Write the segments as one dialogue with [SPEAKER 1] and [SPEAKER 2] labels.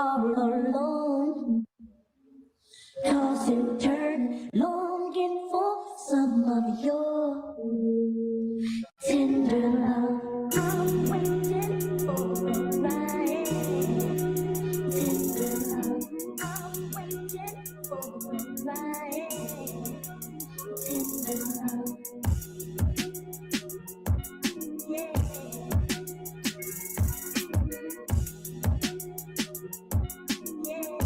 [SPEAKER 1] all alone. Toss and turn, longing for some of your tender love. I'm waiting for a ride. Tender love. I'm waiting for a ride. Tender love. Yeah, yeah.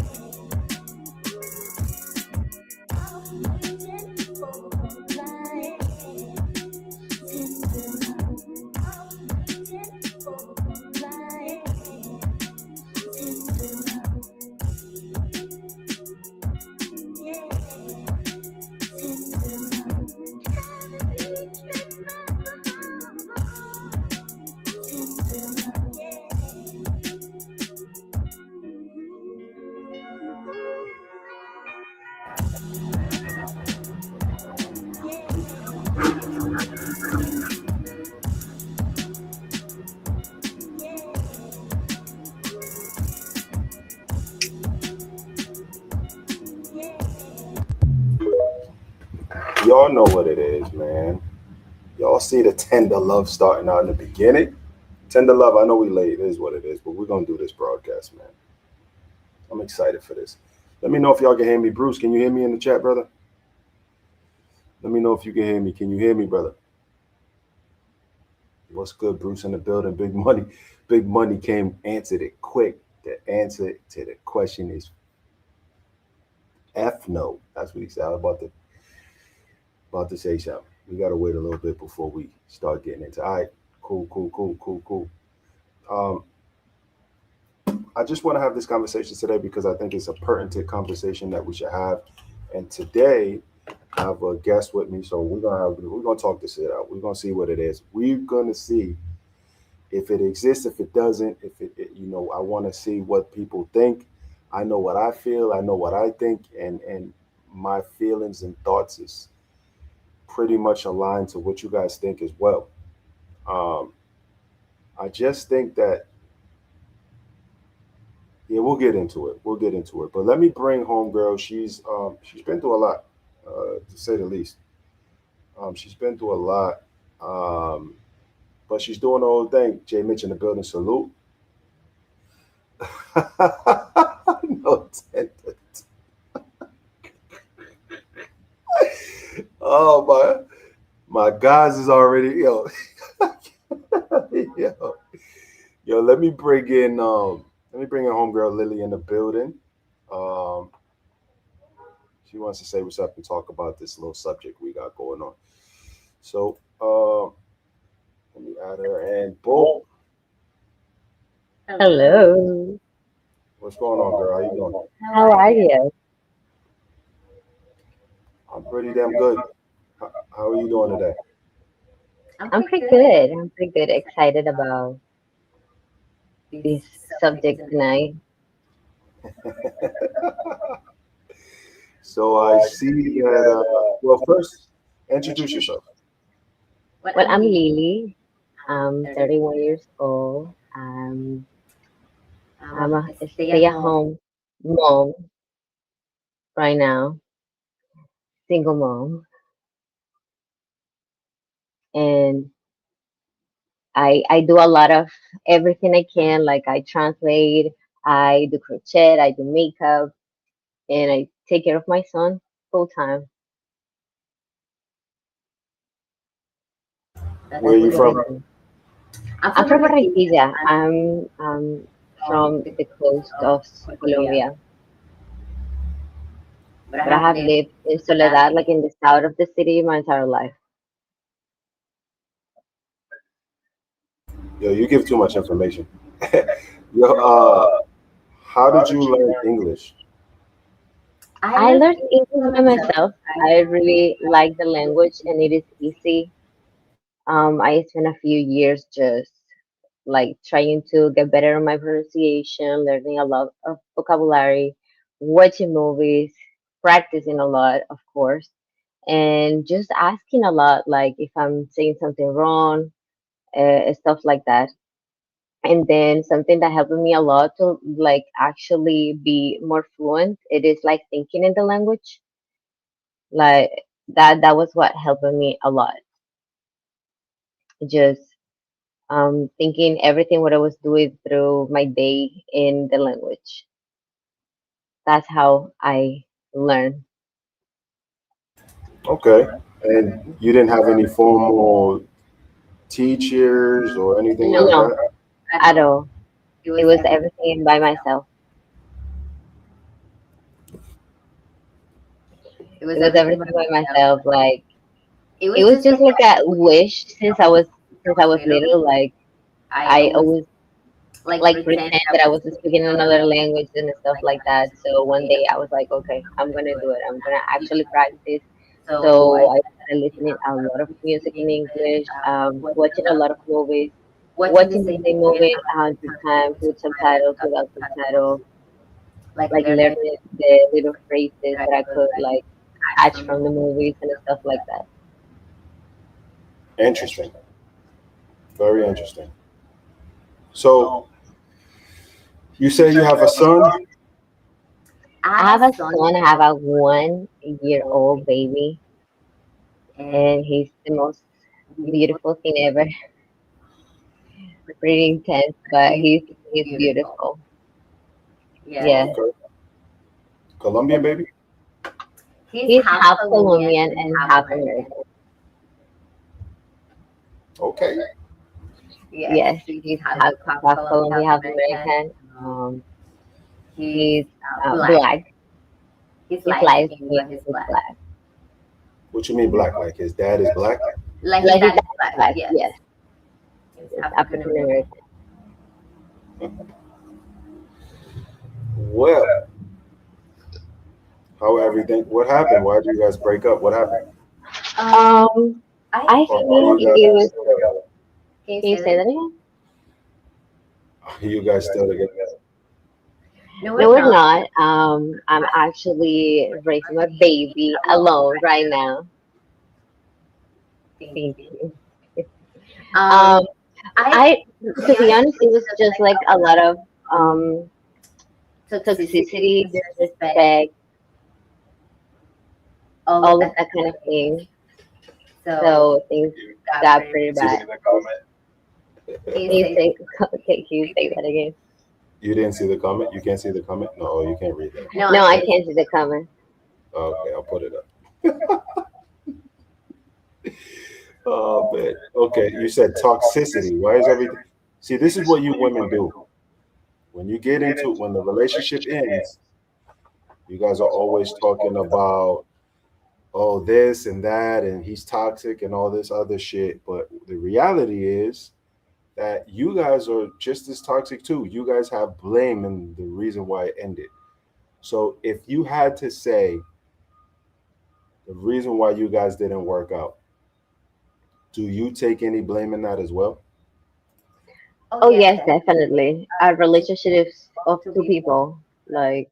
[SPEAKER 1] I'm waiting for a ride. Tender love. I'm waiting for a ride. Tender love. Yeah.
[SPEAKER 2] Y'all know what it is, man. Y'all see the tender love starting out in the beginning. Tender love, I know we late, it is what it is, but we're gonna do this broadcast, man. I'm excited for this. Let me know if y'all can hear me. Bruce, can you hear me in the chat, brother? Let me know if you can hear me. Can you hear me, brother? What's good, Bruce in the building? Big money. Big money came, answered it quick. The answer to the question is F no. That's what he said. I was about to say something. We gotta wait a little bit before we start getting into. All right, cool, cool, cool, cool, cool. Um, I just want to have this conversation today because I think it's a pertinent conversation that we should have. And today, I have a guest with me, so we're gonna talk this shit out. We're gonna see what it is. We're gonna see if it exists, if it doesn't, if I want to see what people think. I know what I feel. I know what I think, and my feelings and thoughts is pretty much aligned to what you guys think as well. Um, I just think that yeah, we'll get into it. We'll get into it. But let me bring homegirl. She's been through a lot, to say the least. She's been through a lot. Um, but she's doing the whole thing. Jay Mitch in the building. Salute. No tender. Oh my guys is already yo yo. Let me bring in homegirl Lily in the building. Um, she wants to say what's up and talk about this little subject we got going on. So let me add her and boom.
[SPEAKER 3] Hello.
[SPEAKER 2] What's going on, girl? How you doing?
[SPEAKER 3] How are you?
[SPEAKER 2] I'm pretty damn good. How are you doing today?
[SPEAKER 3] I'm pretty good. I'm pretty good. Excited about this subject tonight.
[SPEAKER 2] So I see that. Well, first, introduce yourself.
[SPEAKER 3] Well, I'm Lily. I'm 31 years old. I'm a stay-at-home mom right now, single mom, and I do a lot of everything I can. Like I translate, I do crochet, I do makeup, and I take care of my son full time.
[SPEAKER 2] Where are
[SPEAKER 3] That's
[SPEAKER 2] you from?
[SPEAKER 3] everything. I'm from Barranquilla. I'm from the coast of Colombia, but I have lived in Soledad, like in the south of the city, my entire life.
[SPEAKER 2] Yo, you give too much information. Yo, how did you learn English?
[SPEAKER 3] I learned English by myself. I really like the language, and it is easy. I spent a few years just like trying to get better on my pronunciation, learning a lot of vocabulary, watching movies, practicing a lot, of course, and just asking a lot, like if I'm saying something wrong, stuff like that. And then something that helped me a lot to like actually be more fluent, it is like thinking in the language. Like that was what helped me a lot. Just thinking everything what I was doing through my day in the language. That's how I learn.
[SPEAKER 2] Okay. And you didn't have any formal teachers or anything like
[SPEAKER 3] No,
[SPEAKER 2] that?
[SPEAKER 3] at all. It was everything by myself. It was everything by myself. Like it was just like a wish since I was little. Like I always like pretend that I was speaking another language and stuff like that. So one day I was like, okay, I'm gonna do it. I'm gonna actually practice. So I started listening a lot of music in English, watching a lot of movies, watching the same movie 100 times with subtitles, without subtitles, like learning the little phrases that I could like catch from the movies and stuff like that.
[SPEAKER 2] Interesting. Very interesting. So you say you have a son?
[SPEAKER 3] I have a son. I have a 1 year old baby, and he's the most beautiful thing ever. Pretty intense, but he's beautiful. Yeah,
[SPEAKER 2] Okay. Colombian baby?
[SPEAKER 3] he's half Colombian and half American.
[SPEAKER 2] Okay.
[SPEAKER 3] Yes, he's half Colombian, half American. He's black. He's light skin, but he's black.
[SPEAKER 2] What you mean black? Like his dad is black?
[SPEAKER 3] Like his dad is black. Yes, he's African American.
[SPEAKER 2] Well, how everything? What happened? Why did you guys break up? What happened?
[SPEAKER 3] Um, I
[SPEAKER 2] Or are
[SPEAKER 3] think
[SPEAKER 2] you
[SPEAKER 3] it
[SPEAKER 2] guys
[SPEAKER 3] was.
[SPEAKER 2] still together?
[SPEAKER 3] Can you say that again?
[SPEAKER 2] Are you guys still together?
[SPEAKER 3] No, we're not. I'm actually raising my baby alone right now. Thank you. Um, I, to be honest, it was just like a lot of um toxicity, disrespect, all of that kind of thing. So things got pretty
[SPEAKER 2] See
[SPEAKER 3] bad.
[SPEAKER 2] the comment?
[SPEAKER 3] Can you say? Okay, can you say that again?
[SPEAKER 2] You didn't see the comment? You can't see the comment? No, oh, you can't read that.
[SPEAKER 3] No, I can't see the comment.
[SPEAKER 2] Okay, I'll put it up. Oh man. Okay, you said toxicity. Why is everything? See, this is what you women do. When you get into when the relationship ends, you guys are always talking about oh this and that and he's toxic and all this other shit. But the reality is that you guys are just as toxic too. You guys have blame in the reason why it ended. So if you had to say the reason why you guys didn't work out, do you take any blame in that as well?
[SPEAKER 3] Oh yes, definitely. A relationship is of two people. Like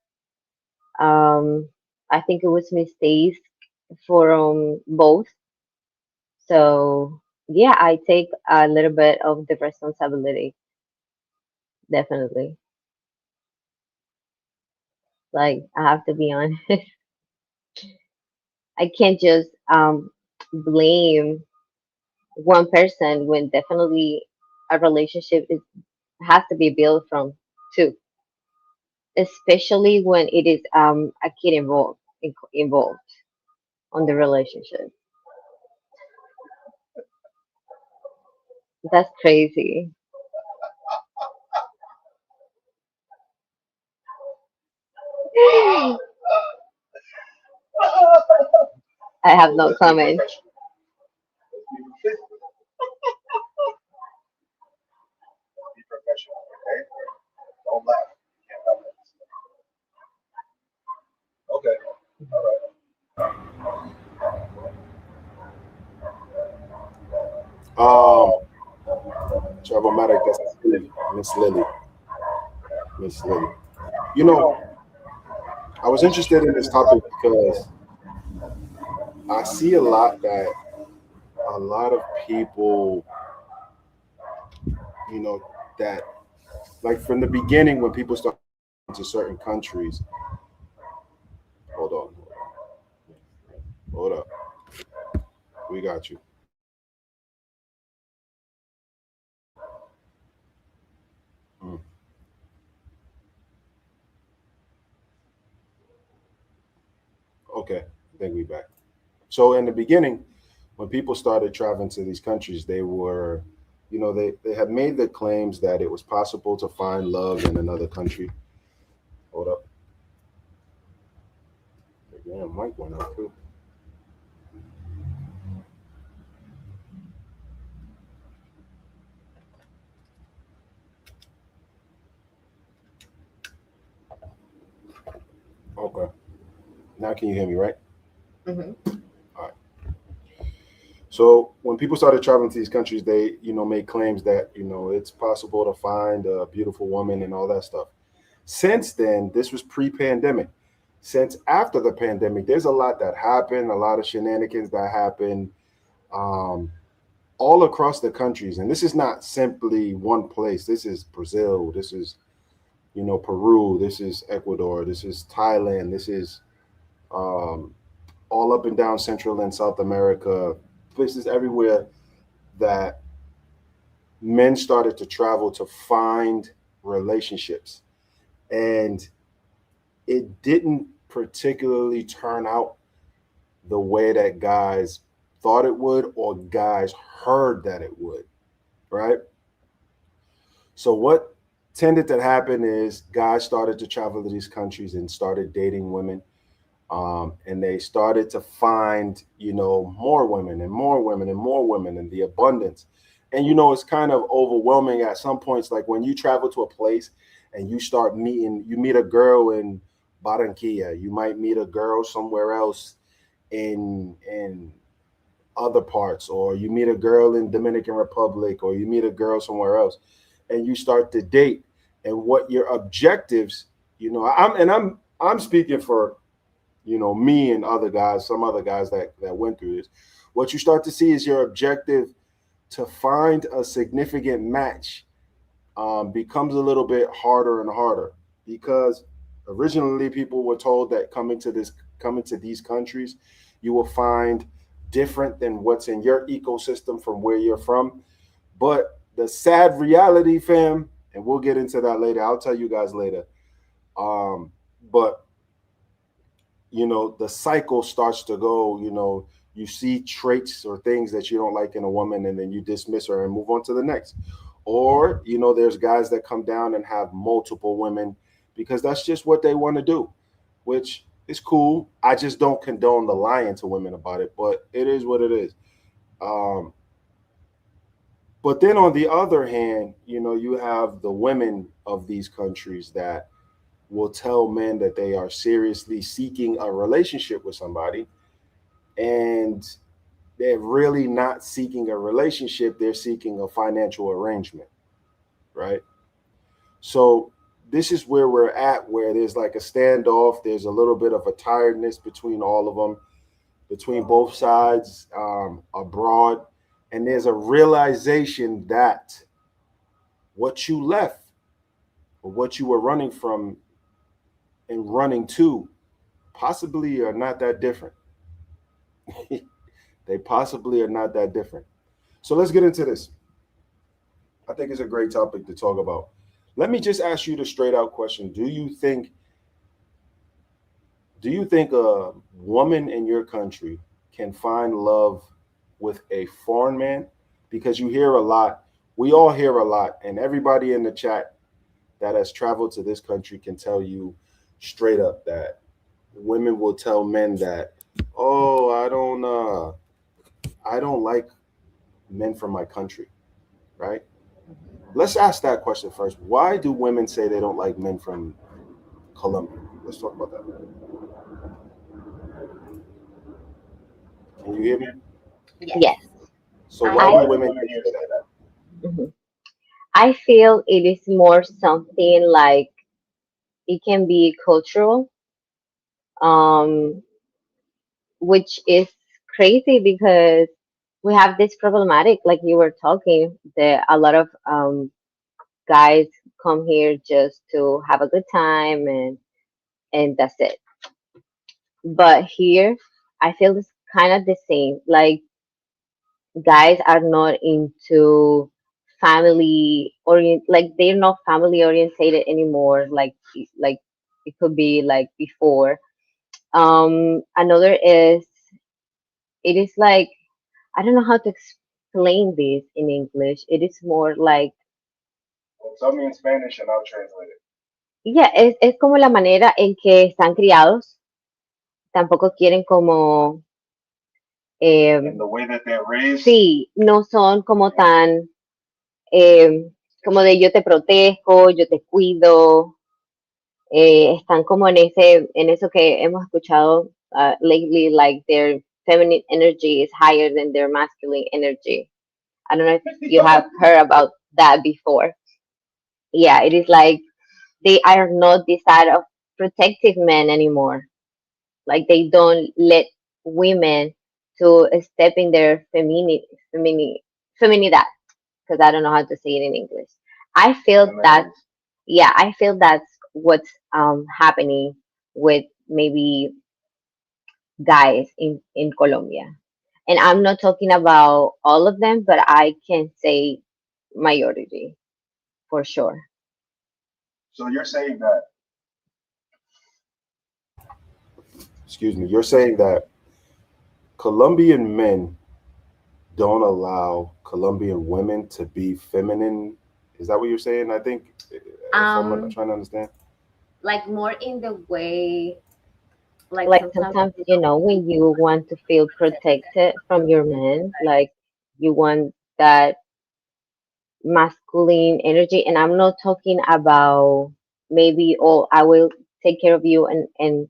[SPEAKER 3] I think it was mistakes for both. So yeah, I take a little bit of the responsibility. Definitely. Like I have to be honest. I can't just blame one person when definitely a relationship is has to be built from two, especially when it is a kid involved on the relationship. That's crazy. I have no comment.
[SPEAKER 2] Be professional, okay? Don't laugh. Can't help it. Okay. All right. Um, Troublematic, that's Lily, Miss Lily, Miss Lily. You know, I was interested in this topic because I see a lot that a lot of people, you know, that like from the beginning when people started traveling to certain countries. Hold on, hold up, we got you. Mm, okay, I think we back. So in the beginning, when people started traveling to these countries, they were, they had made the claims that it was possible to find love in another country. Hold up, damn, mic went out too. Okay, now can you hear me right?
[SPEAKER 1] Mm-hmm.
[SPEAKER 2] All right. So when people started traveling to these countries, they, made claims that, it's possible to find a beautiful woman and all that stuff. Since then, this was pre-pandemic. Since after the pandemic, there's a lot that happened, a lot of shenanigans that happened um, all across the countries. And this is not simply one place. This is Brazil. This is, Peru. This is Ecuador. This is Thailand. This is um, all up and down Central and South America, places everywhere that men started to travel to find relationships. And it didn't particularly turn out the way that guys thought it would or guys heard that it would, right? So what tended to happen is guys started to travel to these countries and started dating women, and they started to find, more women and more women and more women and the abundance. And it's kind of overwhelming at some points, like when you travel to a place and you meet a girl in Barranquilla, you might meet a girl somewhere else in other parts, or you meet a girl in Dominican Republic, or you meet a girl somewhere else, and you start to date. And what your objectives, I'm speaking for me and other guys, some other guys that went through this. What you start to see is your objective to find a significant match becomes a little bit harder and harder, because originally people were told that coming to these countries, you will find different than what's in your ecosystem from where you're from. But the sad reality, fam, and we'll get into that later. I'll tell you guys later. But the cycle starts to go, you see traits or things that you don't like in a woman, and then you dismiss her and move on to the next. Or there's guys that come down and have multiple women because that's just what they want to do, which is cool. I just don't condone the lying to women about it, but it is what it is. um, but then on the other hand, you have the women of these countries that will tell men that they are seriously seeking a relationship with somebody, and they're really not seeking a relationship, they're seeking a financial arrangement, right? So this is where we're at, where there's like a standoff, there's a little bit of a tiredness between all of them, between both sides, abroad, and there's a realization that what you left or what you were running from and running to possibly are not that different. They possibly are not that different. So let's get into this. I think it's a great topic to talk about. Let me just ask you the straight out question. Do you think a woman in your country can find love with a foreign man? Because you hear a lot, we all hear a lot, and everybody in the chat that has traveled to this country can tell you straight up that women will tell men that, oh, I don't like men from my country, right? Let's ask that question first. Why do women say they don't like men from Colombia? Let's talk about that. Can you hear me?
[SPEAKER 1] Yes.
[SPEAKER 3] Yes,
[SPEAKER 2] So
[SPEAKER 1] I
[SPEAKER 2] why
[SPEAKER 3] I
[SPEAKER 2] do
[SPEAKER 1] hear
[SPEAKER 2] women
[SPEAKER 1] you.
[SPEAKER 2] say that?
[SPEAKER 3] mhm. I feel it is more something like it can be cultural, um, which is crazy because we have this problematic, like you were talking, that a lot of guys come here just to have a good time and that's it. But here, I feel it's kind of the same. Like guys are not into like they're not family orientated anymore. Like it could be like before. Another is it is like I don't know how to explain this in English. It is more like
[SPEAKER 2] Well, tell me in Spanish and I'll translate it.
[SPEAKER 3] yeah, es como la manera en que están criados. Tampoco quieren como
[SPEAKER 2] And
[SPEAKER 3] eh,
[SPEAKER 2] the way that they're raised.
[SPEAKER 3] sí, no son como tan eh, como de yo te protejo, yo te cuido, están como en eso que hemos escuchado lately, like their feminine energy is higher than their masculine energy. I don't know if you have heard about that before. Yeah, it is like they are not the side of protective men anymore. Like they don't let women to step in their feminidad, because I don't know how to say it in English. I feel that yeah, I feel that's what's happening with maybe guys in Colombia. And I'm not talking about all of them, but I can say majority for sure.
[SPEAKER 2] So you're saying that, excuse me, you're saying that Colombian men don't allow Colombian women to be feminine. Is that what you're saying? I think, if I'm
[SPEAKER 3] Um,
[SPEAKER 2] trying to understand.
[SPEAKER 3] like more in the way, like sometimes when you want to feel protected from your man, like you want that masculine energy, and I'm not talking about maybe oh I will take care of you and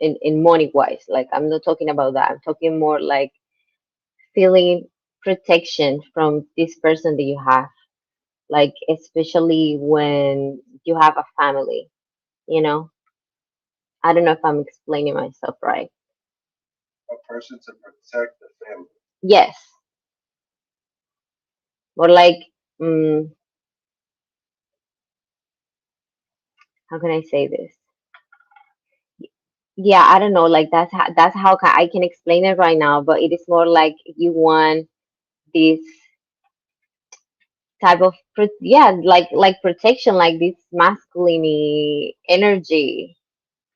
[SPEAKER 3] in money wise. Like I'm not talking about that. I'm talking more like feeling protection from this person that you have. Like especially when you have a family, you know. I don't know if I'm explaining myself right.
[SPEAKER 2] A person to protect the family.
[SPEAKER 3] Yes. Or like mm, how can I say this? Yeah, I don't know. Like I can explain it right now, but it is more like you want this type of yeah, like protection, like this masculine energy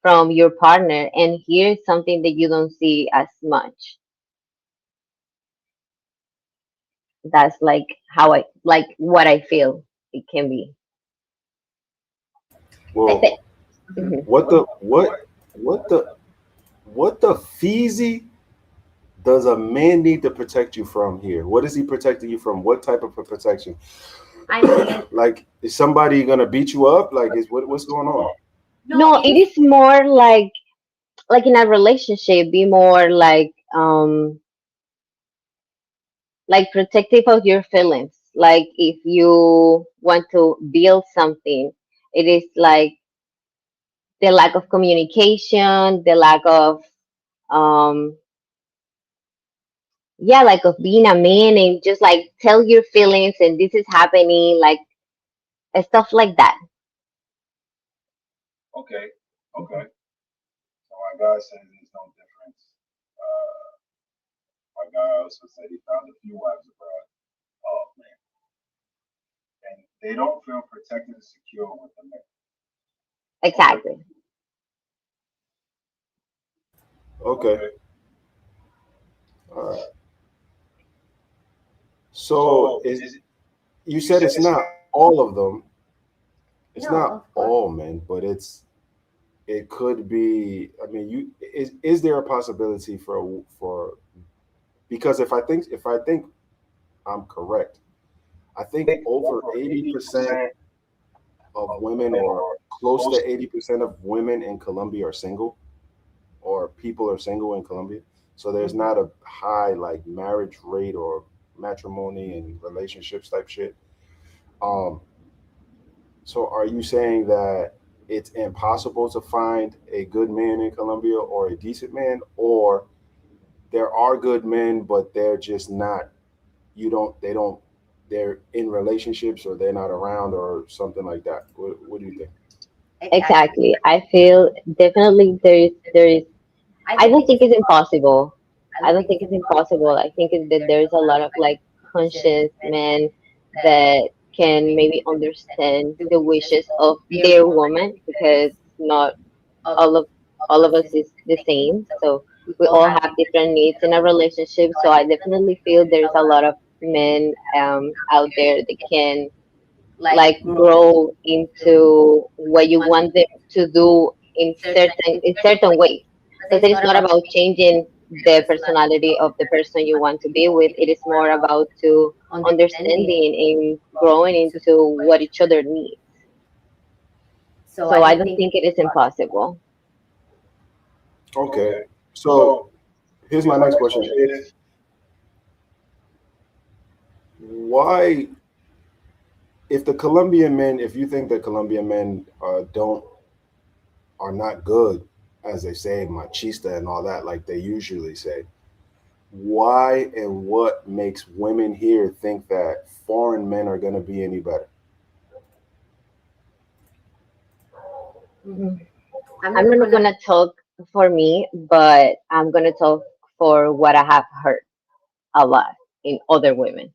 [SPEAKER 3] from your partner, and here's something that you don't see as much. That's like how I like what I feel it can be. I
[SPEAKER 2] Well,
[SPEAKER 3] think. Mhm.
[SPEAKER 2] what the what the what the feezy does a man need to protect you from here? What is he protecting you from? What type of protection?
[SPEAKER 3] I mean,
[SPEAKER 2] Like, is somebody gonna beat you up? Like, what's going on?
[SPEAKER 3] no, it is more like in a relationship, be more like protective of your feelings. Like if you want to build something, it is like the lack of communication, the lack of um yeah, like of being a man and just like tell your feelings and this is happening, like stuff like that.
[SPEAKER 2] Okay, okay. So my guy says there's no difference. My guy also said he found a few wives abroad. Oh man, and they don't feel protected and secure with the men. Okay.
[SPEAKER 3] Exactly.
[SPEAKER 2] Okay. All right. So is you said it's not all of them. It's not all men, but it could be. I mean, is there a possibility for because if I think I'm correct, I think over 80% of women or close to 80% of women in Colombia are single or people are single in Colombia. So there's not a high like marriage rate or matrimony and relationships type shit. Um, so are you saying that it's impossible to find a good man in Colombia or a decent man, or there are good men, but they're just not, you don't, they don't, they're in relationships or they're not around or something like that. What do you think?
[SPEAKER 3] Exactly. I feel definitely there is. I don't think it's impossible. I don't think it's impossible. I think that there's a lot of like conscious men that can maybe understand the wishes of their woman, because not all of all of us is the same. So we all have different needs in a relationship. So I definitely feel there's a lot of men out there that can like grow into what you want them to do in certain ways, because it is not about changing the personality of the person you want to be with. It is more about to understanding and growing into what each other needs. So I don't think it is impossible.
[SPEAKER 2] Okay. So here's my next question: why, if the Colombian men, if you think that Colombian men don't are not good, as they say, machista and all that, like they usually say, why and what makes women here think that foreign men are going to be any better?
[SPEAKER 3] Mm. I'm not gonna talk for me, but I'm gonna talk for what I have heard a lot in other women.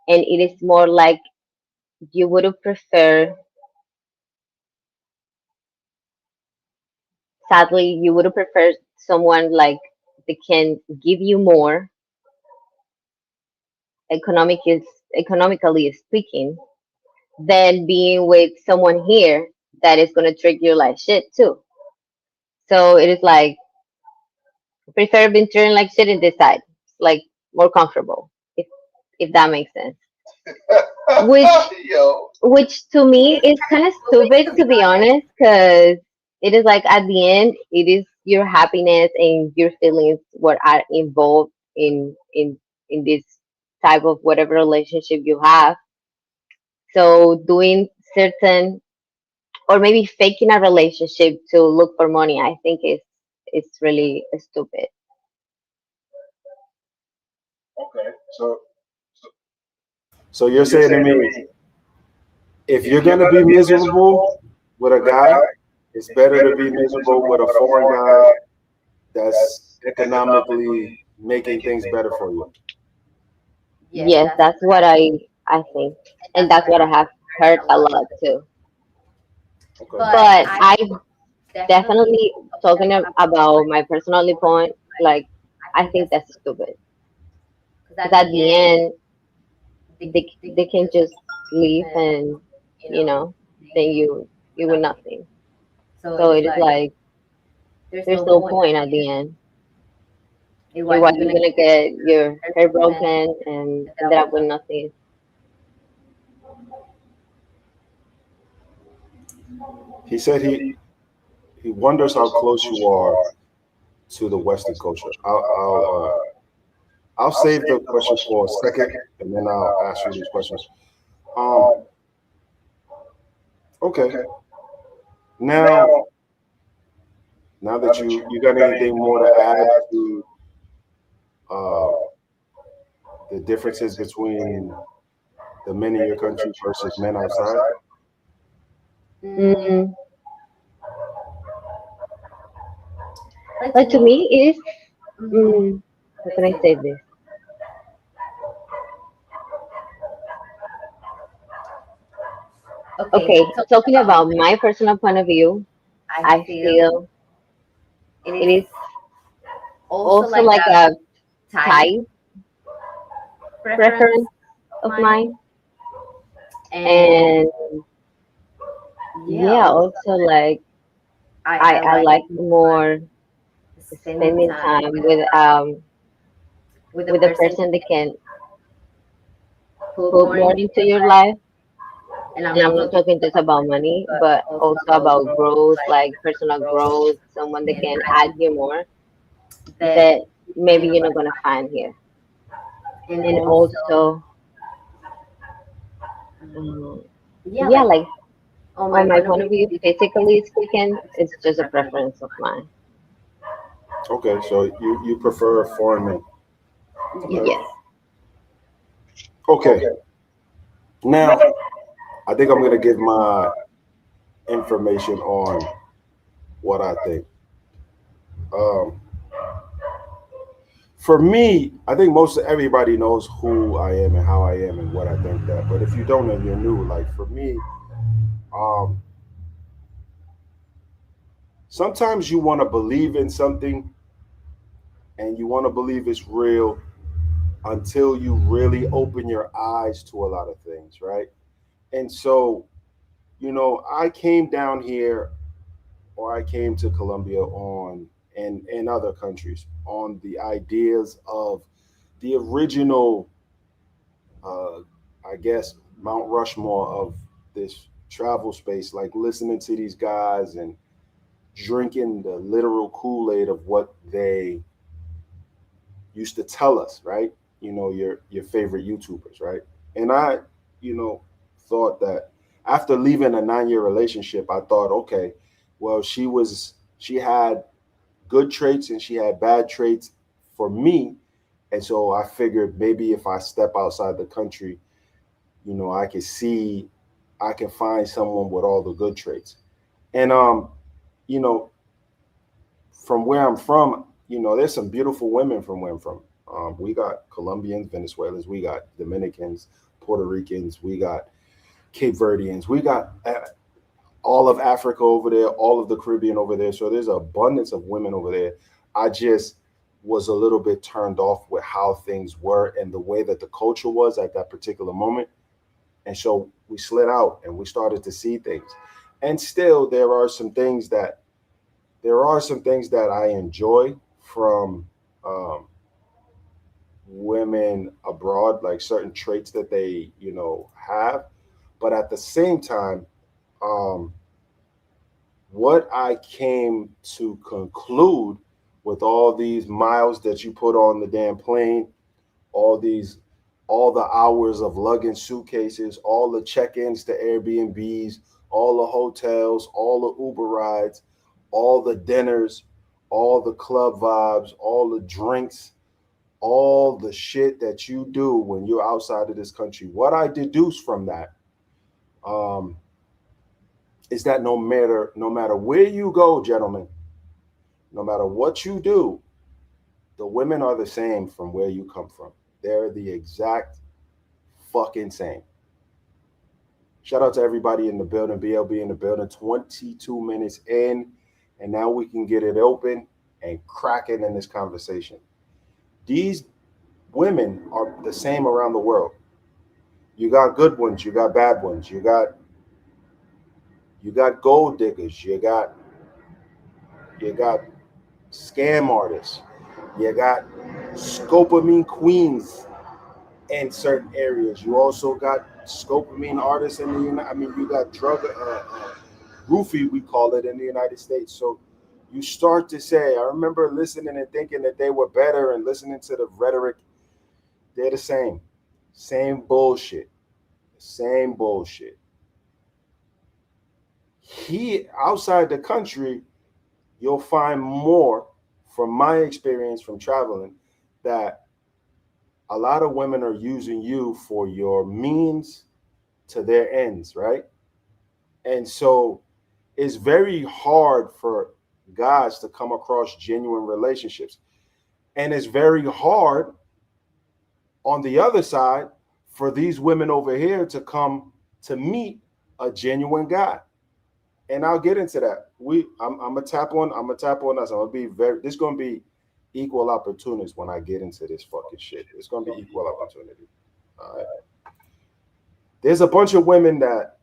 [SPEAKER 3] And it is more like you would prefer, sadly, you would prefer someone like they can give you more economic is economically speaking than being with someone here that is gonna treat you like shit too. So it is like prefer being treated like shit in this side. It's like more comfortable, if that makes sense. Which which to me is kind of stupid, to be honest, because it is like at the end it is your happiness and your feelings what are involved in this type of whatever relationship you have. So doing certain, or maybe faking a relationship to look for money, I think is it's really stupid.
[SPEAKER 2] Okay. So you're saying to me, if you're going to be miserable with a guy, it's better to be miserable with a foreign guy that's economically making things better for you.
[SPEAKER 3] Yes, that's what I think, and that's what I have heard a lot too.
[SPEAKER 2] Okay.
[SPEAKER 3] But I definitely talking about my personal point, like I think that's stupid. Because at the end, they can just leave and you know, then you with nothing. So it is like there's no point at the end. You're what you're gonna get your hair broken and end up with nothing.
[SPEAKER 2] He said he wonders how close you are to the Western culture. I'll save the question for a second, and then I'll ask you these questions. Um, okay. Now, now that you got anything more to add to uh, the differences between the men in your country versus men outside?
[SPEAKER 3] Mm, but to me, it is. How can I say this? Okay, talking about my personal point of view, I feel it is also like a type preference of mine, and yeah, also like I like more spending time with a person that can put more into your life. And I'm not talking just about money, but also about growth, like personal growth, someone that can add you more that maybe you're not gonna find here. And also, um, yeah, like on my point of view, physically speaking, it's just a preference of mine.
[SPEAKER 2] Okay, so you prefer foreign men. Okay.
[SPEAKER 3] Yes.
[SPEAKER 2] Okay. Now, I think I'm gonna give my information on what I think. Um, for me, I think most of everybody knows who I am and how I am and what I think that. But if you don't and you're new, like for me, um, sometimes you want to believe in something and you want to believe it's real until you really open your eyes to a lot of things, right? And so, I came down here or I came to Colombia on and other countries on the ideas of the original, uh, I guess, Mount Rushmore of this travel space, like listening to these guys and drinking the literal Kool Aid of what they used to tell us, right? Your favorite YouTubers, right? And I, you know, thought that after leaving a 9-year relationship, I thought, okay, well, she had good traits and she had bad traits for me. And so I figured maybe if I step outside the country, I can see I can find someone with all the good traits. And you know, from where I'm from, there's some beautiful women from where I'm from. We got Colombians, Venezuelans, we got Dominicans, Puerto Ricans, we got Cape Verdeans, we got all of Africa over there, all of the Caribbean over there. So there's an abundance of women over there. I just was a little bit turned off with how things were and the way that the culture was at that particular moment. And so we slid out and we started to see things. And still there are some things that I enjoy from um, women abroad, like certain traits that they, have. But at the same time, um, what I came to conclude with all these miles that you put on the damn plane, all these, all the hours of lugging suitcases, all the check-ins to Airbnbs, all the hotels, all the Uber rides, all the dinners, all the club vibes, all the drinks, all the shit that you do when you're outside of this country. What I deduce from that, um, is that no matter where you go, gentlemen, no matter what you do, the women are the same from where you come from. They're the exact fucking same. Shout out to everybody in the building, BLB in the building, 22 minutes in, and now we can get it open and cracking in this conversation. These women are the same around the world. You got good ones, you got bad ones, you got gold diggers, you got scam artists, you got scopamine queens in certain areas. You also got scopamine artists in the United. I mean, you got drug roofie, we call it in the United States. So you start to say, I remember listening and thinking that they were better, and listening to the rhetoric. They're the same bullshit, same bullshit. He outside the country, you'll find more, from my experience from traveling, that a lot of women are using you for your means to their ends, right? And so it's very hard for guys to come across genuine relationships. And it's very hard on the other side for these women over here to come to meet a genuine guy. And I'll get into that. I'm gonna tap on. I'm gonna tap on us. I'm gonna be very. This gonna be equal opportunities when I get into this fucking shit. It's gonna be equal opportunity. All right. There's a bunch of women that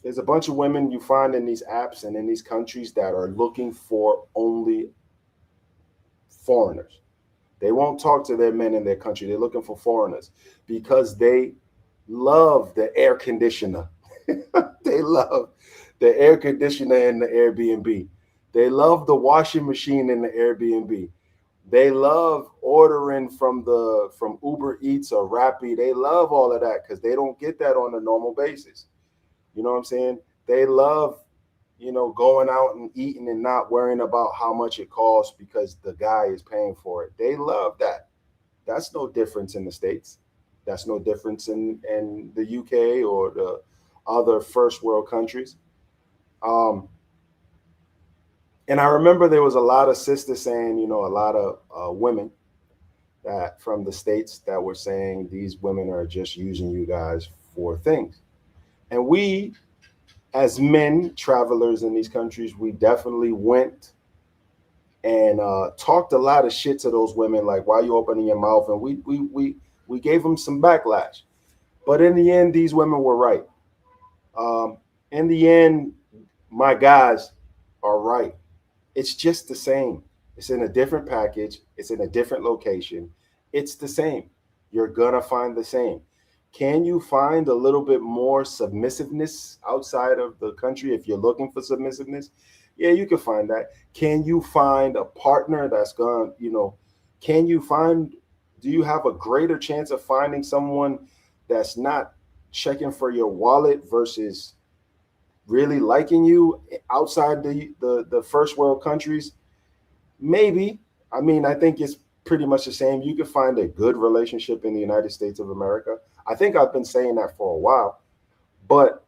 [SPEAKER 2] there's a bunch of women you find in these apps and in these countries that are looking for only foreigners. They won't talk to their men in their country. They're looking for foreigners because they love the air conditioner. They love the air conditioner in the Airbnb. They love the washing machine in the Airbnb. They love ordering from Uber Eats or Rappi. They love all of that because they don't get that on a normal basis. You know what I'm saying? They love, going out and eating and not worrying about how much it costs because the guy is paying for it. They love that. That's no difference in the States. That's no difference in the UK or the other first world countries. Um, and I remember there was a lot of sisters saying, you know, a lot of women that from the states that were saying these women are just using you guys for things. And we, as men travelers in these countries, we definitely went and talked a lot of shit to those women, like, why you opening your mouth? And we gave them some backlash. But in the end, these women were right. Um, in the end, my guys are right. It's just the same. It's in a different package. It's in a different location. It's the same. You're gonna find the same. Can you find a little bit more submissiveness outside of the country if you're looking for submissiveness? Yeah, you can find that. Can you find a partner that's gonna, you know, can you find, do you have a greater chance of finding someone that's not checking for your wallet versus really liking you outside the first world countries? Maybe. I mean, I think it's pretty much the same. You could find a good relationship in the United States of America. I think I've been saying that for a while. But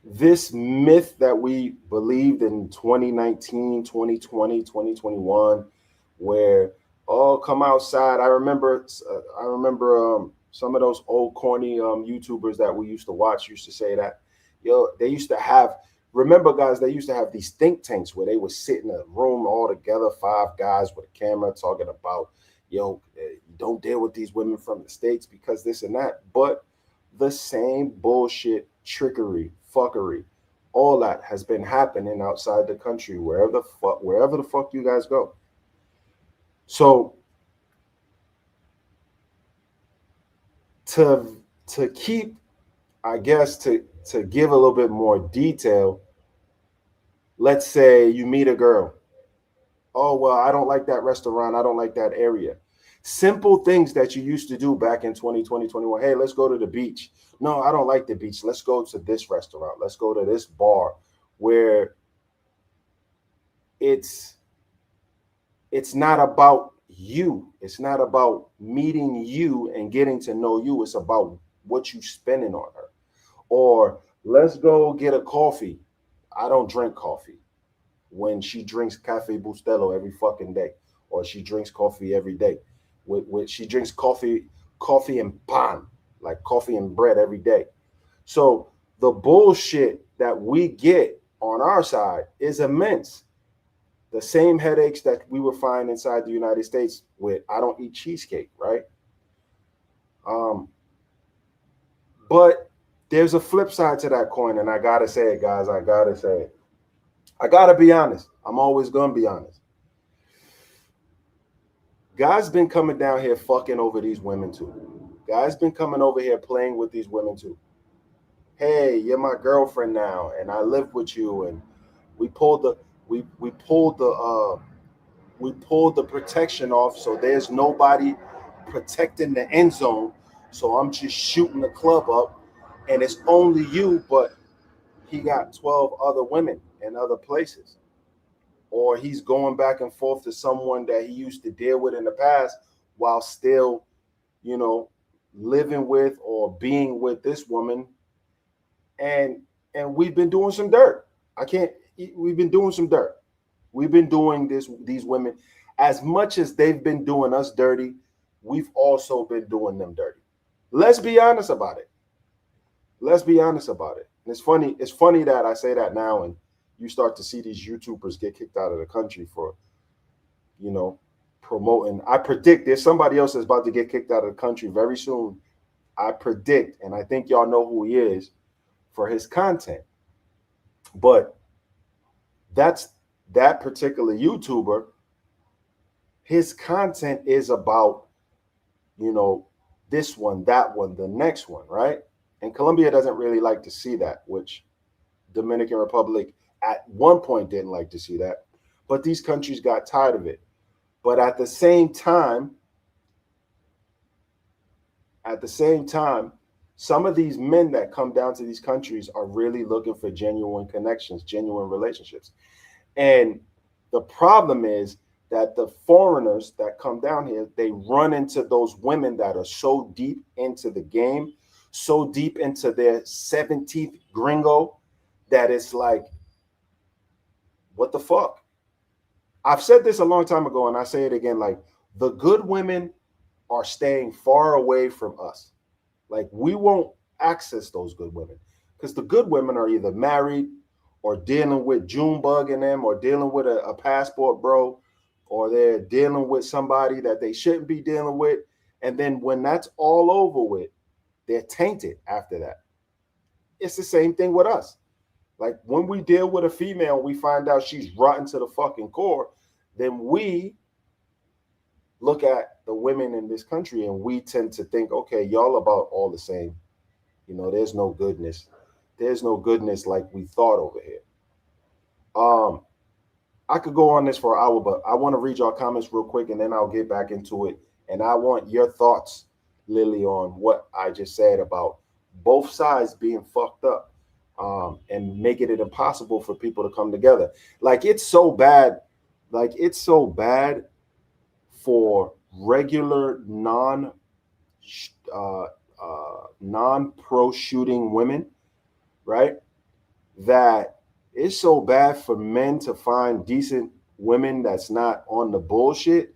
[SPEAKER 2] this myth that we believed in 2019, 2020, 2021, where, oh, come outside. I remember some of those old corny YouTubers that we used to watch used to say that, yo, they used to have, remember guys, they used to have these think tanks where they would sit in a room all together, five guys with a camera talking about, yo, don't deal with these women from the States because this and that. But the same bullshit, trickery, fuckery, all that has been happening outside the country, wherever the fuck you guys go. So to to keep, I guess, to give a little bit more detail, let's say you meet a girl. Oh, well, I don't like that restaurant. I don't like that area. Simple things that you used to do back in 2020, 21. Hey, let's go to the beach. No, I don't like the beach. Let's go to this restaurant. Let's go to this bar where it's it's not about you. It's not about meeting you and getting to know you. It's about what you spending on her. Or let's go get a coffee. I don't drink coffee. When she drinks Cafe Bustelo every fucking day, or she drinks coffee every day. She drinks coffee and pan, like coffee and bread every day. So the bullshit that we get on our side is immense. The same headaches that we would find inside the United States with I don't eat cheesecake, right? Um, but there's a flip side to that coin, and I gotta say it, guys. I gotta say it. I gotta be honest. I'm always gonna be honest. Guys been coming down here fucking over these women too. Guys been coming over here playing with these women too. Hey, you're my girlfriend now, and I live with you, and we pulled the we pulled the we pulled the protection off, so there's nobody protecting the end zone. So I'm just shooting the club up, and it's only you, but he got 12 other women in other places. Or he's going back and forth to someone that he used to deal with in the past while still, you know, living with or being with this woman. And we've been doing some dirt. I can't we've been doing some dirt. We've been doing these women as much as they've been doing us dirty, we've also been doing them dirty. Let's be honest about it. Let's be honest about it. And it's funny that I say that now and you start to see these YouTubers get kicked out of the country for, you know, promoting. I predict there's somebody else that's about to get kicked out of the country very soon. I predict, and I think y'all know who he is for his content. But that's that particular YouTuber. His content is about, you know, this one, that one, the next one, right? And Colombia doesn't really like to see that, which Dominican Republic at one point didn't like to see that. But these countries got tired of it. But at the same time, some of these men that come down to these countries are really looking for genuine connections, genuine relationships. And the problem is that the foreigners that come down here, they run into those women that are so deep into the game, so deep into their 17th gringo, that it's like, what the fuck? I've said this a long time ago, and I say it again, like, the good women are staying far away from us. Like, we won't access those good women because the good women are either married or dealing with Junebug in them, or dealing with a passport bro, or they're dealing with somebody that they shouldn't be dealing with. And then when that's all over with, they're tainted after that. It's the same thing with us. Like, when we deal with a female, we find out she's rotten to the fucking core, then we look at the women in this country and we tend to think, okay, y'all about all the same. There's no goodness. There's no goodness like we thought over here. Um, I could go on this for an hour, but I want to read your comments real quick and then I'll get back into it. And I want your thoughts, Lily, on what I just said about both sides being fucked up, and making it impossible for people to come together. Like, it's so bad. Like, it's so bad for regular uh, non pro shooting women, right? That it's so bad for men to find decent women that's not on the bullshit,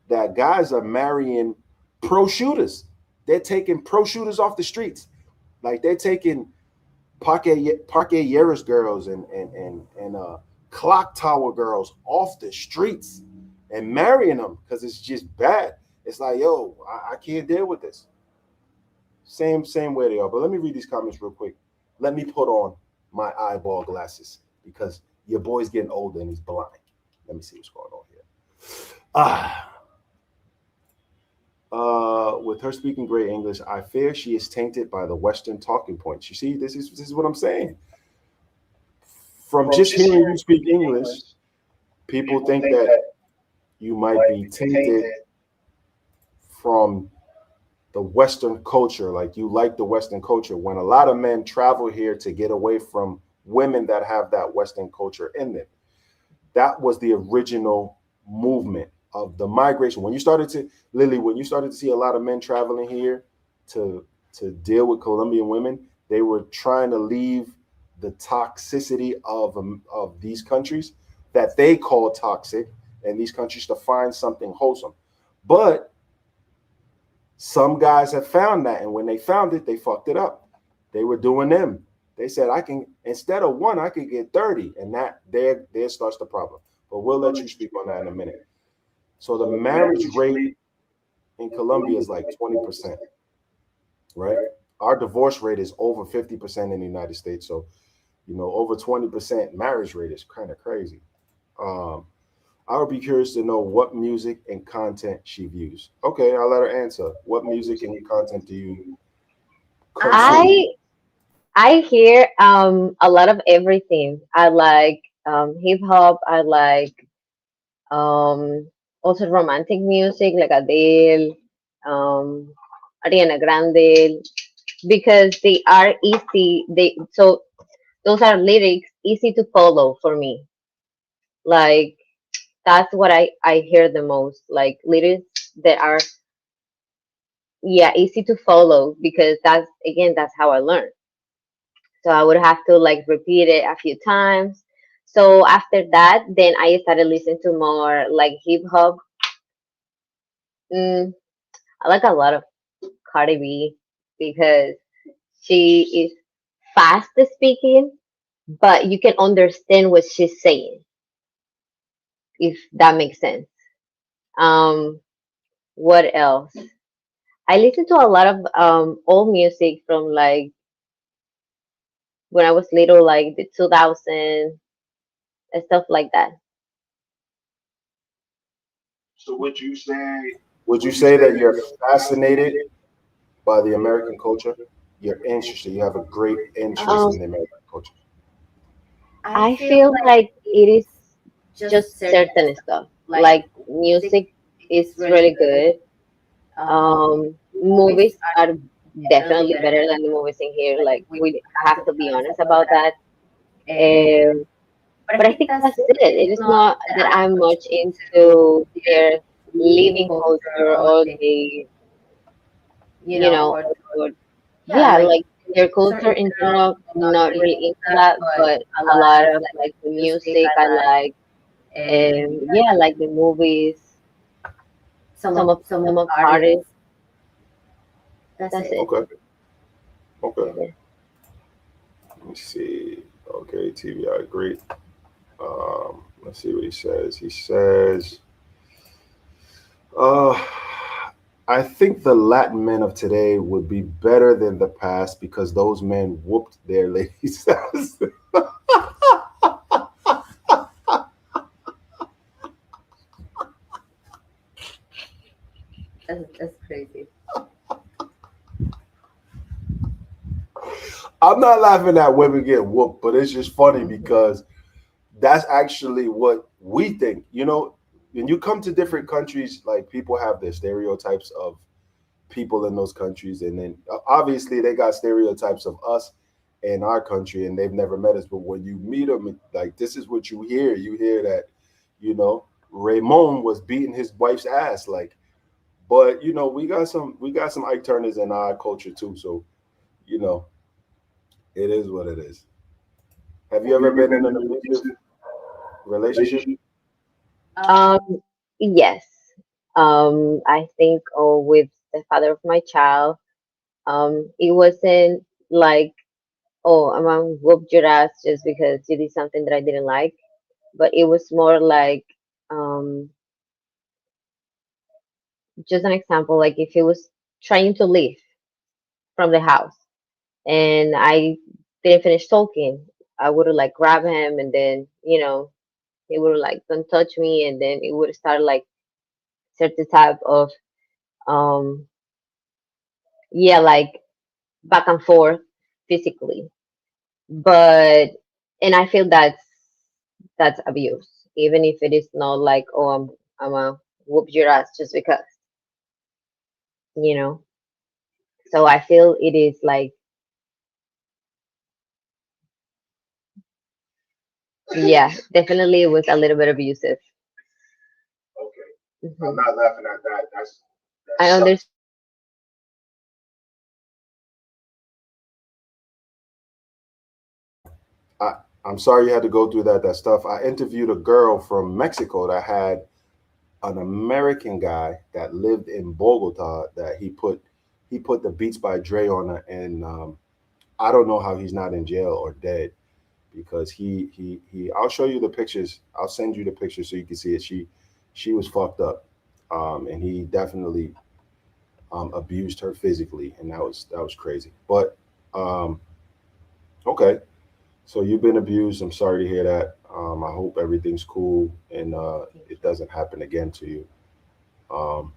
[SPEAKER 2] that guys are marrying pro shooters. They're taking pro shooters off the streets. Like, they're taking Parque Yeras girls and clock tower girls off the streets and marrying them because it's just bad. It's like, yo, I can't deal with this. Same way they are. But let me read these comments real quick. Let me put on my eyeball glasses because your boy's getting older and he's blind. Let me see what's going on here. Ah, with her speaking great English, I fear she is tainted by the Western talking points. You see, this is what I'm saying. From just hearing you speak English, people think that you might be tainted from the Western culture, like you like the Western culture, when a lot of men travel here to get away from women that have that Western culture in them. That was the original movement of the migration. When you started to, Lily, when you started to see a lot of men traveling here to deal with Colombian women, they were trying to leave the toxicity of these countries that they call toxic, and these countries to find something wholesome. But some guys have found that, and when they found it, they fucked it up. They were doing them. They said, I can, instead of one, I could get 30. And that there starts the problem. But we'll let you speak on that in a minute. So the marriage rate in Colombia is like 20%, right? Our divorce rate is over 50% in the United States. So, over 20% marriage rate is kind of crazy. Um, I would be curious to know what music and content she views. Okay, I'll let her answer. What music and content do you consume?
[SPEAKER 3] I I hear a lot of everything. I like hip hop. I like also romantic music like Adele, um, Ariana Grande, because they are easy. So those are lyrics easy to follow for me. Like that's what I hear the most. Like lyrics that are, yeah, easy to follow because that's how I learn. So I would have to like repeat it a few times. So after that, then I started listening to more like hip hop. Mm, I like a lot of Cardi B because she is fast speaking, but you can understand what she's saying, if that makes sense. Um, what else? I listen to a lot of old music from like when I was little, like the 2000 and stuff like that.
[SPEAKER 2] So would you say that you're fascinated by the American culture? You're interested. You have a great interest
[SPEAKER 3] Um,
[SPEAKER 2] in the American culture.
[SPEAKER 3] I feel like it is just certain stuff. Like music is really good. Movies are definitely better than the movies in here. Like we have to be honest about that. Um, But I think that's it. It is not that I'm much into their living culture or the, or yeah, like their culture in general. Not really into that, but a lot of like the music I like, and yeah, like the movies, some of artists. That's it.
[SPEAKER 2] Okay. Okay.
[SPEAKER 3] Yeah.
[SPEAKER 2] Let me see. Okay, TV, I agree. Let's see what he says. He says, uh, I think the Latin men of today would be better than the past because those men whooped their ladies' ass. I'm not laughing at women getting whooped, but it's just funny because that's actually what we think. You know, when you come to different countries, like people have their stereotypes of people in those countries, and then obviously they got stereotypes of us in our country, and they've never met us. But when you meet them, like this is what you hear. You hear that, you know, Raymond was beating his wife's ass, like. But you know, we got some Ike Turners in our culture too. So you know, it is what it is. Have you ever been in an abusive relationship?
[SPEAKER 3] Um, yes. I think with the father of my child, it wasn't like, oh, I'm gonna whoop your ass just because you did something that I didn't like, but it was more like, um, just an example, like if he was trying to leave from the house and I didn't finish talking, I would have like grab him and then, he would like don't touch me and then it would start like certain type of um yeah, like back and forth physically. But and I feel that's abuse, even if it is not like, oh, I'm a whoop your ass just because, you know. So I feel it is like, yeah, definitely it was a little bit abusive.
[SPEAKER 2] Okay, I'm
[SPEAKER 3] Hmm.
[SPEAKER 2] not laughing at that. That
[SPEAKER 3] I
[SPEAKER 2] sucks.
[SPEAKER 3] understand.
[SPEAKER 2] I, I'm sorry you had to go through that stuff. I interviewed a girl from Mexico that had an American guy that lived in Bogota that he put the Beats by Dre on her, and I don't know how he's not in jail or dead because he. I'll show you the pictures. I'll send you the pictures so you can see it. She was fucked up, and he definitely abused her physically, and that was crazy. But um, okay, so you've been abused. I'm sorry to hear that. I hope everything's cool and it doesn't happen again to you. Um,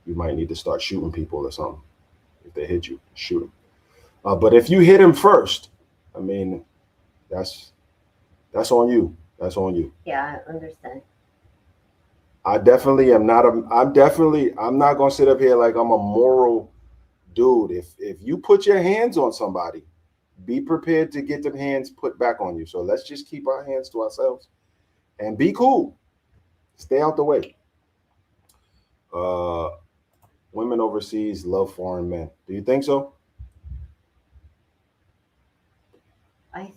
[SPEAKER 2] you might need to start shooting people or something. If they hit you, shoot them. But if you hit him first, I mean, that's that's on you. That's on you. I definitely am not a. I'm not gonna sit up here like I'm a moral dude. If you put your hands on somebody, be prepared to get them hands put back on you. So let's just keep our hands to ourselves and be cool. Stay out the way. Uh, women overseas love foreign men. Do you think so?
[SPEAKER 3] I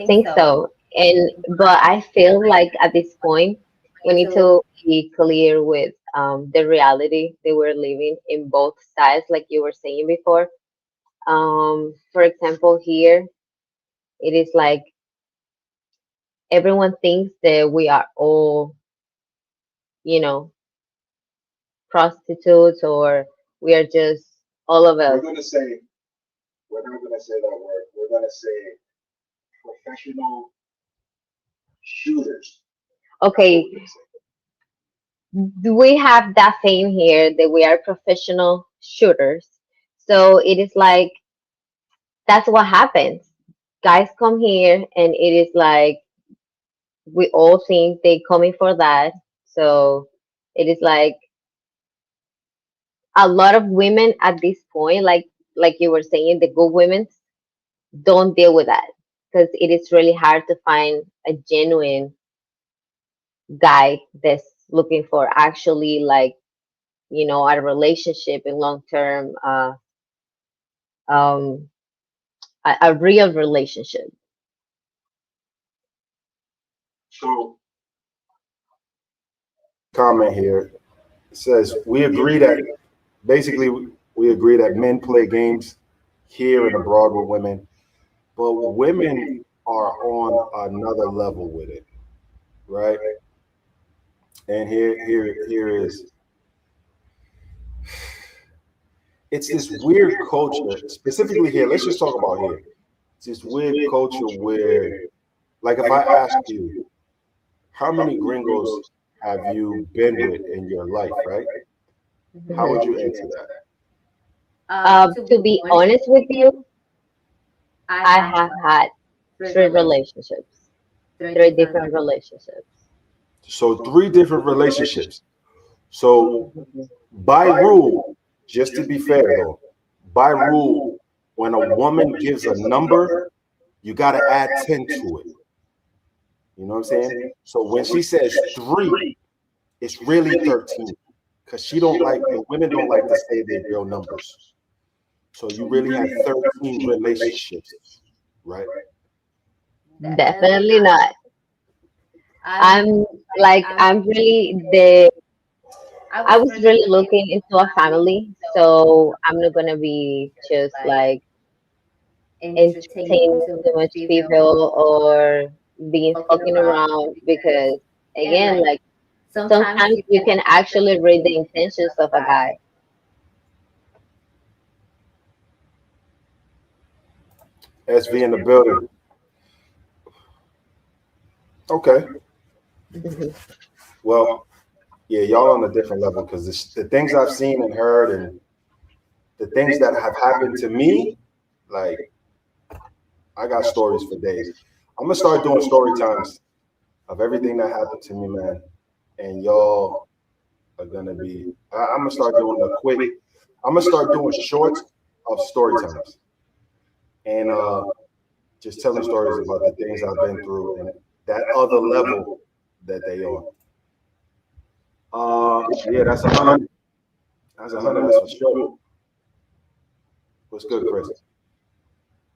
[SPEAKER 3] think so. And but I feel like at this point we need to be clear with the reality that we're living in both sides, like you were saying before. For example, here it is like everyone thinks that we are all, you know, prostitutes or we are just all of
[SPEAKER 2] We're
[SPEAKER 3] us.
[SPEAKER 2] gonna say we're not gonna say that word. We're gonna say professional shooters. That's what
[SPEAKER 3] Okay,
[SPEAKER 2] we're gonna say.
[SPEAKER 3] do we have that saying here that we are professional shooters? So it is like that's what happens. Guys come here and it is like we all think they coming for that. So it is like a lot of women at this point, like you were saying, the good women don't deal with that. because it is really hard to find a genuine guy that's looking for actually like, a relationship in long term, um, a real relationship.
[SPEAKER 2] So comment here says we agree that basically we agree that men play games here and abroad with women, but women are on another level with it, right? And here is it's this weird culture, specifically here. Let's just talk about here. It's this weird culture where, like, if I ask you, how many gringos have you been with in your life, right? How would you
[SPEAKER 3] Mhm.
[SPEAKER 2] answer that?
[SPEAKER 3] To be honest with you, I have had three relationships, three different relationships.
[SPEAKER 2] So three different relationships. So
[SPEAKER 3] Mhm.
[SPEAKER 2] by rule, just to be fair though, by rule, when a woman gives a number, you got to add 10 to it. You know what I'm saying? So when she says three, it's really 13 because she don't like the women don't like to say their real numbers. So you really had 13 relationships, right?
[SPEAKER 3] Definitely not. I'm I'm really the I was really looking into a family, so I'm not gonna be just like entertaining too much people or being fucking around because again, like sometimes you can actually read the intentions of a guy.
[SPEAKER 2] SV in the building. Okay.
[SPEAKER 3] Mhm.
[SPEAKER 2] Well, yeah, y'all on a different level because the things I've seen and heard and the things that have happened to me, like I got stories for days. I'm gonna start doing story times of everything that happened to me, man. And y'all are gonna be. I'm gonna start doing a quick. I'm gonna start doing shorts of story times and just telling stories about the things I've been through and that other level that they on. Yeah, that's 100. That's 100. That's for sure. What's good, Chris?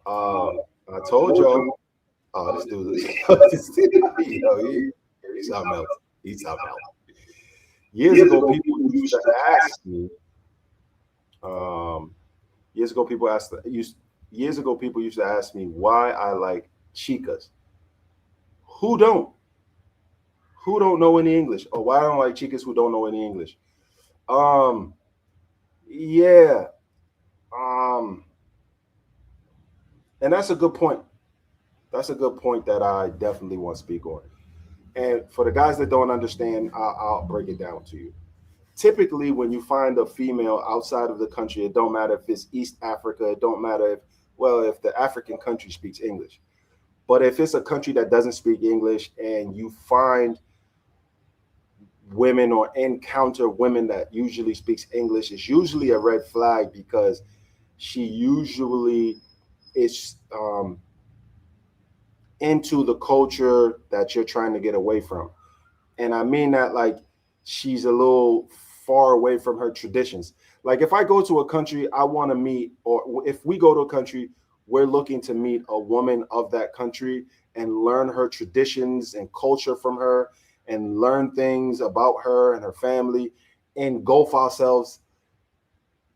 [SPEAKER 2] Uh, I told y'all. Oh, this dude, he's something else. He's something else. Years ago, people used to ask me. Um, years ago, people asked. Years ago, people used to ask me why I like chicas. Who don't? Who don't know any English? Or why I don't like chicas who don't know any English? Um, yeah. Um, and that's a good point. That's a good point that I definitely want to speak on. And for the guys that don't understand, I'll break it down to you. Typically, when you find a female outside of the country, it don't matter if it's East Africa, it don't matter if, well, if the African country speaks English. But if it's a country that doesn't speak English and you find women or encounter women that usually speaks English, it's usually a red flag because she usually is into the culture that you're trying to get away from. And I mean that like she's a little far away from her traditions. Like if I go to a country, I want to meet, or if we go to a country, we're looking to meet a woman of that country and learn her traditions and culture from her and learn things about her and her family, engulf ourselves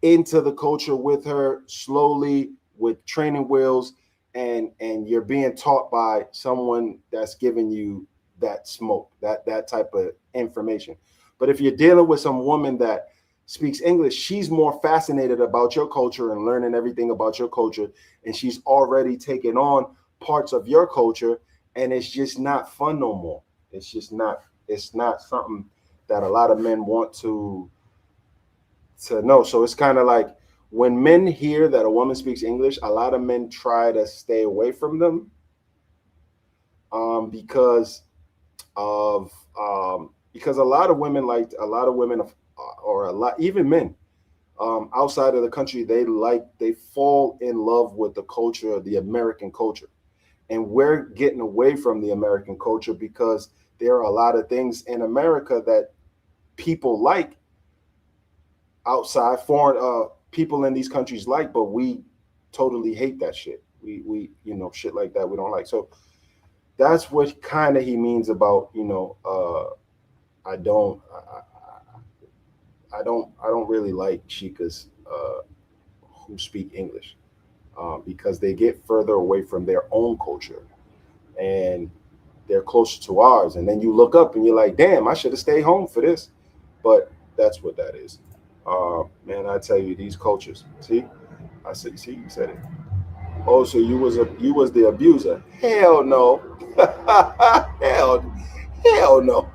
[SPEAKER 2] into the culture with her slowly with training wheels, and you're being taught by someone that's giving you that smoke, that type of information. But if you're dealing with some woman that speaks English, she's more fascinated about your culture and learning everything about your culture, and she's already taken on parts of your culture, and it's just not fun no more. It's not something that a lot of men want to know. So it's kind of like when men hear that a woman speaks English, a lot of men try to stay away from them, because of because a lot of women or a lot even men outside of the country, they fall in love with the culture, the American culture, and we're getting away from the American culture because there are a lot of things in America that people like outside foreign people in these countries like, but we totally hate that shit. We shit like that we don't like. So that's what kind of he means about I don't I don't really like chicas who speak English because they get further away from their own culture and they're closer to ours. And then you look up and you're like, damn, I should have stayed home for this. But that's what that is. Man, I tell you, these cultures. See, I said, see, you said it. Oh, so you was the abuser? Hell no. hell, hell no.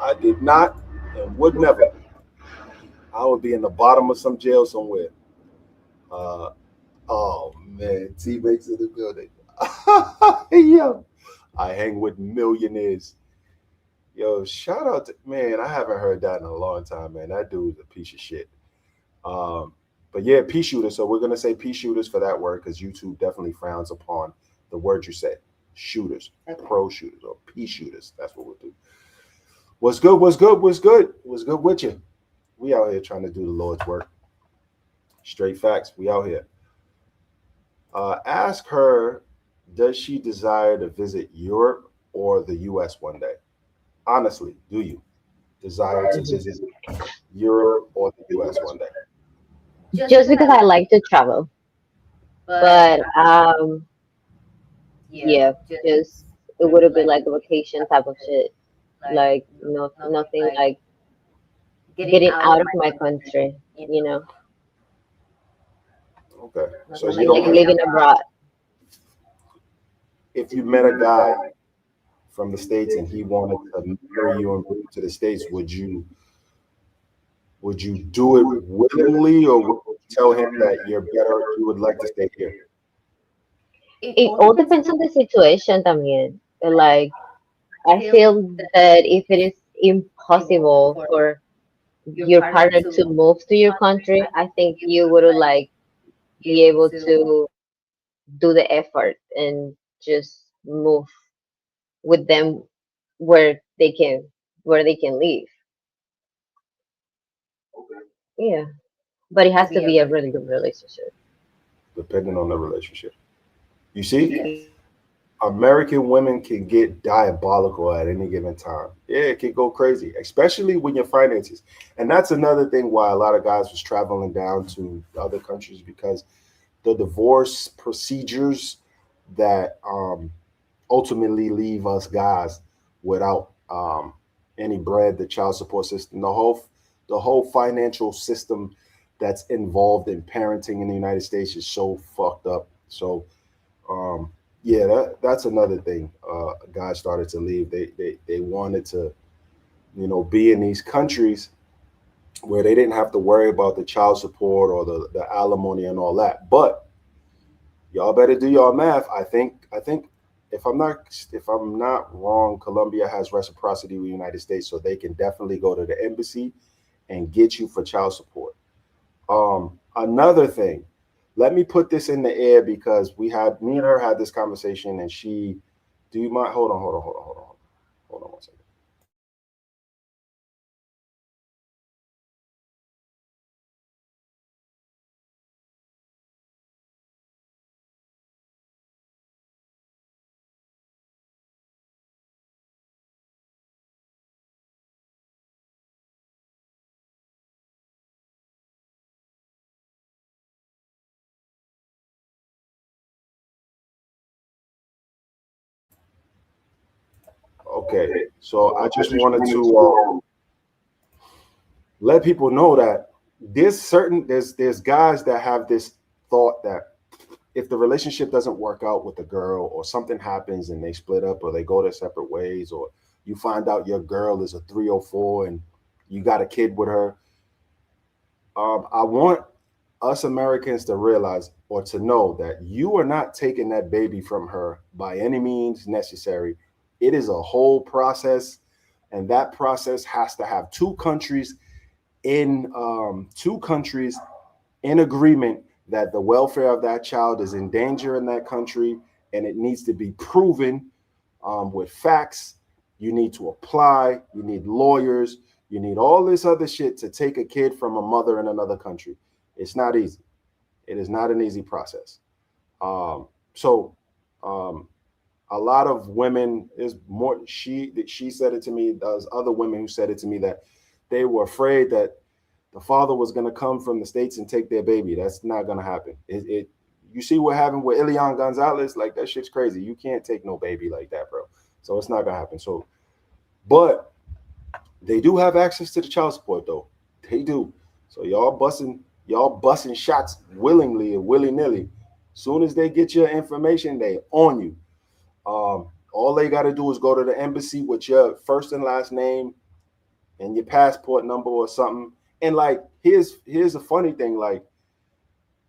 [SPEAKER 2] I did not and would never. I would be in the bottom of some jail somewhere. Uh, oh man, teammates in the building. Yo, I hang with millionaires. Yo, shout out to man. I haven't heard that in a long time, man. That dude's a piece of shit. Um, but yeah, pea shooters. So we're gonna say pea shooters for that word because YouTube definitely frowns upon the word you said. Shooters, pro shooters, or pea shooters. That's what we'll do. What's good? What's good? What's good? What's good with you? We out here trying to do the Lord's work. Straight facts. We out here. Ask her, does she desire to visit Europe or the U.S. one day? Honestly, do you desire to visit Europe or the U.S. one day?
[SPEAKER 3] Just because I like to travel, but yeah, just it would have been like a vacation type of shit, like no nothing like getting out of my country, you know,
[SPEAKER 2] Okay, so you
[SPEAKER 3] like
[SPEAKER 2] don't have.
[SPEAKER 3] living abroad.
[SPEAKER 2] If you met a guy from the states and he wanted to marry you and move to the states, would you do it willingly, or would you tell him that you're better? You would like to stay here.
[SPEAKER 3] It all depends on the situation también. Like I feel that if it is impossible for your partner to move to your country, I think you would like be able to do the effort and just move with them where they can live. Yeah, but it has to be a really good relationship.
[SPEAKER 2] Depending on the relationship. You see, American women can get diabolical at any given time. Yeah, it can go crazy, especially when your finances. And that's another thing why a lot of guys was traveling down to other countries because the divorce procedures that ultimately leave us guys without any bread, the child support system, the whole financial system that's involved in parenting in the United States is so fucked up. So um, yeah, that's another thing. Guys started to leave. They wanted to be in these countries where they didn't have to worry about the child support or the alimony and all that. But y'all better do y'all math. I think if I'm not wrong, Colombia has reciprocity with the United States, so they can definitely go to the embassy and get you for child support. Another thing, let me put this in the air because me and her had this conversation, and do you mind? Hold on one second. Okay, so I just wanted to let people know that there's guys that have this thought that if the relationship doesn't work out with the girl or something happens and they split up or they go their separate ways or you find out your girl is a 304 and you got a kid with her, I want us Americans to realize or to know that you are not taking that baby from her by any means necessary. It is a whole process, and that process has to have two countries in agreement that the welfare of that child is in danger in that country and it needs to be proven with facts. You need to apply. You need lawyers. You need all this other shit to take a kid from a mother in another country. It's not easy. It is not an easy process. So um, a lot of women is more. She said it to me. There's other women who said it to me that they were afraid that the father was going to come from the states and take their baby. That's not going to happen. You see what happened with Elian Gonzalez? Like that shit's crazy. You can't take no baby like that, bro. So it's not gonna happen. So, but they do have access to the child support though. They do. So y'all busting shots willingly and willy nilly. Soon as they get your information, they on you. All they got to do is go to the embassy with your first and last name and your passport number or something. And like, here's a funny thing. Like,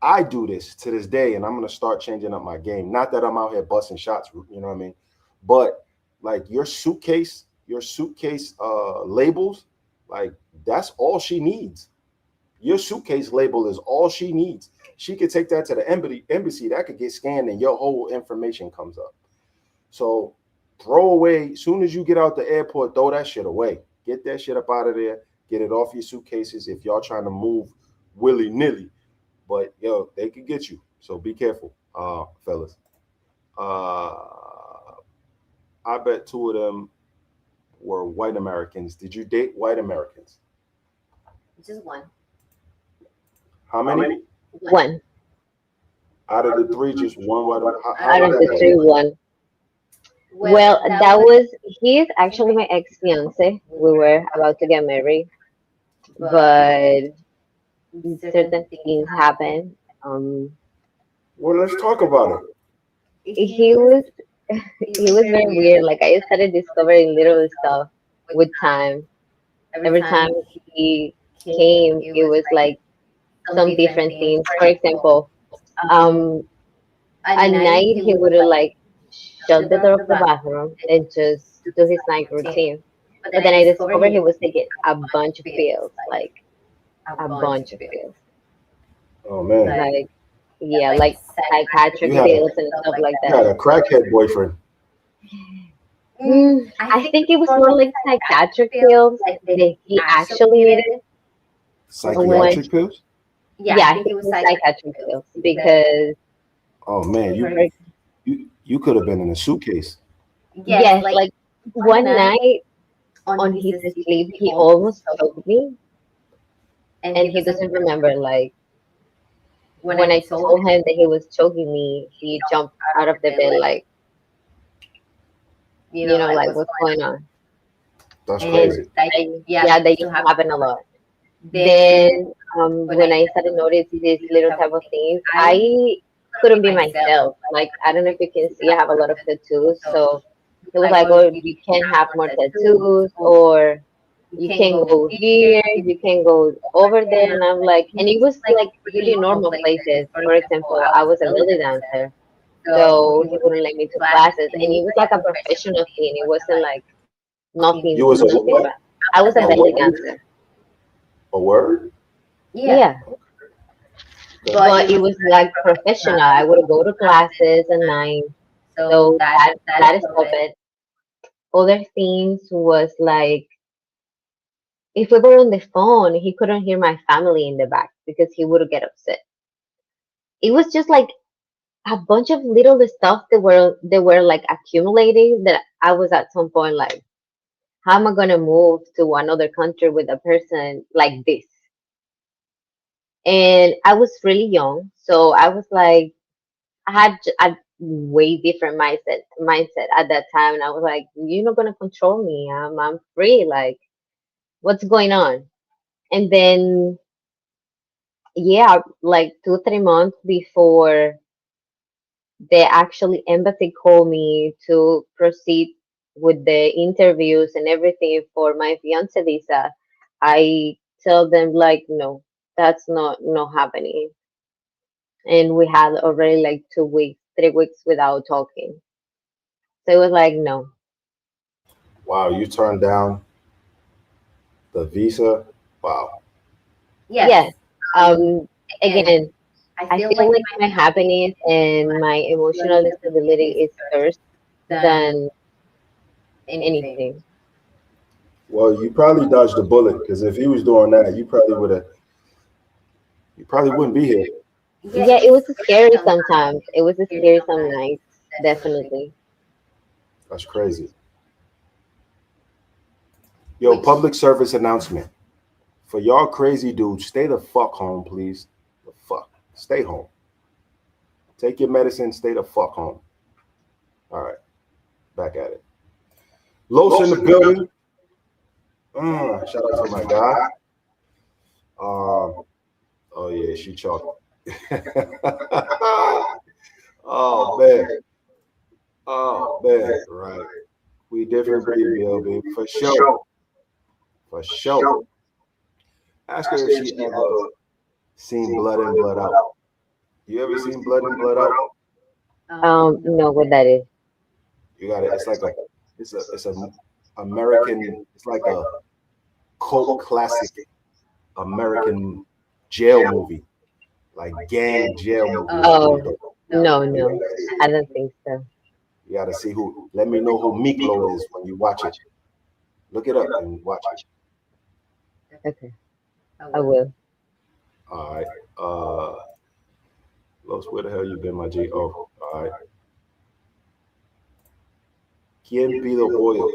[SPEAKER 2] I do this to this day, and I'm gonna start changing up my game. Not that I'm out here busting shots, you know what I mean? But like your suitcase labels, like that's all she needs. Your suitcase label is all she needs. She could take that to the embassy. That could get scanned, and your whole information comes up. So throw away, as soon as you get out the airport, throw that shit away. Get that shit up out of there. Get it off your suitcases if y'all trying to move willy nilly. But yo, they could get you. So be careful, fellas. Uh, I bet two of them were white Americans. Did you date white Americans?
[SPEAKER 1] Just one.
[SPEAKER 2] How many?
[SPEAKER 3] One.
[SPEAKER 2] Out of the three, just one white. How
[SPEAKER 3] Out
[SPEAKER 2] did
[SPEAKER 3] of
[SPEAKER 2] that
[SPEAKER 3] the
[SPEAKER 2] go?
[SPEAKER 3] three, one.
[SPEAKER 1] Well,
[SPEAKER 3] Well, that was he's actually my ex fiance. We were about to get married, but
[SPEAKER 1] certain
[SPEAKER 3] certain
[SPEAKER 1] things
[SPEAKER 3] things
[SPEAKER 1] happen.
[SPEAKER 3] happened. Um,
[SPEAKER 2] Well, let's talk about it.
[SPEAKER 1] He
[SPEAKER 3] he
[SPEAKER 1] was
[SPEAKER 3] was
[SPEAKER 1] he
[SPEAKER 3] he
[SPEAKER 1] was
[SPEAKER 3] was
[SPEAKER 1] very
[SPEAKER 3] very
[SPEAKER 1] weird.
[SPEAKER 3] weird. Like I started discovering little stuff
[SPEAKER 1] With
[SPEAKER 3] with
[SPEAKER 1] time,
[SPEAKER 3] time.
[SPEAKER 1] every
[SPEAKER 3] Every time
[SPEAKER 1] time
[SPEAKER 3] he
[SPEAKER 1] he came,
[SPEAKER 3] came,
[SPEAKER 1] it
[SPEAKER 3] it
[SPEAKER 1] was
[SPEAKER 3] was
[SPEAKER 1] like
[SPEAKER 3] like
[SPEAKER 1] some
[SPEAKER 3] some
[SPEAKER 1] different
[SPEAKER 3] different
[SPEAKER 1] things.
[SPEAKER 3] things.
[SPEAKER 1] For
[SPEAKER 3] For
[SPEAKER 1] example,
[SPEAKER 3] example,
[SPEAKER 1] um,
[SPEAKER 3] um,
[SPEAKER 1] at
[SPEAKER 3] at
[SPEAKER 1] night
[SPEAKER 3] night
[SPEAKER 1] he
[SPEAKER 3] he
[SPEAKER 1] would
[SPEAKER 3] would
[SPEAKER 1] like
[SPEAKER 3] like
[SPEAKER 1] shut the
[SPEAKER 3] shut the
[SPEAKER 1] door of
[SPEAKER 3] door
[SPEAKER 1] the
[SPEAKER 3] of the
[SPEAKER 1] bathroom
[SPEAKER 3] bathroom
[SPEAKER 1] and
[SPEAKER 3] and just
[SPEAKER 1] do
[SPEAKER 3] do
[SPEAKER 1] his
[SPEAKER 3] his
[SPEAKER 1] night
[SPEAKER 3] night
[SPEAKER 1] routine.
[SPEAKER 3] routine.
[SPEAKER 1] But then
[SPEAKER 3] But
[SPEAKER 1] I
[SPEAKER 3] then I
[SPEAKER 1] discovered
[SPEAKER 3] discovered
[SPEAKER 1] he
[SPEAKER 3] he
[SPEAKER 1] was
[SPEAKER 3] was
[SPEAKER 1] taking
[SPEAKER 3] taking
[SPEAKER 1] a
[SPEAKER 3] a
[SPEAKER 1] bunch of
[SPEAKER 3] bunch of
[SPEAKER 1] pills,
[SPEAKER 3] pills,
[SPEAKER 1] like
[SPEAKER 3] like
[SPEAKER 1] a
[SPEAKER 3] a
[SPEAKER 1] bunch of
[SPEAKER 3] bunch of
[SPEAKER 1] pills,
[SPEAKER 3] pills,
[SPEAKER 2] Oh man,
[SPEAKER 1] like
[SPEAKER 3] like
[SPEAKER 1] yeah,
[SPEAKER 3] yeah,
[SPEAKER 1] like
[SPEAKER 3] like
[SPEAKER 1] psychiatric
[SPEAKER 2] you
[SPEAKER 3] psychiatric
[SPEAKER 2] had a
[SPEAKER 1] pills
[SPEAKER 3] pills
[SPEAKER 1] and
[SPEAKER 3] and
[SPEAKER 1] stuff
[SPEAKER 3] stuff
[SPEAKER 1] like
[SPEAKER 3] like
[SPEAKER 2] you
[SPEAKER 1] that.
[SPEAKER 2] had
[SPEAKER 3] that.
[SPEAKER 2] a crackhead boyfriend.
[SPEAKER 1] I
[SPEAKER 3] I
[SPEAKER 1] think
[SPEAKER 3] think
[SPEAKER 1] it's
[SPEAKER 3] it was
[SPEAKER 1] more
[SPEAKER 3] more
[SPEAKER 1] like
[SPEAKER 3] like
[SPEAKER 1] psychiatric
[SPEAKER 3] psychiatric
[SPEAKER 1] pills,
[SPEAKER 3] pills
[SPEAKER 1] like that
[SPEAKER 3] that
[SPEAKER 1] he
[SPEAKER 3] he
[SPEAKER 1] actually
[SPEAKER 3] actually
[SPEAKER 1] needed.
[SPEAKER 3] needed.
[SPEAKER 1] When
[SPEAKER 3] When,
[SPEAKER 2] Psychiatric pills.
[SPEAKER 1] yeah, I
[SPEAKER 3] yeah,
[SPEAKER 1] think
[SPEAKER 3] he
[SPEAKER 1] it was
[SPEAKER 3] was
[SPEAKER 1] psychiatric
[SPEAKER 3] psychiatric
[SPEAKER 1] pills
[SPEAKER 3] pills
[SPEAKER 1] because
[SPEAKER 3] because,
[SPEAKER 2] Oh man,
[SPEAKER 1] for
[SPEAKER 2] you could have been in a suitcase.
[SPEAKER 1] yes,
[SPEAKER 3] yes,
[SPEAKER 1] like
[SPEAKER 3] like
[SPEAKER 1] one
[SPEAKER 3] one
[SPEAKER 1] night
[SPEAKER 3] night
[SPEAKER 1] on
[SPEAKER 3] on
[SPEAKER 1] his
[SPEAKER 3] his
[SPEAKER 1] sleep
[SPEAKER 3] sleep,
[SPEAKER 1] he
[SPEAKER 3] he
[SPEAKER 1] almost
[SPEAKER 3] almost
[SPEAKER 1] choked
[SPEAKER 3] choked me,
[SPEAKER 1] and he
[SPEAKER 3] and he
[SPEAKER 1] doesn't
[SPEAKER 3] doesn't
[SPEAKER 1] remember
[SPEAKER 3] remember. Like
[SPEAKER 1] when I
[SPEAKER 3] when I
[SPEAKER 1] told
[SPEAKER 3] told
[SPEAKER 1] him
[SPEAKER 3] him that he was choking me,
[SPEAKER 1] he
[SPEAKER 3] he
[SPEAKER 1] jumped
[SPEAKER 3] jumped
[SPEAKER 1] out of
[SPEAKER 3] out
[SPEAKER 1] the
[SPEAKER 3] of the
[SPEAKER 1] bed
[SPEAKER 3] bed,
[SPEAKER 1] like
[SPEAKER 3] like
[SPEAKER 1] like
[SPEAKER 3] like
[SPEAKER 1] what's
[SPEAKER 3] what's
[SPEAKER 1] going
[SPEAKER 3] going on.
[SPEAKER 2] That's
[SPEAKER 1] on. And
[SPEAKER 3] And
[SPEAKER 2] crazy.
[SPEAKER 1] like
[SPEAKER 3] I,
[SPEAKER 1] yeah,
[SPEAKER 3] yeah,
[SPEAKER 1] that
[SPEAKER 3] that
[SPEAKER 1] used to
[SPEAKER 3] used to
[SPEAKER 1] happen
[SPEAKER 3] happen
[SPEAKER 1] a
[SPEAKER 3] a
[SPEAKER 1] lot.
[SPEAKER 3] lot.
[SPEAKER 1] Then
[SPEAKER 3] Then
[SPEAKER 1] when I
[SPEAKER 3] when I
[SPEAKER 1] started
[SPEAKER 3] started
[SPEAKER 1] noticing
[SPEAKER 3] noticing
[SPEAKER 1] these
[SPEAKER 3] these
[SPEAKER 1] little
[SPEAKER 3] little
[SPEAKER 1] type of
[SPEAKER 3] type of
[SPEAKER 1] things,
[SPEAKER 3] things,
[SPEAKER 1] I
[SPEAKER 3] I
[SPEAKER 1] couldn't be
[SPEAKER 3] couldn't be
[SPEAKER 1] myself.
[SPEAKER 3] myself.
[SPEAKER 1] Like
[SPEAKER 3] Like
[SPEAKER 1] I
[SPEAKER 3] I
[SPEAKER 1] don't
[SPEAKER 3] don't
[SPEAKER 1] know
[SPEAKER 3] know
[SPEAKER 1] if
[SPEAKER 3] if
[SPEAKER 1] you
[SPEAKER 3] you
[SPEAKER 1] can
[SPEAKER 3] can
[SPEAKER 1] see,
[SPEAKER 3] see,
[SPEAKER 1] I
[SPEAKER 3] I
[SPEAKER 1] have
[SPEAKER 3] have
[SPEAKER 1] a
[SPEAKER 3] a
[SPEAKER 1] lot
[SPEAKER 3] lot
[SPEAKER 1] of
[SPEAKER 3] of
[SPEAKER 1] tattoos.
[SPEAKER 3] tattoos.
[SPEAKER 1] So
[SPEAKER 3] So
[SPEAKER 1] he was
[SPEAKER 3] he was
[SPEAKER 1] like,
[SPEAKER 3] like,
[SPEAKER 1] "Oh,
[SPEAKER 3] "Oh,
[SPEAKER 1] you
[SPEAKER 3] you
[SPEAKER 1] can't
[SPEAKER 3] can't
[SPEAKER 1] have
[SPEAKER 3] have
[SPEAKER 1] more
[SPEAKER 3] more
[SPEAKER 1] tattoos,
[SPEAKER 3] tattoos,
[SPEAKER 1] or
[SPEAKER 3] or
[SPEAKER 1] you
[SPEAKER 3] you
[SPEAKER 1] can
[SPEAKER 3] can
[SPEAKER 1] go
[SPEAKER 3] go
[SPEAKER 1] here,
[SPEAKER 3] here,
[SPEAKER 1] you
[SPEAKER 3] you
[SPEAKER 1] can
[SPEAKER 3] can
[SPEAKER 1] go
[SPEAKER 3] go
[SPEAKER 1] over
[SPEAKER 3] over
[SPEAKER 1] there."
[SPEAKER 3] there."
[SPEAKER 1] And
[SPEAKER 3] And
[SPEAKER 1] I'm
[SPEAKER 3] I'm
[SPEAKER 1] like,
[SPEAKER 3] like,
[SPEAKER 1] and
[SPEAKER 3] and
[SPEAKER 1] it
[SPEAKER 3] it
[SPEAKER 1] was
[SPEAKER 3] was
[SPEAKER 1] like
[SPEAKER 3] like
[SPEAKER 1] really
[SPEAKER 3] really
[SPEAKER 1] normal
[SPEAKER 3] normal
[SPEAKER 1] places.
[SPEAKER 3] places.
[SPEAKER 1] For
[SPEAKER 3] For
[SPEAKER 1] example,
[SPEAKER 3] example,
[SPEAKER 1] I
[SPEAKER 3] I
[SPEAKER 1] was a
[SPEAKER 3] was a
[SPEAKER 1] belly
[SPEAKER 3] belly
[SPEAKER 1] dancer,
[SPEAKER 3] dancer,
[SPEAKER 1] so
[SPEAKER 3] so
[SPEAKER 1] he
[SPEAKER 3] he
[SPEAKER 1] wouldn't
[SPEAKER 3] wouldn't
[SPEAKER 1] let
[SPEAKER 3] let
[SPEAKER 1] me
[SPEAKER 3] me
[SPEAKER 1] to
[SPEAKER 3] to
[SPEAKER 1] classes,
[SPEAKER 3] classes,
[SPEAKER 1] and it
[SPEAKER 3] and
[SPEAKER 1] was
[SPEAKER 3] it was
[SPEAKER 1] like
[SPEAKER 3] like
[SPEAKER 1] a
[SPEAKER 3] a
[SPEAKER 1] professional
[SPEAKER 3] professional
[SPEAKER 1] thing.
[SPEAKER 3] thing.
[SPEAKER 1] It
[SPEAKER 3] It
[SPEAKER 1] wasn't
[SPEAKER 3] wasn't
[SPEAKER 1] like
[SPEAKER 3] like
[SPEAKER 1] nothing,
[SPEAKER 2] You
[SPEAKER 3] nothing,
[SPEAKER 2] was a
[SPEAKER 3] nothing
[SPEAKER 2] what?
[SPEAKER 3] bad.
[SPEAKER 1] I
[SPEAKER 3] I
[SPEAKER 1] was
[SPEAKER 3] was
[SPEAKER 1] a
[SPEAKER 3] a
[SPEAKER 2] A
[SPEAKER 1] belly
[SPEAKER 3] belly
[SPEAKER 2] what?
[SPEAKER 1] dancer.
[SPEAKER 3] dancer.
[SPEAKER 2] A word?
[SPEAKER 1] Yeah,
[SPEAKER 3] Yeah,
[SPEAKER 2] Okay.
[SPEAKER 1] but it
[SPEAKER 3] but it
[SPEAKER 1] was
[SPEAKER 3] was
[SPEAKER 1] like
[SPEAKER 3] like
[SPEAKER 1] professional.
[SPEAKER 3] professional.
[SPEAKER 1] I
[SPEAKER 3] I
[SPEAKER 1] would
[SPEAKER 3] would
[SPEAKER 1] go
[SPEAKER 3] go
[SPEAKER 1] to
[SPEAKER 3] to
[SPEAKER 1] classes
[SPEAKER 3] classes
[SPEAKER 1] and
[SPEAKER 3] at
[SPEAKER 1] I,
[SPEAKER 3] nine.
[SPEAKER 1] so
[SPEAKER 3] So
[SPEAKER 1] that is
[SPEAKER 3] that is
[SPEAKER 1] of
[SPEAKER 3] of
[SPEAKER 1] it.
[SPEAKER 3] it. Other things was like if we were on the phone, he couldn't hear my family in the back because he would get upset. It was just like a bunch of little stuff that were like accumulating that I was at some point like, how am I gonna move to another country with a person like this? And I was really young, so I was like, I had a way different mindset at that time, and I was like, you're not gonna control me. I'm free. Like, what's going on? And then yeah, like 2 3 months before the actually embassy called me to proceed with the interviews and everything for my fiance visa, I tell them like no, that's not happening. And we had already like 2 weeks, 3 weeks without talking. So it was like no.
[SPEAKER 2] Wow, you turned down the visa. Wow.
[SPEAKER 1] Yes.
[SPEAKER 3] Yes.
[SPEAKER 1] Um,
[SPEAKER 3] Um
[SPEAKER 1] and
[SPEAKER 3] Again, I feel like my happiness and my emotional stability is first than anything.
[SPEAKER 2] Well, you probably dodged the bullet because if he was doing that, you probably wouldn't be here.
[SPEAKER 3] Yeah, it was scary sometimes. It was scary some nights, definitely.
[SPEAKER 2] That's crazy. Yo, public service announcement. For y'all crazy dudes, stay the fuck home, please. The fuck. Stay home. Take your medicine, stay the fuck home. All right, back at it. Los in the building. Shout out to my guy. Um, oh yeah, she chalked. Oh man. Oh man. Right. We different breed, baby. For sure. For sure. Ask her if she ever seen Blood in, Blood Out. You ever seen Blood in, Blood Out?
[SPEAKER 3] No, what that is.
[SPEAKER 2] You got it. It's a American. It's like a cult classic American jail movie, like gang jail movie. It's
[SPEAKER 3] Oh,
[SPEAKER 2] really dope.
[SPEAKER 3] no,
[SPEAKER 2] You
[SPEAKER 3] no,
[SPEAKER 2] gotta see it.
[SPEAKER 3] I don't think so.
[SPEAKER 2] You gotta see who. Let me know who Miklo is when you watch it. Look it up and watch it.
[SPEAKER 3] Okay, I will.
[SPEAKER 2] All right. Los, where the hell you been, my G? Oh, all right. ¿Quién pido pollo?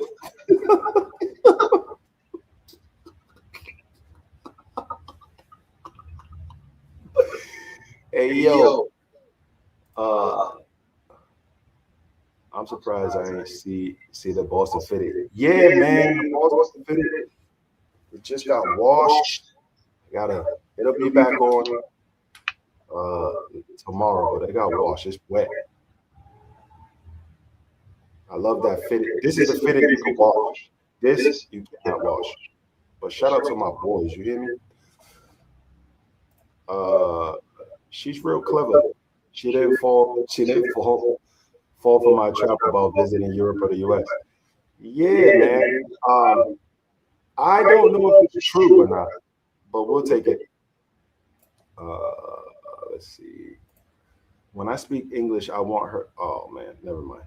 [SPEAKER 2] Hey yo, uh, I'm surprised I ain't see the Boston Fitted. Yeah, man, the Boston Fitted. It just got washed. Gotta. It'll be back on uh tomorrow, but it got washed. It's wet. I love that fitted. This is the fitted you can wash. This you cannot wash. But shout out to my boys. You hear me? Uh, she's real clever. She didn't fall. She didn't fall for my trap about visiting Europe or the U.S. Yeah, man. Um, I don't know if it's true or not, but we'll take it. Uh, let's see. When I speak English, I want her. Oh man, never mind.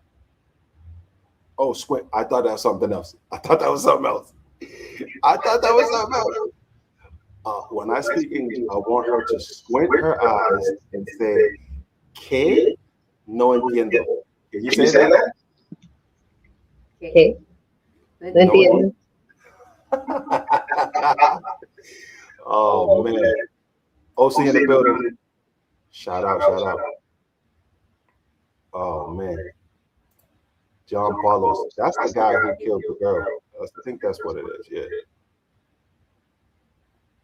[SPEAKER 2] Oh, squint. I thought that was something else. I thought that was something else. I thought that was something else. When I speak English, I want her to squint her eyes and say, "¿Qué? No entiendo." Can you say that?
[SPEAKER 3] Okay, no
[SPEAKER 2] No entiendo.
[SPEAKER 3] entiendo.
[SPEAKER 2] Oh man. OC in the building. Shout out, shout out. Oh man. John Paulos. That's the guy who killed the girl. I think that's what it is. Yeah.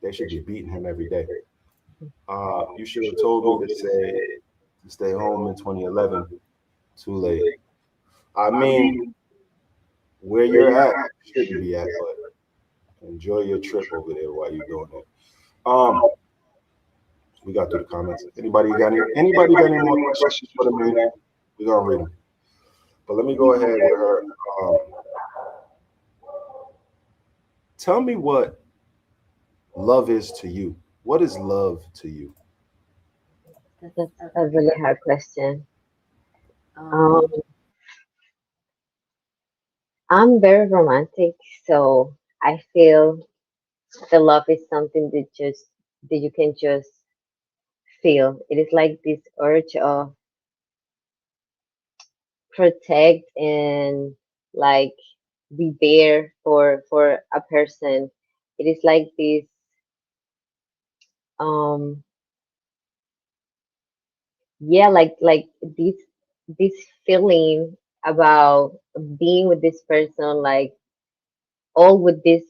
[SPEAKER 2] They should be beating him every day. You should have told me to stay home in 2011. Too late. I mean, where you're at shouldn't be at, but enjoy your trip over there while you're doing it. Um, we got through the comments. Anybody got any more questions for the man? We're gonna read them. But let me go ahead with her. Um, tell me what love is to you. What is love to you?
[SPEAKER 3] That's a really hard question. Um, I'm very romantic, so I feel the love is something that you can just feel. It is like this urge of protect and like be there for a person. It is like this um yeah, like this feeling about being with this person, like all with this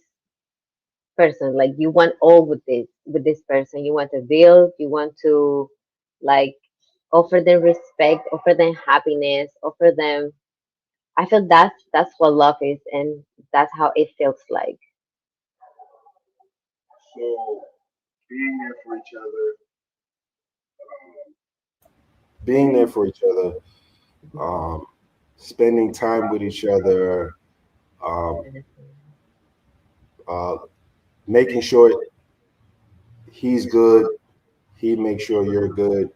[SPEAKER 3] person. Like you want all with this person. You want to build, you want to like offer them respect, offer them happiness, offer them. I feel that's what love is, and that's how it feels like.
[SPEAKER 2] So being there for each other, being there for each other, um, spending time with each other, um, uh, making sure he's good, he makes sure you're good.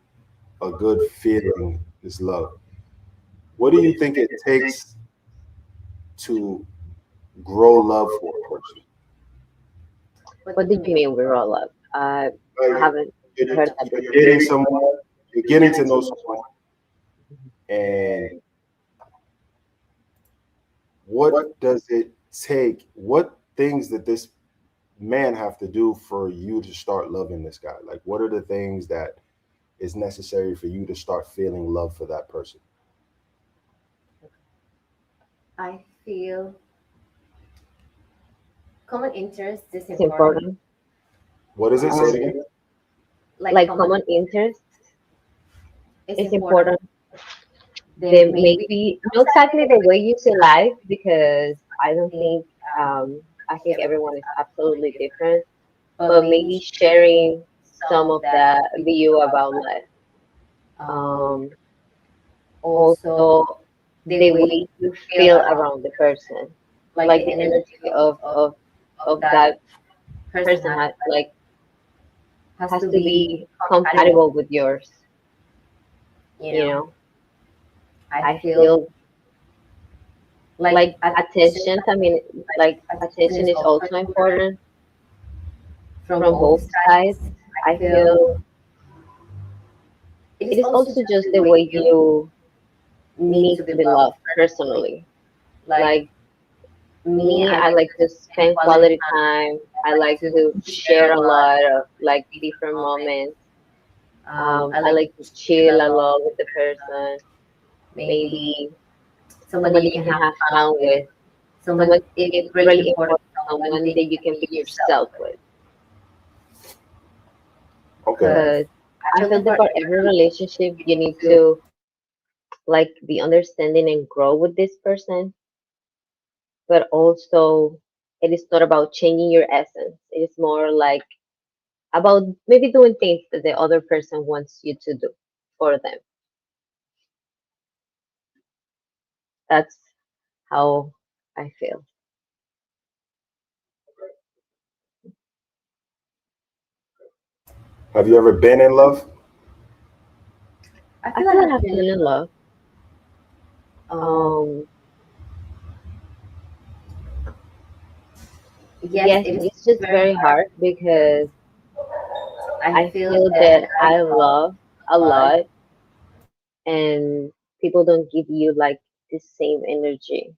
[SPEAKER 2] A good feeling is love. What do you think it takes to grow love for a person?
[SPEAKER 3] What do you mean we roll up? I
[SPEAKER 2] Like
[SPEAKER 3] haven't heard that
[SPEAKER 2] you're
[SPEAKER 3] before.
[SPEAKER 2] dating someone, you're getting to know someone, and what does it take? What things that this man have to do for you to start loving this guy? Like, what are the things that is necessary for you to start feeling love for that person?
[SPEAKER 3] It's important.
[SPEAKER 2] What is it? Say it
[SPEAKER 3] Um,
[SPEAKER 2] again.
[SPEAKER 3] like common interest is important. Then maybe not exactly the way you see life because I don't think I think everyone is absolutely different, but maybe sharing some of the view about life. Um, Also the way you feel around the person, like the energy of that person has to be compatible with yours. You know, I feel like attention. I mean, like attention is also important from both sides. I feel it is also just the way you need to be loved personally. Like me, I like to spend quality time. I like to share a lot of like different moments. I like to chill a lot with the person. Maybe someone that you can have fun with. Someone it's really important. Someone that you can be yourself with.
[SPEAKER 2] Okay.
[SPEAKER 3] Because I feel that for every relationship, you need to like be understanding and grow with this person. But also, it is not about changing your essence. It is more like about maybe doing things that the other person wants you to do for them. That's how I feel.
[SPEAKER 2] Have you ever been in love?
[SPEAKER 3] I feel I have been in love. Um, yes, it's just very hard because I feel that I love a lot and people don't give you like the same energy.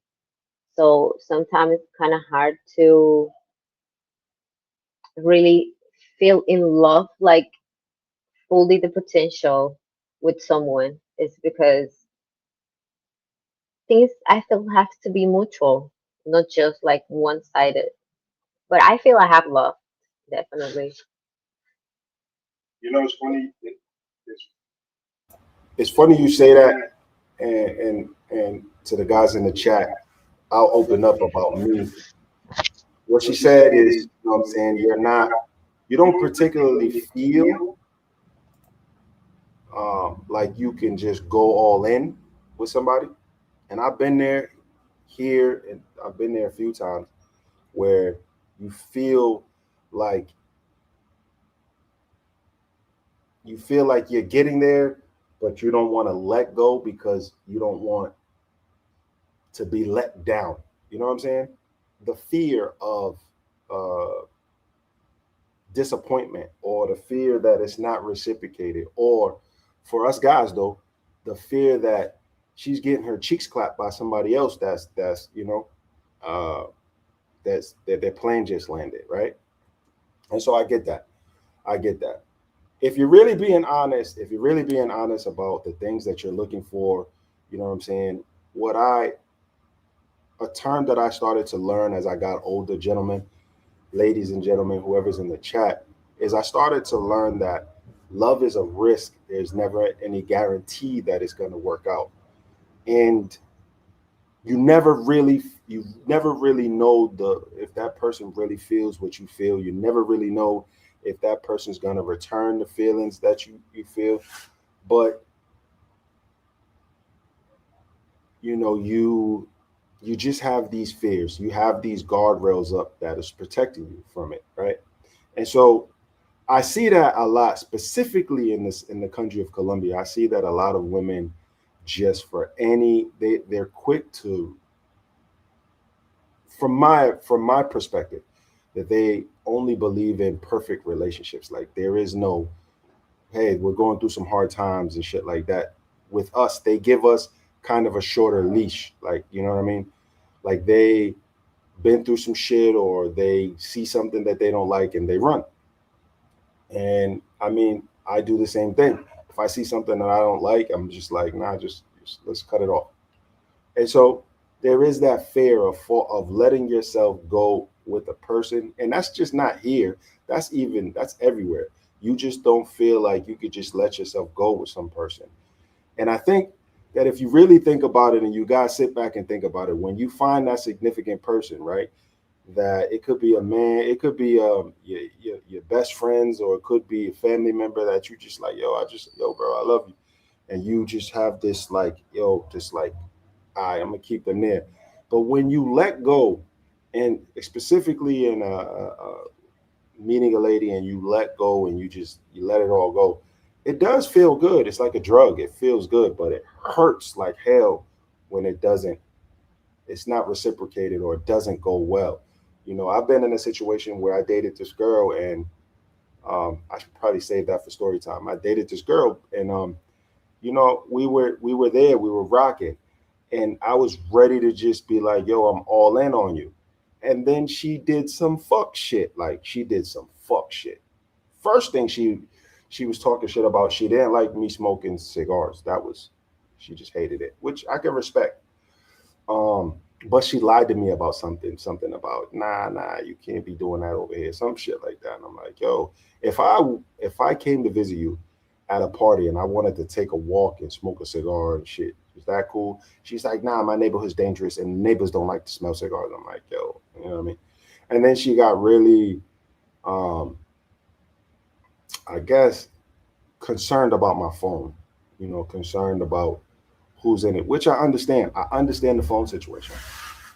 [SPEAKER 3] So sometimes it's kind of hard to really feel in love, like fully the potential with someone. Is because things I feel have to be mutual, not just like one sided. But I feel I have love, definitely.
[SPEAKER 2] You know, it's funny. It's funny you say that, and to the guys in the chat, I'll open up about me. What she said is, you know what I'm saying, you don't particularly feel like you can just go all in with somebody. And I've been there here, and I've been there a few times where you feel like you're getting there, but you don't want to let go because you don't want to be let down. You know what I'm saying? The fear of uh, disappointment, or the fear that it's not reciprocated, or for us guys though, the fear that she's getting her cheeks clapped by somebody else that's uh, that their plane just landed, right? And so I get that. I get that. If you're really being honest about the things that you're looking for, you know what I'm saying? What I A term that I started to learn as I got older, gentlemen, ladies and gentlemen, whoever's in the chat, is I started to learn that love is a risk. There's never any guarantee that it's going to work out. And you never really know the if that person really feels what you feel. You never really know if that person's going to return the feelings that you feel. But you just have these fears. You have these guardrails up that is protecting you from it, right? And so I see that a lot, specifically in the country of Colombia. I see that a lot of women just for any they're quick to, from my perspective, that they only believe in perfect relationships. Like there is no, hey, we're going through some hard times and shit like that. With us, they give us kind of a shorter leash. Like, you know what I mean? Like they been through some shit or they see something that they don't like and they run. And I mean, I do the same thing. If I see something that I don't like, I'm just like, nah, just let's cut it off. And so there is that fear of letting yourself go with a person, and that's just not here. That's everywhere. You just don't feel like you could just let yourself go with some person. And I think that if you really think about it, and you guys sit back and think about it, when you find that significant person, right? That it could be a man, it could be your best friends, or it could be a family member that you just like, yo, bro, I love you, and you just have this like, yo, just like, I'm gonna keep them there. But when you let go, and specifically in meeting a lady, and you let go, and you let it all go, it does feel good. It's like a drug. It feels good, but it hurts like hell when it doesn't. It's not reciprocated, or it doesn't go well. You know, I've been in a situation where I dated this girl, and I should probably save that for story time. I dated this girl, and we were there, we were rocking, and I was ready to just be like, yo, I'm all in on you. And then she did some fuck shit. Like she did some fuck shit. First thing she was talking shit about, she didn't like me smoking cigars. That was, she just hated it, which I can respect. Um, but she lied to me about something about, nah, you can't be doing that over here, some shit like that. And I'm like, yo, if I if I came to visit you at a party and I wanted to take a walk and smoke a cigar and shit, is that cool? She's like, nah, my neighborhood's dangerous and neighbors don't like to smell cigars. I'm like, yo, you know what I mean? And then she got really, um, I guess, concerned about my phone, concerned about who's in it, which I understand. I understand the phone situation.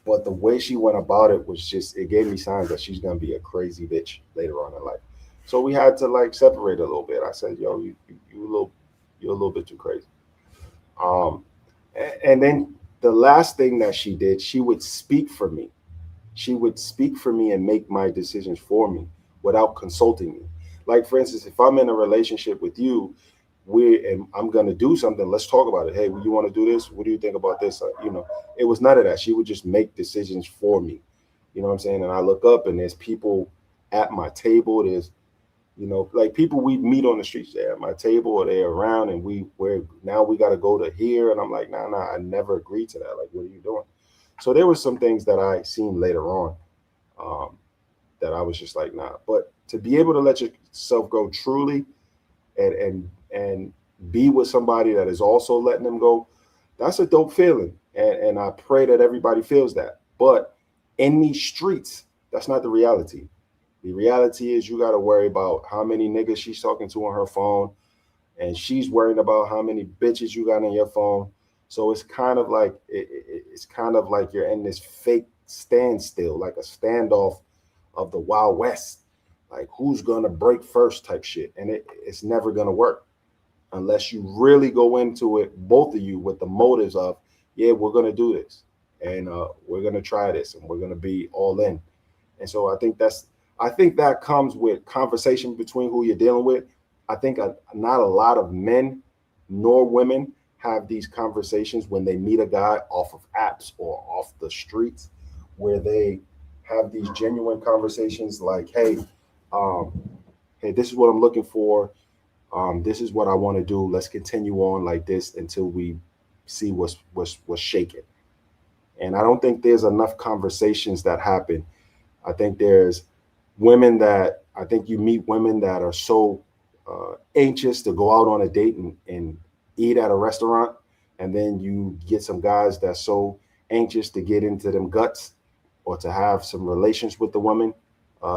[SPEAKER 2] But the way she went about it was just, it gave me signs that she's gonna be a crazy bitch later on in life. So we had to like separate a little bit. I said, yo, you're a little bit too crazy. Um, and then the last thing that she did, she would speak for me. She would speak for me and make my decisions for me without consulting me. Like for instance, if I'm in a relationship with you, and I'm gonna do something, let's talk about it. Hey, you want to do this? What do you think about this? It was none of that. She would just make decisions for me. You know what I'm saying? And I look up, and there's people at my table. There's, like people we meet on the streets. They're at my table, or they're around, and we're now we got to go to here. And I'm like, nah, I never agreed to that. Like, what are you doing? So there was some things that I seen later on, um, that I was just like, nah. But to be able to let yourself go truly, and be with somebody that is also letting them go, that's a dope feeling. And I pray that everybody feels that. But in these streets, that's not the reality. The reality is you got to worry about how many niggas she's talking to on her phone, and she's worrying about how many bitches you got on your phone. So it's kind of like it's kind of like you're in this fake standstill, like a standoff of the Wild West, like who's gonna break first type shit, and it's never gonna work unless you really go into it, both of you, with the motives of, yeah, we're gonna do this, and we're gonna try this, and we're gonna be all in. And so I think that comes with conversation between who you're dealing with. I think not a lot of men nor women have these conversations when they meet a guy off of apps or off the streets, where they have these genuine conversations like, um, hey, this is what I'm looking for. This is what I want to do. Let's continue on like this until we see what's shaking. And I don't think there's enough conversations that happen. I think there's women that I think you meet women that are so anxious to go out on a date and eat at a restaurant, and then you get some guys that's so anxious to get into them guts or to have some relations with the woman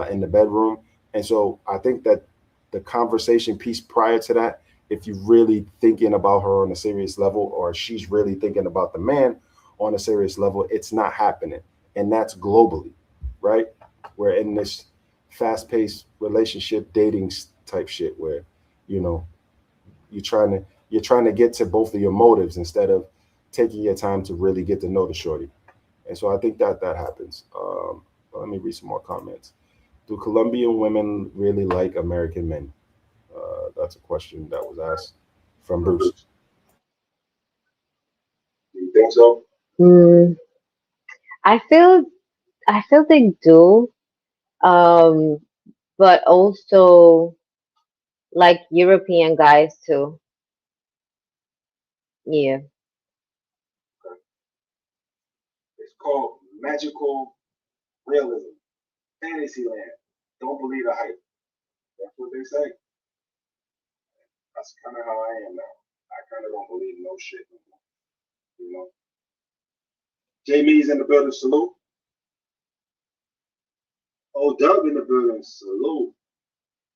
[SPEAKER 2] in the bedroom. And so I think that the conversation piece prior to that, if you're really thinking about her on a serious level, or she's really thinking about the man on a serious level, it's not happening. And that's globally, right? We're in this fast paced relationship dating type shit where, you know, you're trying to you're trying to get to both of your motives instead of taking your time to really get to know the shorty. And so I think that that happens. Let me read some more comments. Do Colombian women really like American men? That's a question that was asked from Bruce. Do you think so?
[SPEAKER 3] Mm, I feel I feel they do, um, but also like European guys too. Yeah.
[SPEAKER 2] It's called magical realism, fantasy land. Don't believe the hype. That's what they say. That's kind of how I am now. I kind of don't believe no shit no more. You know. Jamie's in the building. Salute. Oh, Doug in the building. Salute.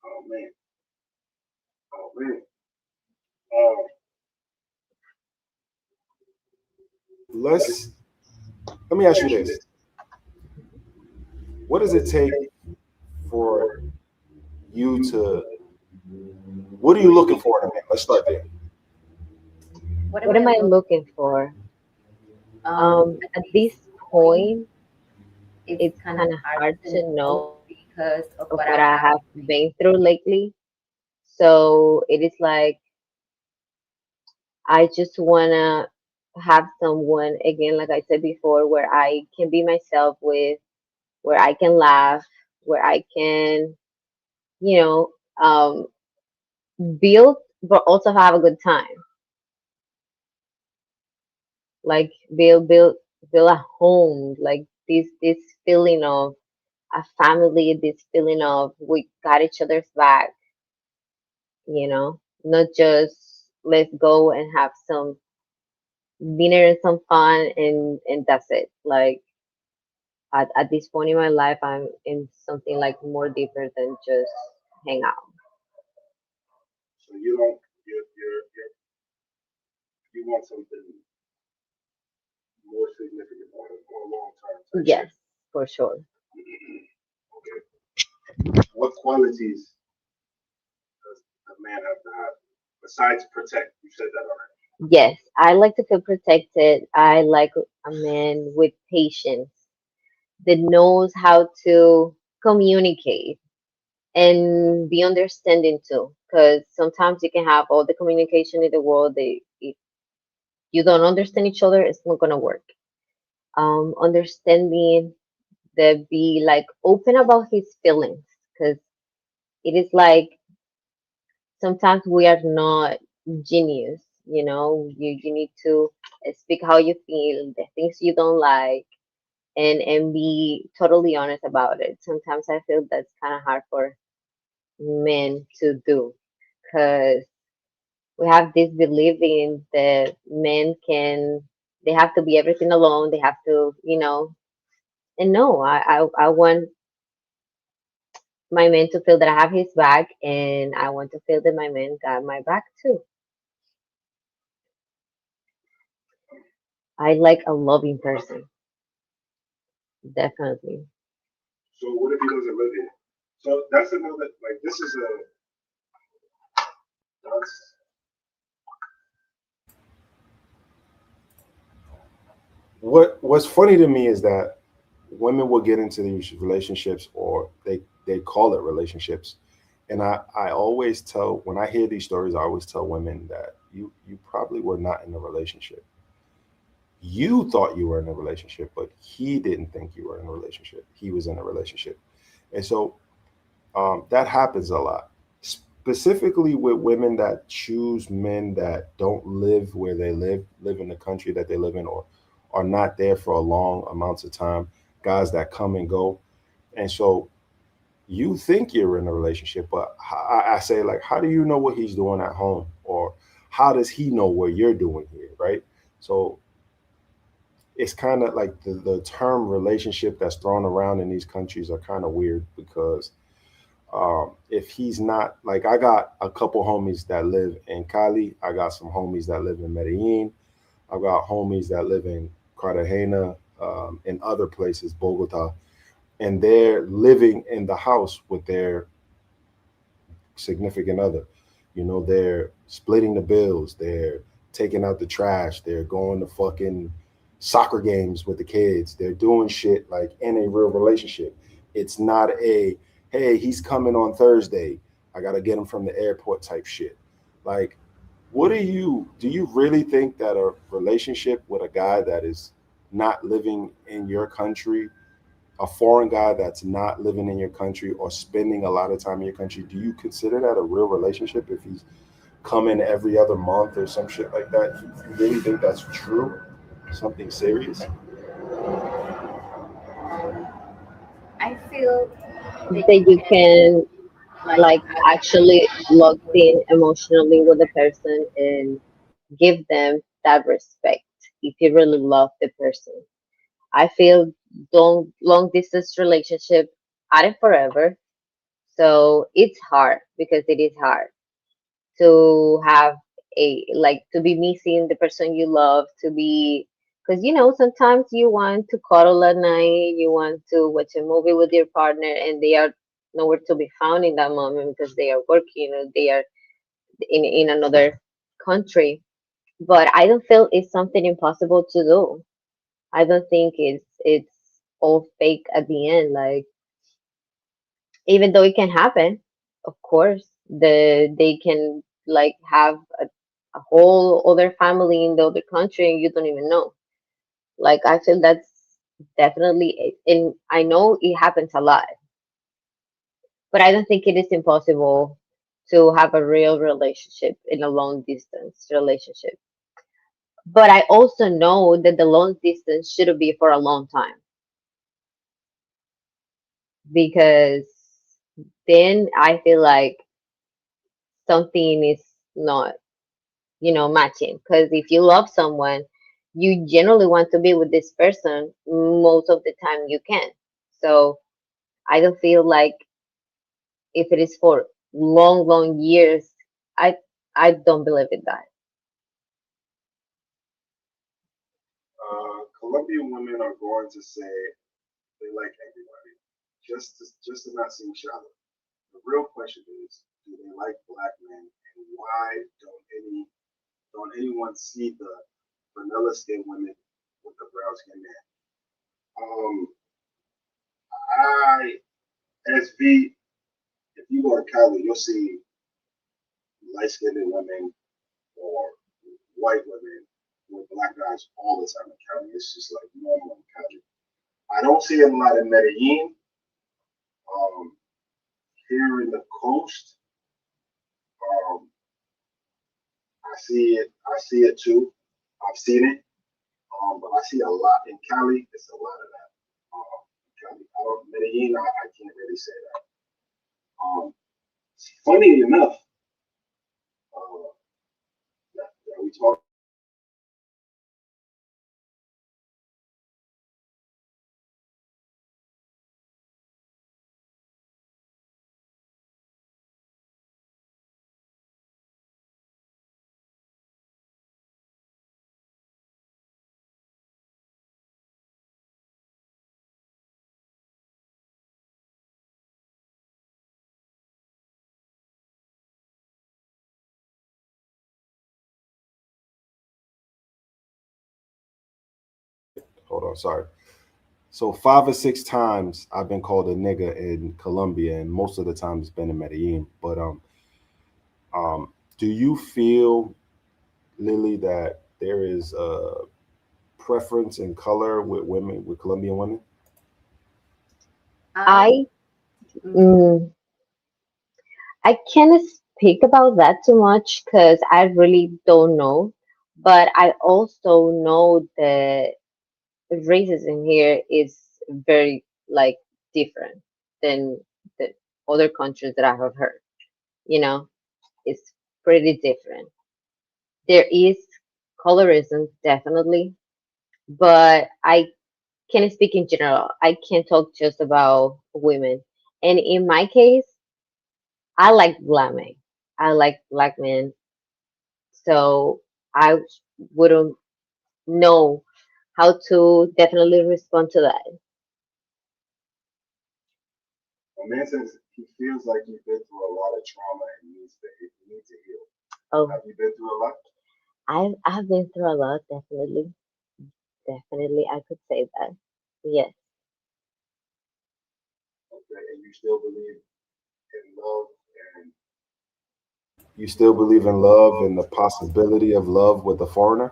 [SPEAKER 2] Oh man. Oh man. Um, let's let me ask you this: what does it take for you to? What are you looking for in a man? Let's start there.
[SPEAKER 3] What am I looking for? At this point, it's kind of hard to know because of what I have been through lately. So it is like I just wanna have someone again, like I said before, where I can be myself with, where I can laugh, where I can, you know, build, but also have a good time. Like build a home, like this feeling of a family, this feeling of we got each other's back, not just let's go and have some dinner and some fun and that's it. Like at this point in my life, I'm in something like more deeper than just hang out.
[SPEAKER 2] So you don't you want something more significant, more long term type shit.
[SPEAKER 3] Yes, for sure.
[SPEAKER 2] Okay. What qualities does a man have to have besides protect? You said that already.
[SPEAKER 3] Yes, I like to feel protected. I like a man with patience that knows how to communicate and be understanding too. Because sometimes you can have all the communication in the world, if you don't understand each other, it's not gonna work. Understanding that be like open about his feelings, because it is like sometimes we are not genius. You need to speak how you feel, the things you don't like, and be totally honest about it. Sometimes I feel that's kind of hard for men to do because we have this believing that men can they have to be everything alone. They have to, and no, I want my man to feel that I have his back, and I want to feel that my man got my back too. I like a loving person, definitely.
[SPEAKER 2] So what if he doesn't live here? So that's another like this is a that's what's funny to me is that women will get into these relationships or they call it relationships. And I always tell when I hear these stories, I always tell women that you probably were not in a relationship. You thought you were in a relationship, but he didn't think you were in a relationship. He was in a relationship. And so that happens a lot, specifically with women that choose men that don't live where they live in the country that they live in, or are not there for a long amounts of time. Guys that come and go, and so you think you're in a relationship, but I say like, how do you know what he's doing at home, or how does he know what you're doing here, right? So it's kind of like the term relationship that's thrown around in these countries are kind of weird because if he's not like I got a couple homies that live in Cali, I got some homies that live in Medellin, I got homies that live in Cartagena, in other places, Bogota, and they're living in the house with their significant other. You know, they're splitting the bills, they're taking out the trash, they're going to fucking soccer games with the kids, they're doing shit like in a real relationship. It's not a, hey, he's coming on Thursday, I gotta get him from the airport type shit. Like, what do you really think that a relationship with a guy that is not living in your country, a foreign guy that's not living in your country or spending a lot of time in your country, do you consider that a real relationship if he's coming every other month or some shit like that? You really think that's true? Something serious?
[SPEAKER 3] That you can like actually lock in emotionally with the person and give them that respect if you really love the person. I feel don't long distance relationship aren't forever. So it's hard because it is hard to have a like to be missing the person you love to be because sometimes you want to cuddle at night, you want to watch a movie with your partner and they are nowhere to be found in that moment because they are working or they are in another country. But I don't feel it's something impossible to do. I don't think it's all fake at the end. Like even though it can happen, of course, they can like have a whole other family in the other country and you don't even know. Like I feel that's definitely, and I know it happens a lot, but I don't think it is impossible to have a real relationship in a long distance relationship. But I also know that the long distance shouldn't be for a long time because then I feel like something is not, matching. Because if you love someone, you generally want to be with this person most of the time you can. So I don't feel like if it is for long, long years, I I don't believe in that.
[SPEAKER 2] Colombian women are going to say they like everybody, just to not see each other. The real question is, do they like black men, and why don't anyone see the vanilla skin women with the brown skin men? I as V, if you go to Cali, you'll see light skinned women or white women with black guys all the time in Cali. It's just like normal in Cali. I don't see it a lot in Medellin. Um, Here in the coast, um, I see it. I see it too. I've seen it. But I see a lot in Cali. It's a lot of that. Cali, I don't, Medellin, I can't really say that. Funny enough, uh, that we talk about hold on, sorry. So 5 or 6 times I've been called a nigga in Colombia, and most of the time it's been in Medellin. But do you feel, Lily, that there is a preference in color with women, with Colombian women?
[SPEAKER 3] I mm, I can't speak about that too much because I really don't know. But I also know that racism here is very like different than the other countries that I have heard. You know, it's pretty different. There is colorism definitely, but I can speak in general. I can't talk just about women. And in my case, I like black men. I like black men, so I wouldn't know how to definitely respond to that.
[SPEAKER 2] A man says he feels like he's been through a lot of trauma and needs to heal.
[SPEAKER 3] Oh,
[SPEAKER 2] Have you been through a lot?
[SPEAKER 3] I've been through a lot, definitely. Definitely, I could say that. Yes.
[SPEAKER 2] Okay, and you still believe in love and you still believe in love and the possibility of love with a foreigner?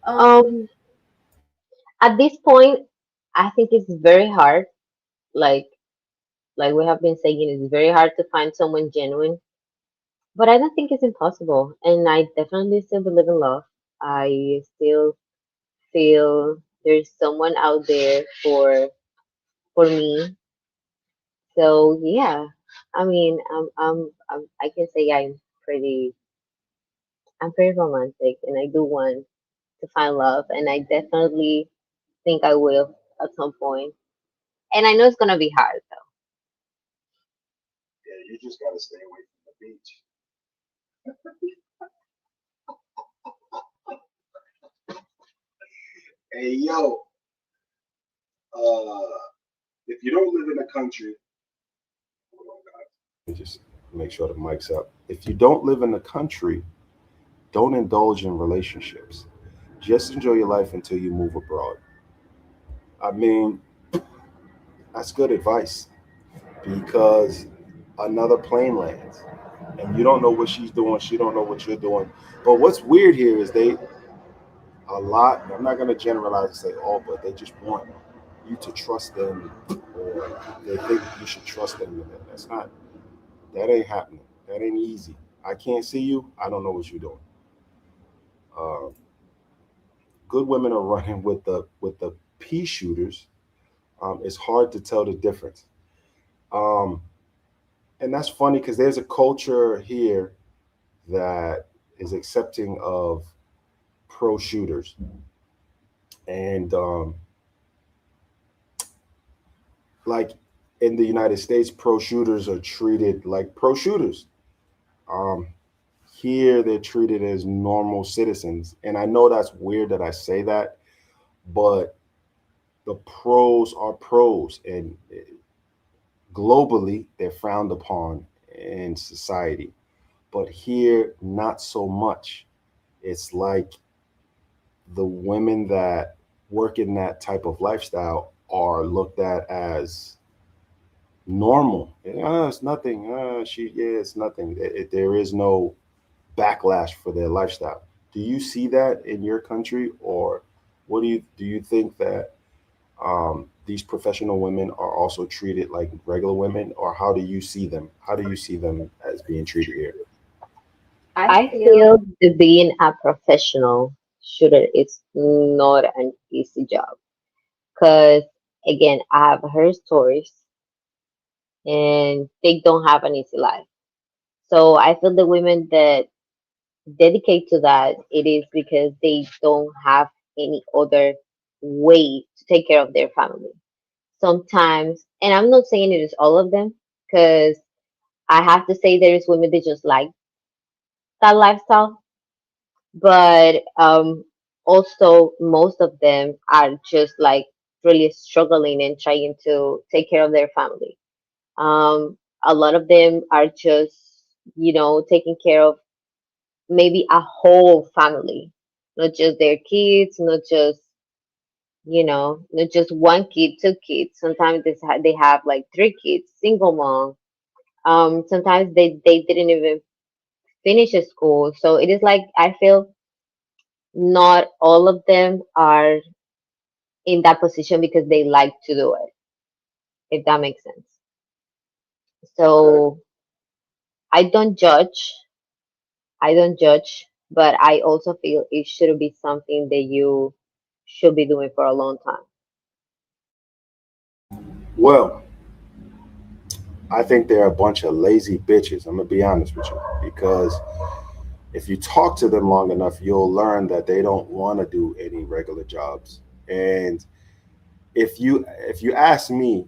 [SPEAKER 3] Um, at this point, I think it's very hard. Like like we have been saying, it's very hard to find someone genuine. But I don't think it's impossible, and I definitely still believe in love. I still feel there's someone out there for me. So yeah, I mean, I can say pretty, I'm pretty romantic, and I do want to find love, and I definitely think I will at some point. And I know it's gonna be hard though.
[SPEAKER 2] Yeah, you just gotta stay away from the beach. Hey yo, uh, if you don't live in a country, hold on, guys. Let me just make sure the mic's up. If you don't live in the country, don't indulge in relationships. Just enjoy your life until you move abroad. I mean, that's good advice because another plane lands and you don't know what she's doing, she don't know what you're doing. But what's weird here is they a lot, I'm not gonna generalize and say all, but they just want you to trust them or they think you should trust them with it. That ain't happening. That ain't easy. I can't see you, I don't know what you're doing. Uh, Good women are running with the pea shooters. It's hard to tell the difference. Um, and that's funny because there's a culture here that is accepting of pro shooters, and like in the United States, pro shooters are treated like pro shooters. Um, Here, they're treated as normal citizens, and I know that's weird that I say that, but the pros are pros, and globally, they're frowned upon in society. But here, not so much. It's like the women that work in that type of lifestyle are looked at as normal. It's nothing. Yeah, it's nothing. There is no backlash for their lifestyle. Do you see that in your country, or what do you think that these professional women are also treated like regular women, or how do you see them? How do you see them as being treated here?
[SPEAKER 3] I feel that being a professional shooter is not an easy job. Because again, I have heard stories and they don't have an easy life. So I feel the women that dedicate to that, it is because they don't have any other way to take care of their family. Sometimes, and I'm not saying it is all of them, because I have to say there is women that just like that lifestyle, but also most of them are just like really struggling and trying to take care of their family. A lot of them are just, taking care of maybe a whole family, not just their kids, not just one kid, two kids. Sometimes they have like three kids, single mom. Sometimes they didn't even finish school. So it is like I feel not all of them are in that position because they like to do it, if that makes sense.
[SPEAKER 2] Okay.
[SPEAKER 3] So I don't judge. I don't judge, but I also feel it should be something that you should be doing for a long time.
[SPEAKER 2] Well, I think they're a bunch of lazy bitches. I'm gonna be honest with you because if you talk to them long enough, you'll learn that they don't want to do any regular jobs. And if you ask me,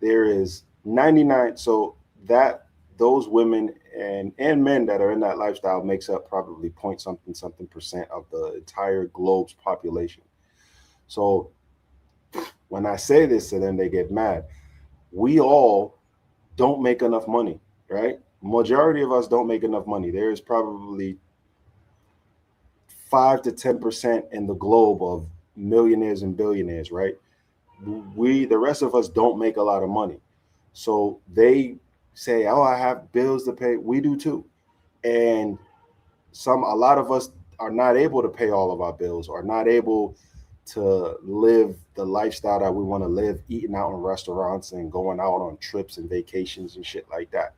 [SPEAKER 2] there is 99. So that those women and men that are in that lifestyle makes up probably point something something percent of the entire globe's population. So when I say this to them, they get mad. We all don't make enough money, right? Majority of us don't make enough money. There is probably 5 to 10% in the globe of millionaires and billionaires, right? The rest of us don't make a lot of money. So they say, "Oh, I have bills to pay." We do too. And a lot of us are not able to pay all of our bills, or not able to live the lifestyle that we want to live, eating out in restaurants and going out on trips and vacations and shit like that.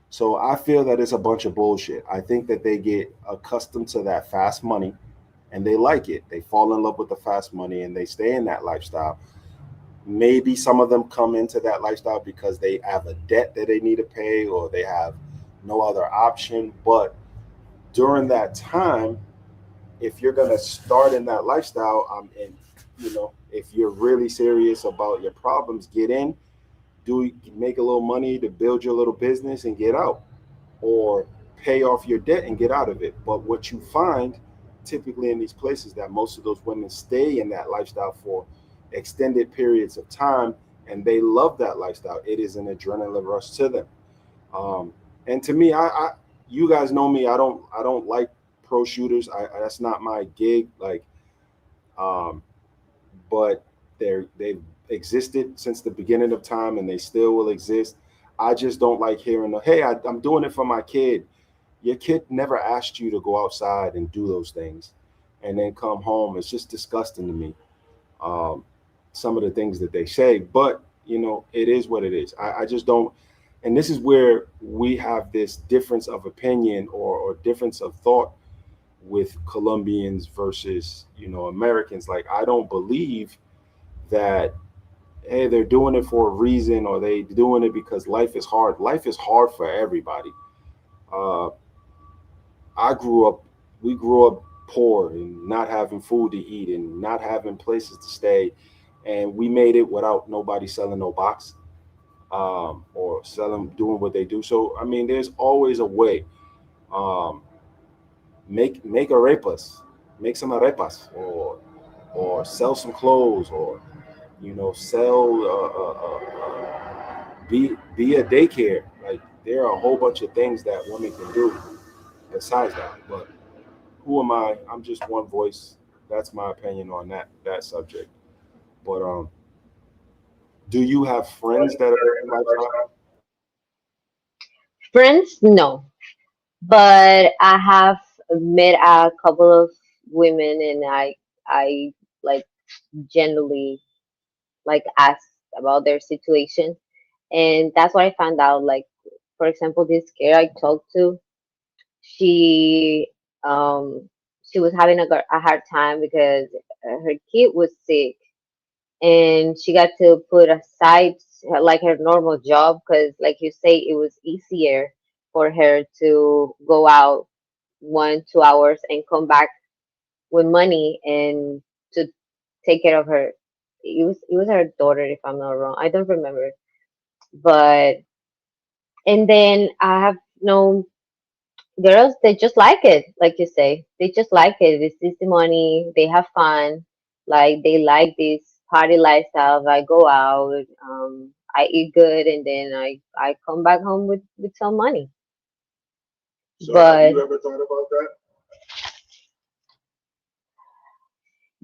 [SPEAKER 2] So I feel that it's a bunch of bullshit. I think that they get accustomed to that fast money and they like it. They fall in love with the fast money and they stay in that lifestyle. Maybe some of them come into that lifestyle because they have a debt that they need to pay, or they have no other option. But during that time, if you're gonna start in that lifestyle, and if you're really serious about your problems, get in, do make a little money to build your little business and get out, or pay off your debt and get out of it. But what you find typically in these places, that most of those women stay in that lifestyle for extended periods of time, and they love that lifestyle. It is an adrenaline rush to them. Um, and to me, you guys know me. I don't like pro shooters. That's not my gig. Like, um, but they've existed since the beginning of time, and they still will exist. I just don't like hearing the, "Hey, I'm doing it for my kid." Your kid never asked you to go outside and do those things, and then come home. It's just disgusting to me. Um, some of the things that they say, but it is what it is. I just don't. And this is where we have this difference of opinion, or difference of thought with Colombians versus Americans. Like, I don't believe that, hey, they're doing it for a reason, or they doing it because life is hard. Life is hard for everybody. Uh, I grew up, we grew up poor and not having food to eat and not having places to stay, and we made it without nobody selling no box, or selling doing what they do. So I mean, there's always a way. Um, make arepas, make some arepas, or sell some clothes, or sell, be a daycare. Like, there are a whole bunch of things that women can do besides that. But who am I? I'm just one voice. That's my opinion on that subject. But do you have friends that are in lifestyle?
[SPEAKER 3] Friends, no, but I have met a couple of women, and I like generally like ask about their situation, and that's what I found out. Like, for example, this girl I talked to, she um she was having a hard time because her kid was sick, and she got to put aside like her normal job, because like you say, it was easier for her to go out 1 2 hours and come back with money and to take care of her. It was her daughter, if I'm not wrong. I don't remember. But and then I have known girls, they just like it, like you say. They just like it. It's easy money. They have fun. Like, they like this party lifestyle. I go out, I eat good, and then I come back home with some money.
[SPEAKER 2] So have
[SPEAKER 3] But
[SPEAKER 2] you ever thought about that?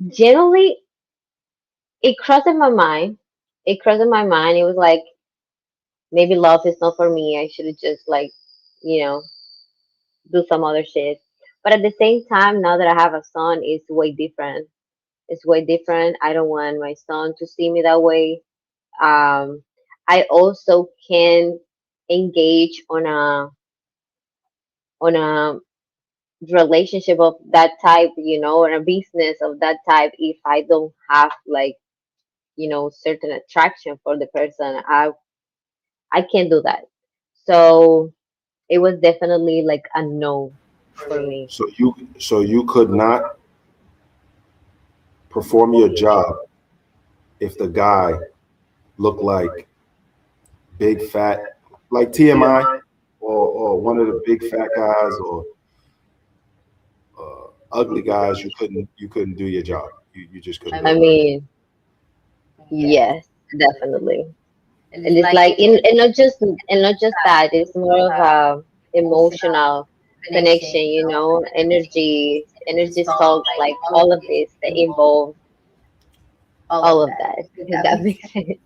[SPEAKER 3] generally, it crossed my mind. It crossed my mind. It was like, maybe love is not for me. I should just, like, you know, do some other shit. But at the same time, now that I have a son, it's way different. It's way different. I don't want my son to see me that way. I also can engage on a relationship of that type, or a business of that type, if I don't have, like, certain attraction for the person. I can't do that. So it was definitely like a no for me.
[SPEAKER 2] So you could not perform your job if the guy looked like big fat, like TMI, or one of the big fat guys, or ugly guys. You couldn't do your job. You just couldn't
[SPEAKER 3] I
[SPEAKER 2] do it.
[SPEAKER 3] mean, yes, definitely. And it's like and not just that, it's more of a emotional connection, energy salts, like all of this that involve all of that, if that makes sense.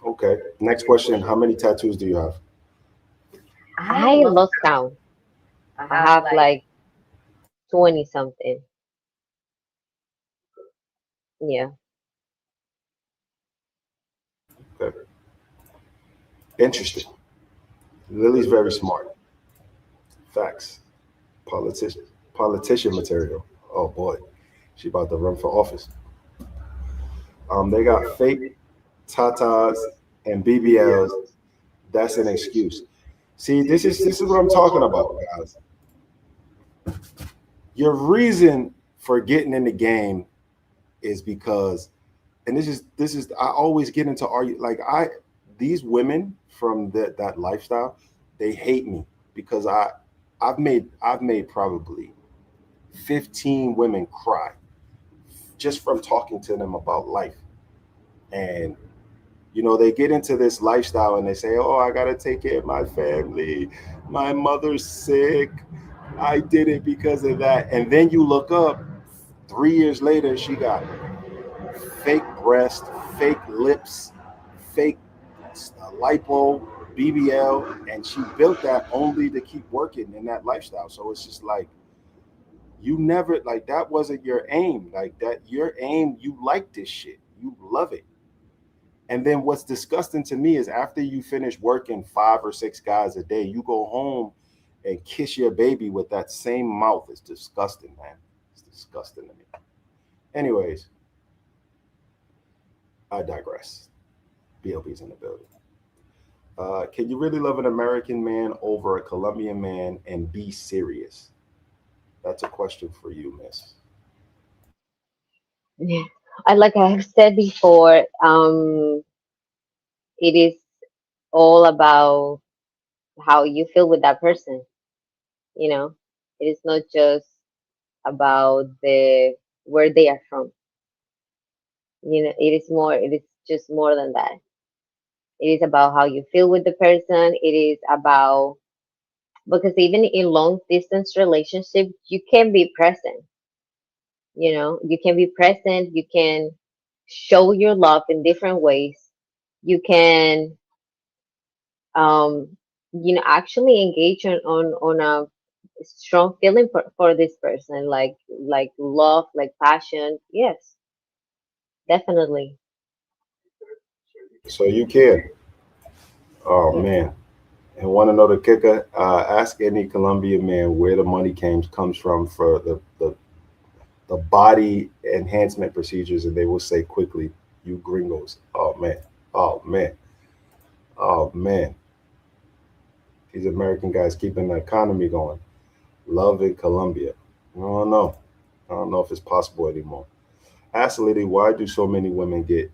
[SPEAKER 2] Okay. Next question. How many tattoos do you have?
[SPEAKER 3] I lost count. I have like 20 something. Yeah.
[SPEAKER 2] Okay. Interesting. Lily's very smart. Facts. Politician. Politician material. Oh boy. She about to run for office. They got fake tatas and BBLs. That's an excuse. See, this is what I'm talking about, guys. Your reason for getting in the game is because, and this is I always get into argue like I these women from that lifestyle, they hate me because I've made probably 15 women cry just from talking to them about life. And they get into this lifestyle and they say, "Oh, I got to take care of my family. My mother's sick. I did it because of that." And then you look up 3 years later, she got fake breast, fake lips, fake lipo, BBL, and she built that only to keep working in that lifestyle. So it's just like you never like that wasn't your aim. Like that, your aim, you like this shit, you love it. And then what's disgusting to me is after you finish working 5 or 6 guys a day, you go home and kiss your baby with that same mouth. It's disgusting, man. It's disgusting to me. Anyways, I digress. BLB's in the building. Can you really love an American man over a Colombian man and be serious? That's a question for you, miss.
[SPEAKER 3] Yeah. Like I have said before, it is all about how you feel with that person, you know. It is not just about the where they are from. It is just more than that. It is about how you feel with the person. It is about because even in long distance relationship, you can be present. You can be present. You can show your love in different ways. You can, um, actually engage on a strong feeling for this person, like love, like passion. Yes, definitely.
[SPEAKER 2] So you can. Oh
[SPEAKER 3] Yeah.
[SPEAKER 2] man. And want to know the kicker? Ask any Colombian man where the money comes from for the body enhancement procedures, and they will say quickly, "You gringos." Oh man. Oh man. Oh man. These American guys keeping the economy going. Love in Colombia. I don't know. I don't know if it's possible anymore. Ask a lady, why do so many women get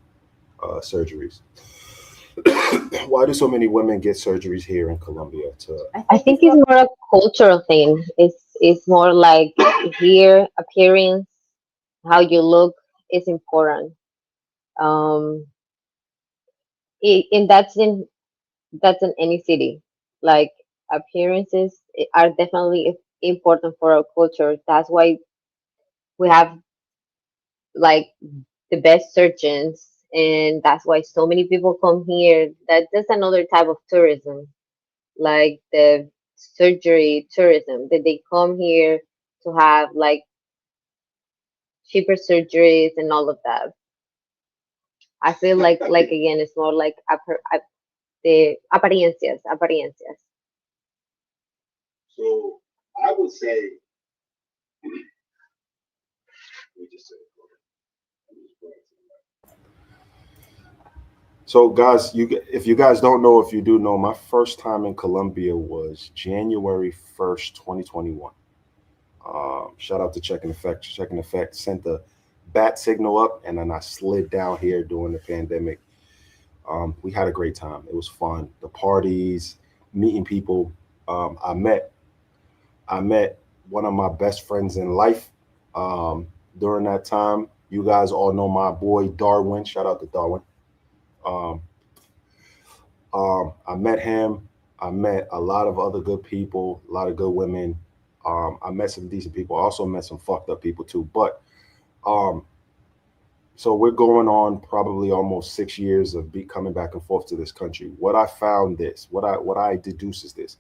[SPEAKER 2] surgeries? Why do so many women get surgeries here in Colombia? To
[SPEAKER 3] I think it's more a cultural thing. It's more like here appearance, how you look is important. Um, and that's in any city. Like appearances are definitely important for our culture. That's why we have like the best surgeons, and that's why so many people come here. That's another type of tourism, like the surgery tourism, that they come here to have like cheaper surgeries and all of that. I feel like again, it's more like the apariencias.
[SPEAKER 2] So I would say we just say so guys, if you guys don't know, if you do know, my first time in Colombia was January 1st, 2021. Shout out to Check and Effect. Check and Effect sent the bat signal up, and then I slid down here during the pandemic. We had a great time. It was fun. The parties, meeting people. Um, I met I met one of my best friends in life during that time. You guys all know my boy Darwin. Shout out to Darwin. Um, I met him. I met a lot of other good people, a lot of good women. I met some decent people. I also met some fucked up people too. But um, so we're going on probably almost 6 years of coming back and forth to this country. What I found this, what I deduce is this: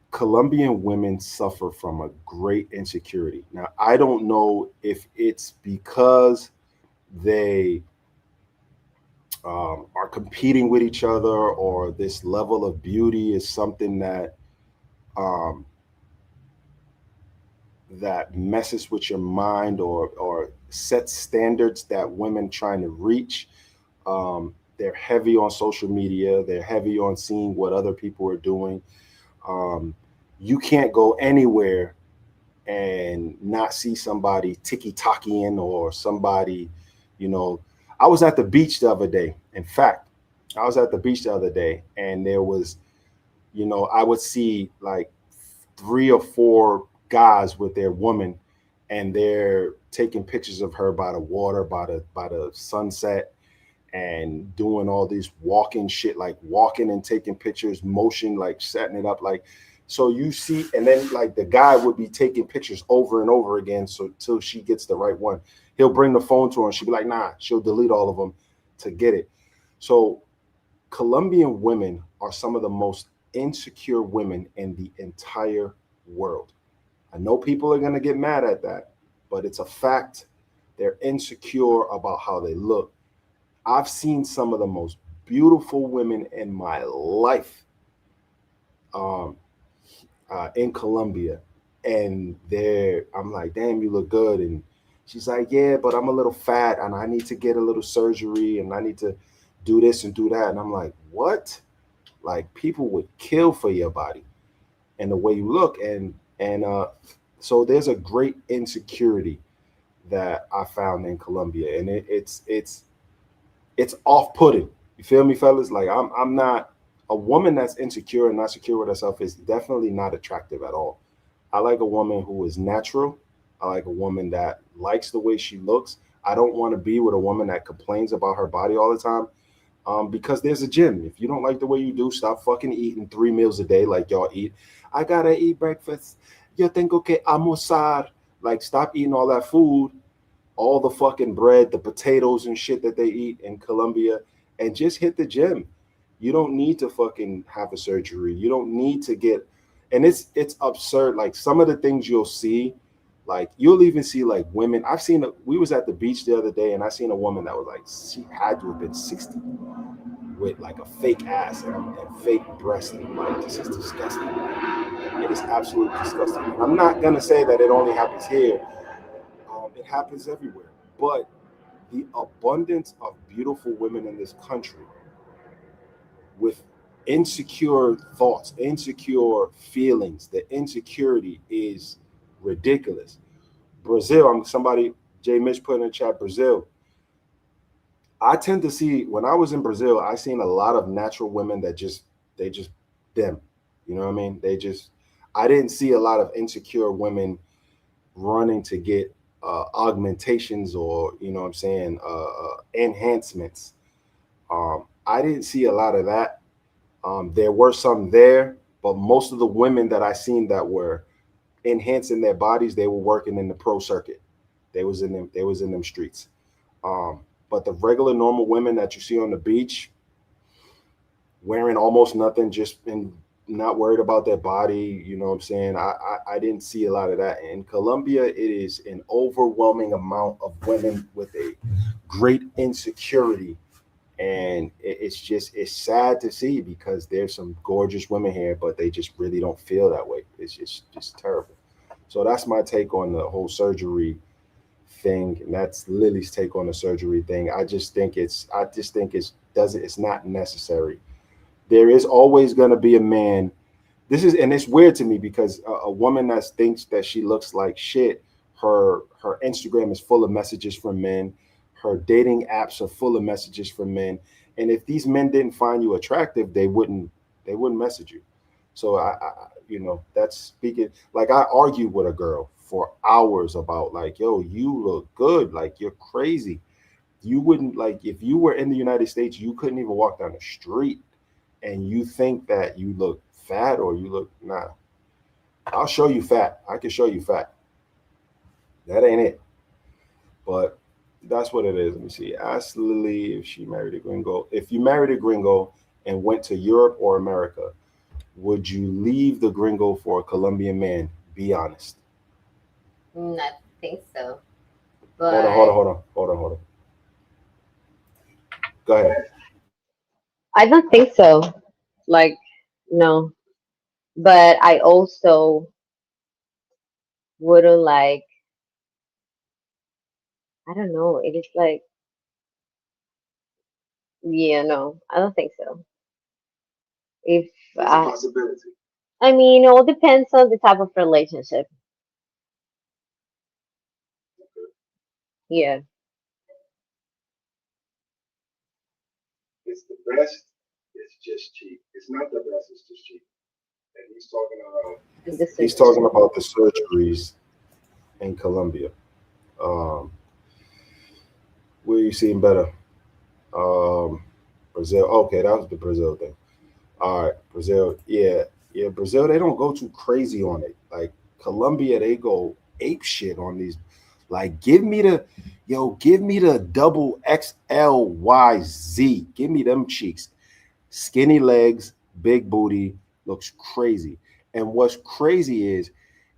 [SPEAKER 2] Colombian women suffer from a great insecurity. Now I don't know if it's because they are competing with each other, or this level of beauty is something um, that messes with your mind, or sets standards that women trying to reach. They're heavy on social media. They're heavy on seeing what other people are doing. Um, you can't go anywhere and not see somebody tiki takiing, or somebody, you know. I was at the beach the other day. In fact, I was at the beach the other day, and there was, I would see like 3 or 4 guys with their woman, and they're taking pictures of her by the water, by the sunset, and doing all these walking shit, like walking and taking pictures, motion, like setting it up, like. So you see, and then like the guy would be taking pictures over and over again, so till she gets the right one. He'll bring the phone to her, and she'll be like, nah, she'll delete all of them to get it. So Colombian women are some of the most insecure women in the entire world. I know people are going to get mad at that, but it's a fact. They're insecure about how they look. I've seen some of the most beautiful women in my life, um, in Colombia, and I'm like, damn, you look good. And she's like, yeah, but I'm a little fat, and I need to get a little surgery, and I need to do this and do that. And I'm like, what? Like, people would kill for your body and the way you look. And so there's a great insecurity that I found in Colombia, and it's off putting. You feel me, fellas? Like, I'm not a woman that's insecure and not secure with herself is definitely not attractive at all. I like a woman who is natural. I like a woman that likes the way she looks. I don't want to be with a woman that complains about her body all the time. Because there's a gym. If you don't like the way you do, stop fucking eating 3 meals a day like y'all eat. I gotta eat breakfast. Yo tengo que almorzar. Like, stop eating all that food, all the fucking bread, the potatoes and shit that they eat in Colombia, and just hit the gym. You don't need to fucking have a surgery. You don't need to get, and it's absurd. Like, some of the things you'll see, like you'll even see like women. We was at the beach the other day, and I seen a woman that was like, she had to have been 60, with like a fake ass and fake breast. And like, this is disgusting. It is absolutely disgusting. And I'm not gonna say that it only happens here. It happens everywhere. But the abundance of beautiful women in this country with insecure thoughts, insecure feelings, the insecurity is ridiculous. Brazil, Jay Mitch put in the chat, Brazil. I tend to see, when I was in Brazil, I seen a lot of natural women that they just them. You know what I mean? I didn't see a lot of insecure women running to get augmentations, or, you know what I'm saying, enhancements. I didn't see a lot of that. There were some there, but most of the women that I seen that were enhancing their bodies, they were working in the pro circuit. They was in them streets. Um, but the regular normal women that you see on the beach, wearing almost nothing, just and not worried about their body, you know what I'm saying? I didn't see a lot of that. In Colombia, it is an overwhelming amount of women with a great insecurity. And it's sad to see, because there's some gorgeous women here, but they just really don't feel that way. It's just terrible. So that's my take on the whole surgery thing, and that's Lily's take on the surgery thing. It's not necessary. There is always going to be a man. And it's weird to me, because a woman that thinks that she looks like shit, her Instagram is full of messages from men, her dating apps are full of messages from men, and if these men didn't find you attractive, they wouldn't message you. So that's speaking. Like, I argued with a girl for hours about, like, yo, you look good, like, you're crazy. You wouldn't like if you were in the United States, you couldn't even walk down the street and you think that you look fat or you look nah. I'll show you fat. I can show you fat. That ain't it. But that's what it is. Let me see. Ask Lily if she married a gringo. If you married a gringo and went to Europe or America, would you leave the gringo for a Colombian man? Be honest.
[SPEAKER 1] I think so.
[SPEAKER 2] Hold on, hold on,
[SPEAKER 1] But
[SPEAKER 2] hold on, hold on, hold on. Go ahead.
[SPEAKER 3] I don't think so. Like, no. But I also wouldn't like, I don't know. It is like, yeah, no, I don't think so. If
[SPEAKER 2] It's a possibility.
[SPEAKER 3] I mean, it all depends on the type of relationship. Yeah,
[SPEAKER 2] It's the best. It's just cheap. It's not the best. It's just cheap. And he's talking about
[SPEAKER 3] the
[SPEAKER 2] he's talking
[SPEAKER 3] surgery.
[SPEAKER 2] about the surgeries in Colombia. Um, where you seeing better? Um, Brazil. Okay, that was the Brazil thing. All right, Brazil. Yeah, yeah. Brazil. They don't go too crazy on it. Like Colombia, they go ape shit on these. Like, give me the double XLYZ. Give me them cheeks. Skinny legs, big booty, looks crazy. And what's crazy is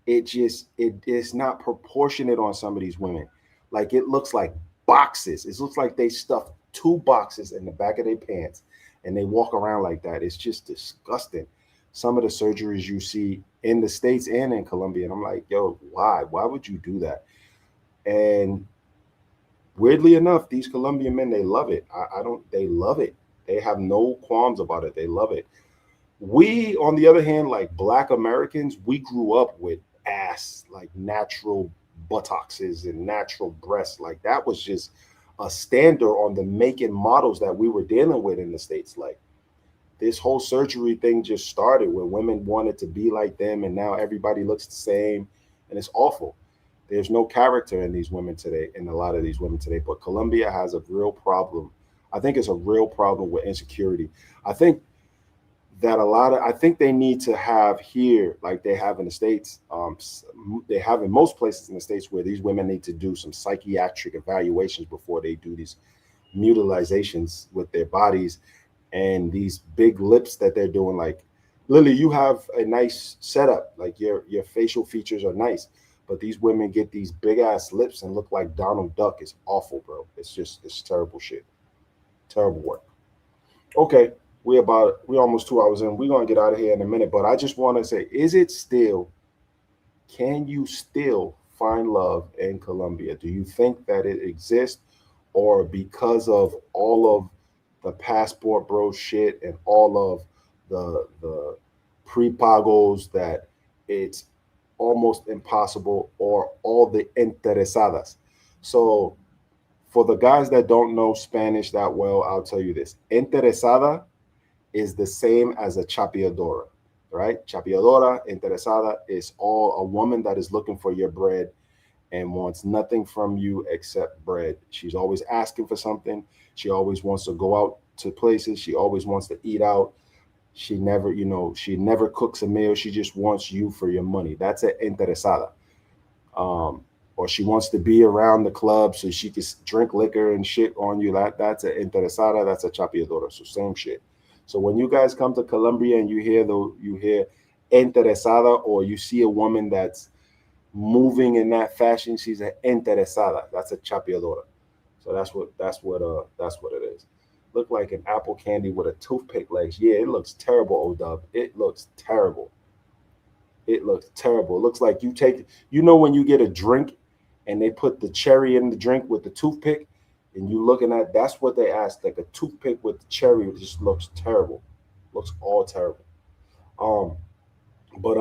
[SPEAKER 2] it's not proportionate on some of these women. Like it looks like boxes. It looks like they stuffed two boxes in the back of their pants and they walk around like that. It's just disgusting. Some of the surgeries you see in the States and in Colombia. And I'm like, yo, why? Why would you do that? And weirdly enough, these Colombian men, they love it. I don't, they love it. They have no qualms about it. They love it. We, on the other hand, like Black Americans, we grew up with ass, like natural buttocks and natural breasts. Like that was just a standard on the making models that we were dealing with in the States. Like this whole surgery thing just started where women wanted to be like them, and now everybody looks the same, and it's awful. There's no character in these women today, in a lot of these women today. But Colombia has a real problem. I think it's a real problem with insecurity. I think that a lot of I think they need to have here like they have in the states. They have in most places in the states where these women need to do some psychiatric evaluations before they do these mutilations with their bodies and these big lips that they're doing. Like Lily, you have a nice setup. Like your facial features are nice, but these women get these big ass lips and look like Donald Duck. It's awful, bro. It's terrible shit. Terrible work. Okay, we almost 2 hours in. We're gonna get out of here in a minute, but I just want to say, is it still? Can you still find love in Colombia? Do you think that it exists, or because of all of the passport bro shit and all of the prepagos that it's almost impossible, or all the interesadas? So for the guys that don't know Spanish that well, I'll tell you this: interesada is the same as a chapeadora, right? Chapeadora, interesada is all a woman that is looking for your bread and wants nothing from you except bread. She's always asking for something. She always wants to go out to places. She always wants to eat out. She never cooks a meal. She just wants you for your money. That's an interesada. Um, or she wants to be around the club so she can drink liquor and shit on you. That's a interesada. That's a chapeadora. So same shit. So when you guys come to Colombia and you hear interesada, or you see a woman that's moving in that fashion, she's an interesada. That's a chapeadora. So that's what it is. Look like an apple candy with a toothpick legs. Yeah, it looks terrible, Odub. It looks terrible. It looks terrible. It looks like when you get a drink and they put the cherry in the drink with the toothpick, and you looking at that's what they asked, like a toothpick with the cherry. It just looks terrible. Looks all terrible. Um, but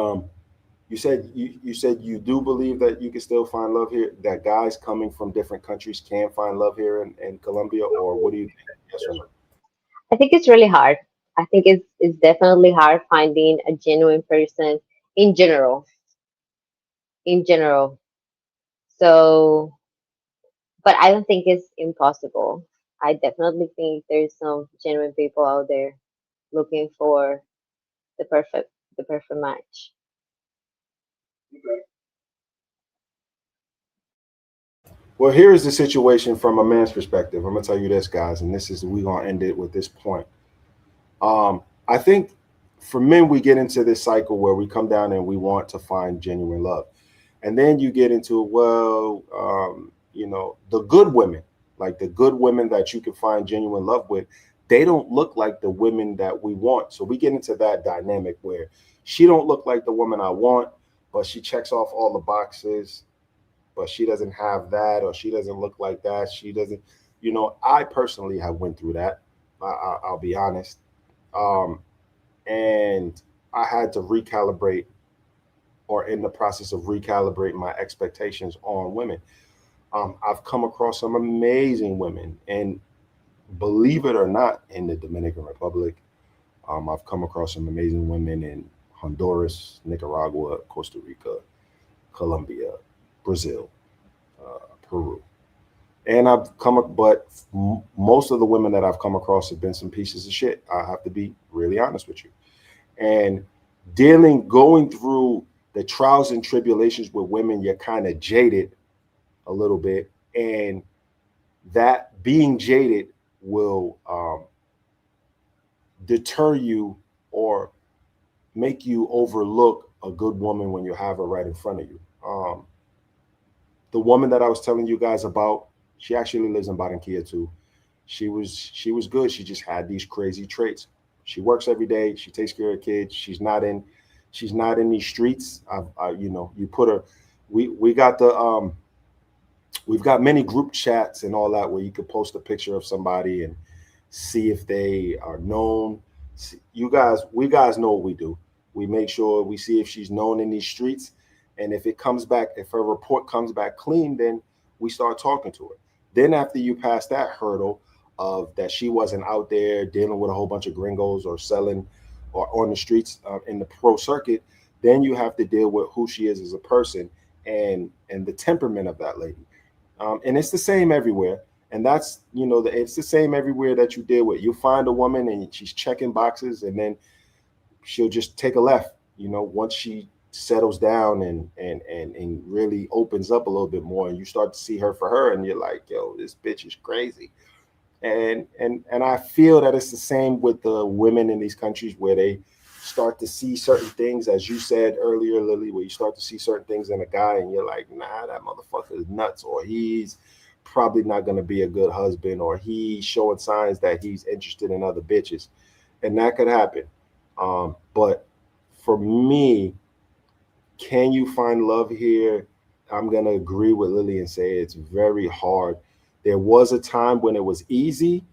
[SPEAKER 2] you said you do believe that you can still find love here. That guys coming from different countries can find love here in Colombia, or what do you think? Yes or no?
[SPEAKER 3] I think it's really hard. I think it's definitely hard finding a genuine person in general. In general. So but I don't think it's impossible. I definitely think there's some genuine people out there looking for the perfect the perfect match.
[SPEAKER 2] Well, here's the situation from a man's perspective. I'm gonna tell you this, guys, and this is we're gonna end it with this point. I think for men, we get into this cycle where we come down and we want to find genuine love, and then you get into the good women, like the good women that you can find genuine love with. They don't look like the women that we want, so we get into that dynamic where she don't look like the woman I want, but she checks off all the boxes, but she doesn't have that, or she doesn't look like that. She doesn't, I personally have went through that. I'll be honest. Um, and I had to recalibrate, or in the process of recalibrating my expectations on women. I've come across some amazing women, and believe it or not, in the Dominican Republic, I've come across some amazing women in Honduras, Nicaragua, Costa Rica, Colombia, Brazil, Peru. And but most of the women that I've come across have been some pieces of shit. I have to be really honest with you. And going through the trials and tribulations with women, you're kind of jaded a little bit, and that being jaded will deter you or make you overlook a good woman when you have her right in front of you. The woman that I was telling you guys about, she actually lives in Barranquilla too. She was good. She just had these crazy traits. She works every day. She takes care of kids. She's not in these streets. You put her. We got we've got many group chats and all that where you could post a picture of somebody and see if they are known. We guys know what we do. We make sure we see if she's known in these streets, and if her report comes back clean, then we start talking to her. Then after you pass that hurdle of that she wasn't out there dealing with a whole bunch of gringos or selling or on the streets in the pro circuit, then you have to deal with who she is as a person and the temperament of that lady. And it's the same everywhere. And that's it's the same everywhere that you deal with. You'll find a woman and she's checking boxes, and then she'll just take a left. Once she settles down and really opens up a little bit more, and you start to see her for her, and you're like, yo, this bitch is crazy. And I feel that it's the same with the women in these countries where they start to see certain things, as you said earlier, Lily, where you start to see certain things in a guy, and you're like, nah, that motherfucker is nuts, or he's probably not going to be a good husband, or he's showing signs that he's interested in other bitches, and that could happen. But for me, can you find love here? I'm going to agree with Lily and say it's very hard. There was a time when it was easy,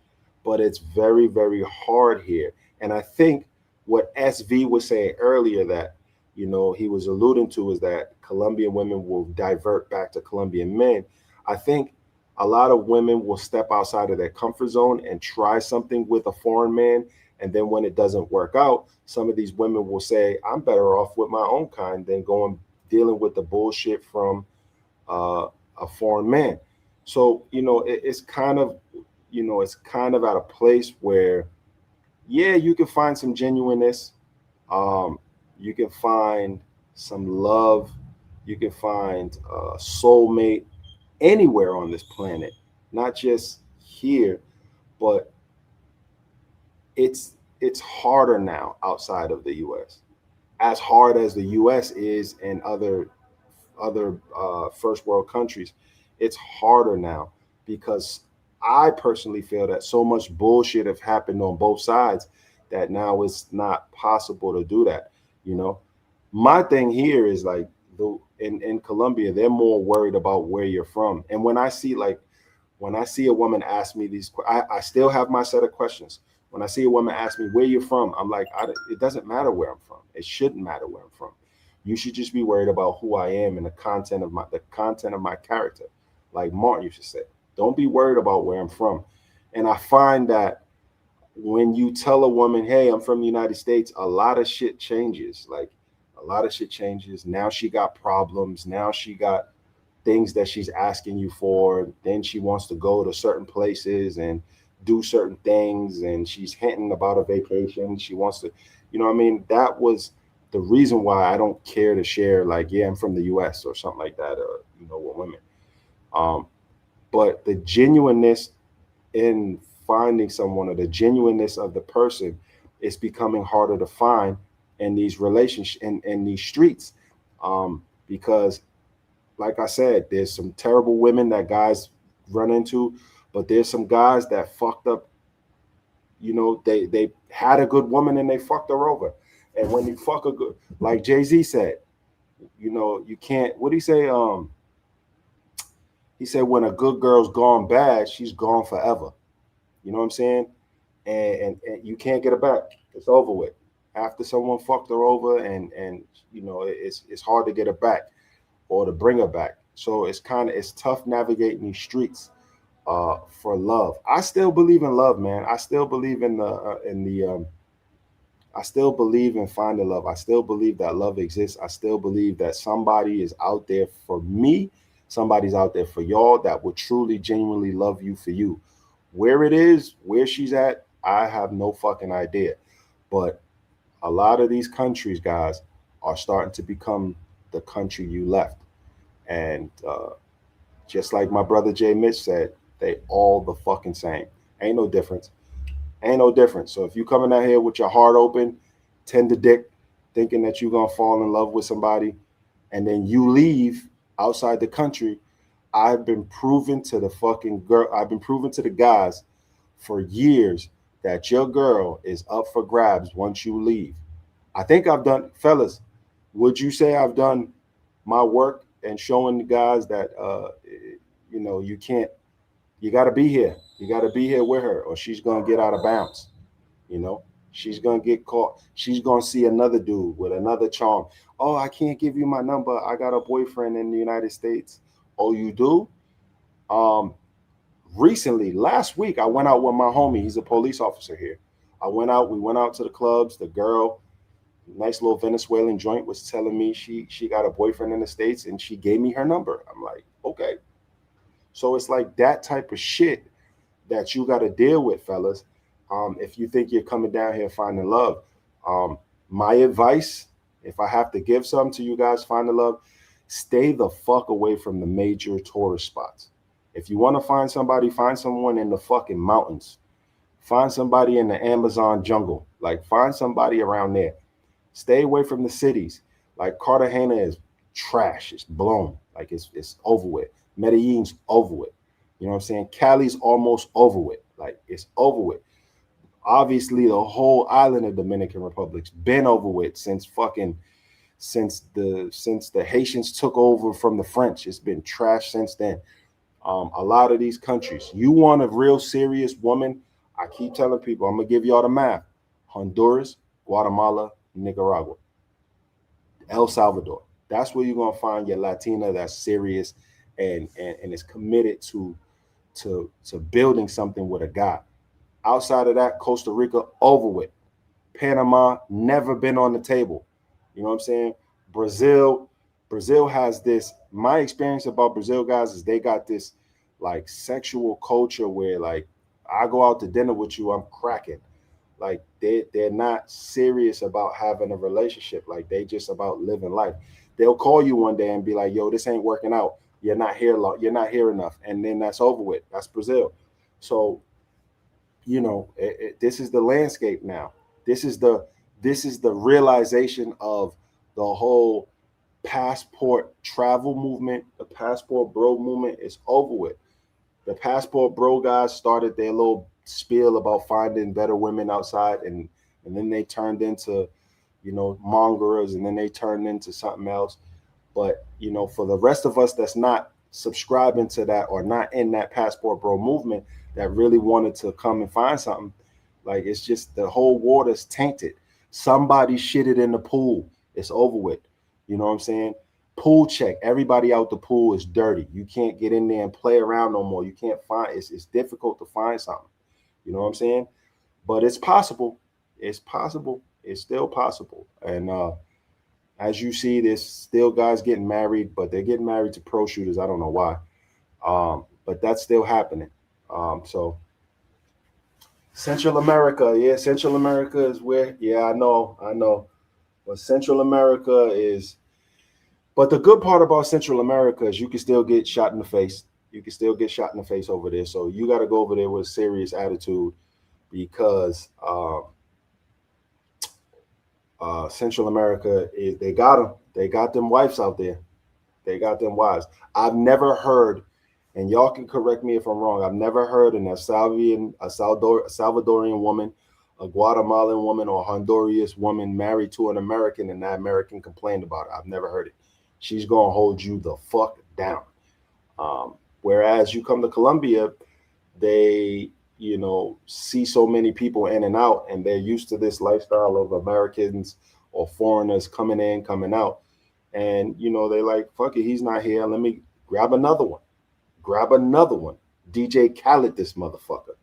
[SPEAKER 2] but it's very, very hard here. And I think what SV was saying earlier that, he was alluding to is that Colombian women will divert back to Colombian men. I think a lot of women will step outside of their comfort zone and try something with a foreign man. And then when it doesn't work out, some of these women will say, I'm better off with my own kind than going dealing with the bullshit from uh, a foreign man. So, it's kind of at a place where, yeah, you can find some genuineness. Um, you can find some love. You can find a soulmate anywhere on this planet, not just here, but it's harder now outside of the U.S. As hard as the U.S. is in other first world countries, it's harder now because I personally feel that so much bullshit have happened on both sides that now it's not possible to do that. You know, my thing here is like in Colombia, they're more worried about where you're from. And when I see a woman ask me I still have my set of questions. When I see a woman ask me where you're from, I'm like, it doesn't matter where I'm from. It shouldn't matter where I'm from. You should just be worried about who I am and the content of my character. Like Martin used to say, don't be worried about where I'm from. And I find that when you tell a woman, hey, I'm from the United States, a lot of shit changes. Like a lot of shit changes. Now she got problems. Now she got things that she's asking you for. Then she wants to go to certain places and do certain things, and she's hinting about a vacation. She wants to, what I mean? That was the reason why I don't care to share, like, yeah, I'm from the US or something like that, or, with women. Um, but the genuineness in finding someone, or the genuineness of the person, is becoming harder to find in these relationships, in these streets. Because like I said, there's some terrible women that guys run into, but there's some guys that fucked up. They had a good woman and they fucked her over. And when you fuck a good, like Jay-Z said, you can't. What do he say? He said when a good girl's gone bad, she's gone forever. You know what I'm saying? And you can't get her back. It's over with. After someone fucked her over, and it's hard to get her back or to bring her back. So it's tough navigating these streets for love. I still believe in love, man. I still believe in the I still believe in finding love. I still believe that love exists. I still believe that somebody is out there for me. Somebody's out there for y'all that would truly, genuinely love you for you. Where it is, where she's at, I have no fucking idea. But a lot of these countries, guys, are starting to become the country you left. And just like my brother Jay Mitch said, they all the fucking same. Ain't no difference. Ain't no difference. So if you coming out here with your heart open, tender dick, thinking that you're gonna fall in love with somebody, and then you leave outside the country, I've been proven to the fucking girl. I've been proven to the guys for years that your girl is up for grabs once you leave. I think I've done, fellas. Would you say I've done my work and showing the guys that you can't, you got to be here. You got to be here with her, or she's gonna get out of bounds. You know, she's gonna get caught. She's gonna see another dude with another charm. Oh, I can't give you my number. I got a boyfriend in the United States. Oh, you do? Um, Recently, last week, I went out with my homie. He's a police officer here. I went out. We went out to the clubs. The girl, nice little Venezuelan joint, was telling me she got a boyfriend in the States, and she gave me her number. I'm like, okay. So it's like that type of shit that you got to deal with, fellas. If you think you're coming down here finding love, um, my advice, if I have to give some to you guys finding love, stay the fuck away from the major tourist spots. If you want to find somebody, find someone in the fucking mountains. Find somebody in the Amazon jungle. Like, find somebody around there. Stay away from the cities. Like, Cartagena is trash. It's blown. Like, it's over with. Medellin's over with. You know what I'm saying? Cali's almost over with. Like, it's over with. Obviously, the whole island of Dominican Republic's been over with since the Haitians took over from the French. It's been trash since then. A lot of these countries, you want a real serious woman. I keep telling people, I'm gonna give y'all the map: Honduras, Guatemala, Nicaragua, El Salvador. That's where you're gonna find your Latina that's serious and is committed to building something with a guy. Outside of that, Costa Rica, over with. Panama, never been on the table. You know what I'm saying? Brazil, Brazil has this. My experience about Brazil, guys, is they got this like sexual culture where, like, I go out to dinner with you, I'm cracking. Like, they're not serious about having a relationship. Like, they just about living life. They'll call you one day and be like, "Yo, this ain't working out. You're not here. You're not here enough," and then that's over with. That's Brazil. So this is the landscape now. This is the realization of the whole passport travel movement. The passport bro movement is over with. The passport bro guys started their little spiel about finding better women outside, and then they turned into mongers, and then they turned into something else. But for the rest of us that's not subscribing to that, or not in that passport bro movement, that really wanted to come and find something, like, it's just the whole water's tainted. Somebody shitted in the pool. It's over with. You know what I'm saying? Pool check. Everybody out the pool is dirty. You can't get in there and play around no more. You can't find. It's difficult to find something. You know what I'm saying? But it's possible. It's possible. It's still possible. And As you see, there's still guys getting married, but they're getting married to pro shooters. I don't know why, but that's still happening. So Central America, yeah, Central America is where. Yeah, I know, but Central America is. But the good part about Central America is you can still get shot in the face. You can still get shot in the face over there. So you got to go over there with a serious attitude because Central America is they got them. They got them wives out there. They got them wives. I've never heard, and y'all can correct me if I'm wrong. I've never heard a Salvadorian woman, a Guatemalan woman, or a Honduras woman married to an American, and that American complained about it. I've never heard it. She's gonna hold you the fuck down. Whereas you come to Colombia, they see so many people in and out, and they're used to this lifestyle of Americans or foreigners coming in, coming out, and they like, fuck it, he's not here, let me grab another one, DJ Khaled this motherfucker.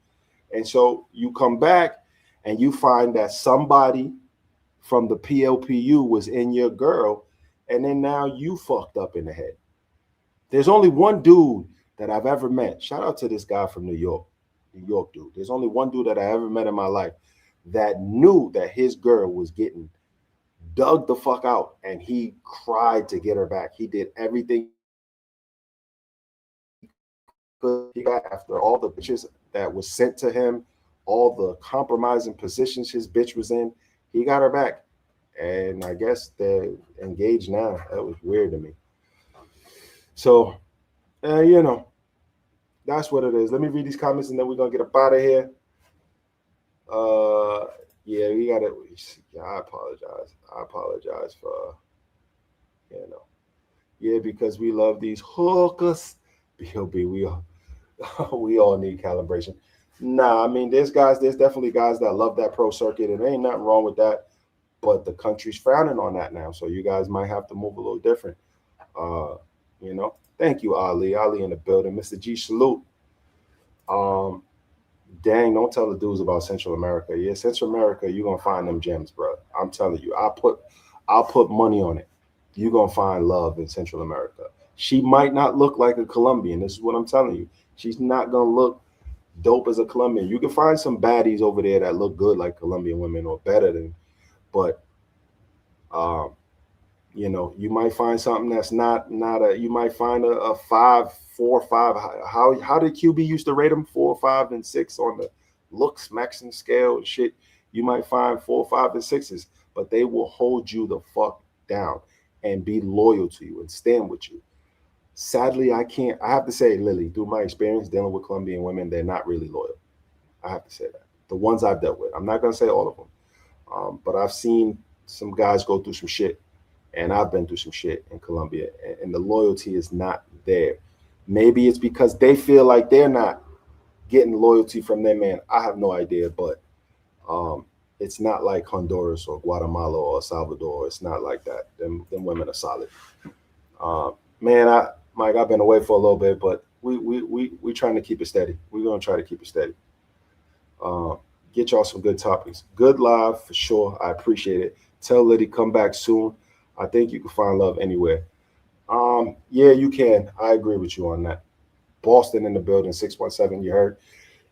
[SPEAKER 2] And so you come back and you find that somebody from the PLPU was in your girl, and then now you fucked up in the head. There's only one dude that I've ever met. Shout out to this guy from New York dude. There's only one dude that I ever met in my life that knew that his girl was getting dug the fuck out, and he cried to get her back. He did everything he could. He got after all the bitches that was sent to him, all the compromising positions his bitch was in. He got her back, and I guess they're engaged now. That was weird to me. So, that's what it is. Let me read these comments, and then we're gonna get up out of here. Uh, yeah, we gotta. Yeah, I apologize. I apologize for you know. Yeah, because we love these hookers. B.O.B. We all we all need calibration. Nah, I mean, there's definitely guys that love that pro circuit, and there ain't nothing wrong with that. But the country's frowning on that now, so you guys might have to move a little different. Thank you, Ali. Ali in the building, Mr. G. Salute. Um, Dang, don't tell the dudes about Central America. Yeah, Central America, you're gonna find them gems, bro. I'm telling you, I'll put money on it. You're gonna find love in Central America. She might not look like a Colombian. This is what I'm telling you. She's not gonna look dope as a Colombian. You can find some baddies over there that look good like Colombian women or better than, but um, you might find something that's not a. You might find a 5, 4, 5. How did QB used to rate them? 4, 5, and 6 on the looks maxing scale and shit. You might find 4, 5, and 6s, but they will hold you the fuck down and be loyal to you and stand with you. Sadly, I can't. I have to say, Lily, through my experience dealing with Colombian women, they're not really loyal. I have to say that. The ones I've dealt with, I'm not gonna say all of them, but I've seen some guys go through some shit, and I've been through some shit in Colombia, and the loyalty is not there. Maybe it's because they feel like they're not getting loyalty from their man. I have no idea, but um, it's not like Honduras or Guatemala or Salvador. It's not like that. Them women are solid. Man, Mike, I've been away for a little bit, but we trying to keep it steady. We're gonna try to keep it steady. Uh, get y'all some good topics. Good live for sure. I appreciate it. Tell Liddy come back soon. I think you can find love anywhere. Yeah, you can. I agree with you on that. Boston in the building, 617. You heard.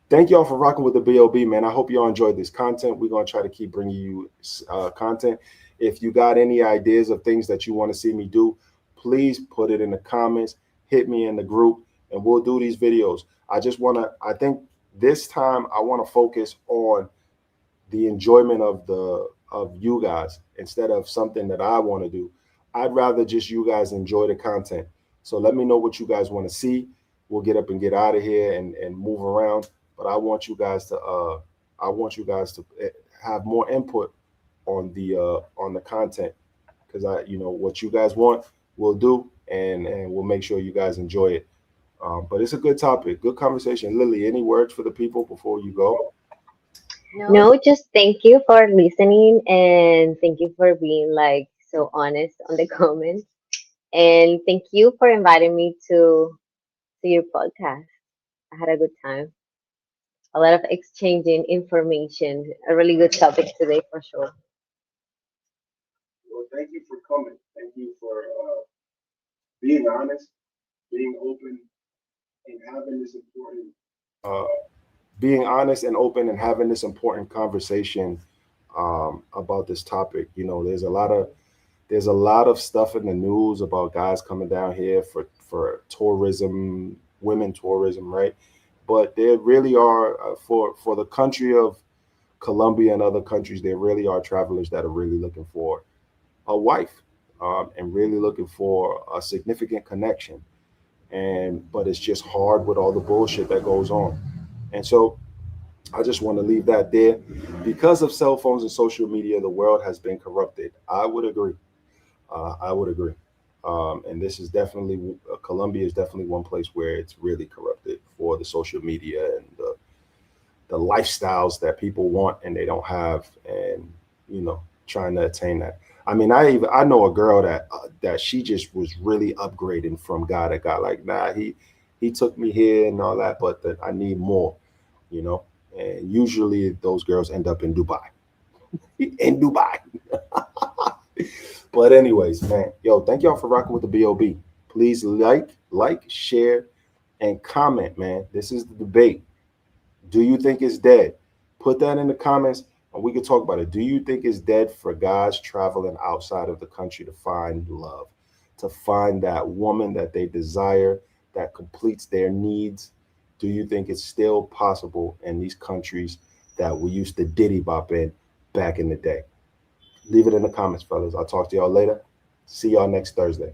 [SPEAKER 2] Thank y'all for rocking with the BOB, man. I hope y'all enjoyed this content. We're gonna try to keep bringing you content. If you got any ideas of things that you want to see me do, please put it in the comments. Hit me in the group, and we'll do these videos. I just want to. I think this time I want to focus on the enjoyment of you guys instead of something that I want to do. I'd rather just you guys enjoy the content. So let me know what you guys want to see. We'll get up and get out of here and move around. But I want you guys to have more input on the content because what you guys want we'll do and we'll make sure you guys enjoy it. But it's a good topic, good conversation. Lily, any words for the people before you go?
[SPEAKER 1] No,
[SPEAKER 3] No, just thank you for listening and thank you for being like so honest on the comments. And thank you for inviting me to your podcast. I had a good time. A lot of exchanging information. A really good topic today for sure.
[SPEAKER 2] thank you for coming. Thank you for being honest, being open, and having this important uh, being honest and open and having this important conversation about this topic. You know, there's a lot of stuff in the news about guys coming down here for tourism, women tourism, right? But there really are for the country of Colombia and other countries, there really are travelers that are really looking for a wife and really looking for a significant connection. And but it's just hard with all the bullshit that goes on. And so I just want to leave that there. Because of cell phones and social media, the world has been corrupted. I would agree. I would agree. And this is definitely, Colombia is definitely one place where it's really corrupted for the social media and the lifestyles that people want and they don't have. And, you know, trying to attain that. I mean, I know a girl that she just was really upgrading from guy to guy. Like, nah, he took me here and all that, but I need more, you know. And usually those girls end up in Dubai. In Dubai. But anyways, man, yo, thank y'all for rocking with the BOB. Please share, and comment, man. This is the debate. Do you think it's dead? Put that in the comments and we can talk about it. Do you think it's dead for guys traveling outside of the country to find love, to find that woman that they desire, that completes their needs? Do you think it's still possible in these countries that we used to diddy bop in back in the day? Leave it in the comments, fellas. I'll talk to y'all later. See y'all next Thursday.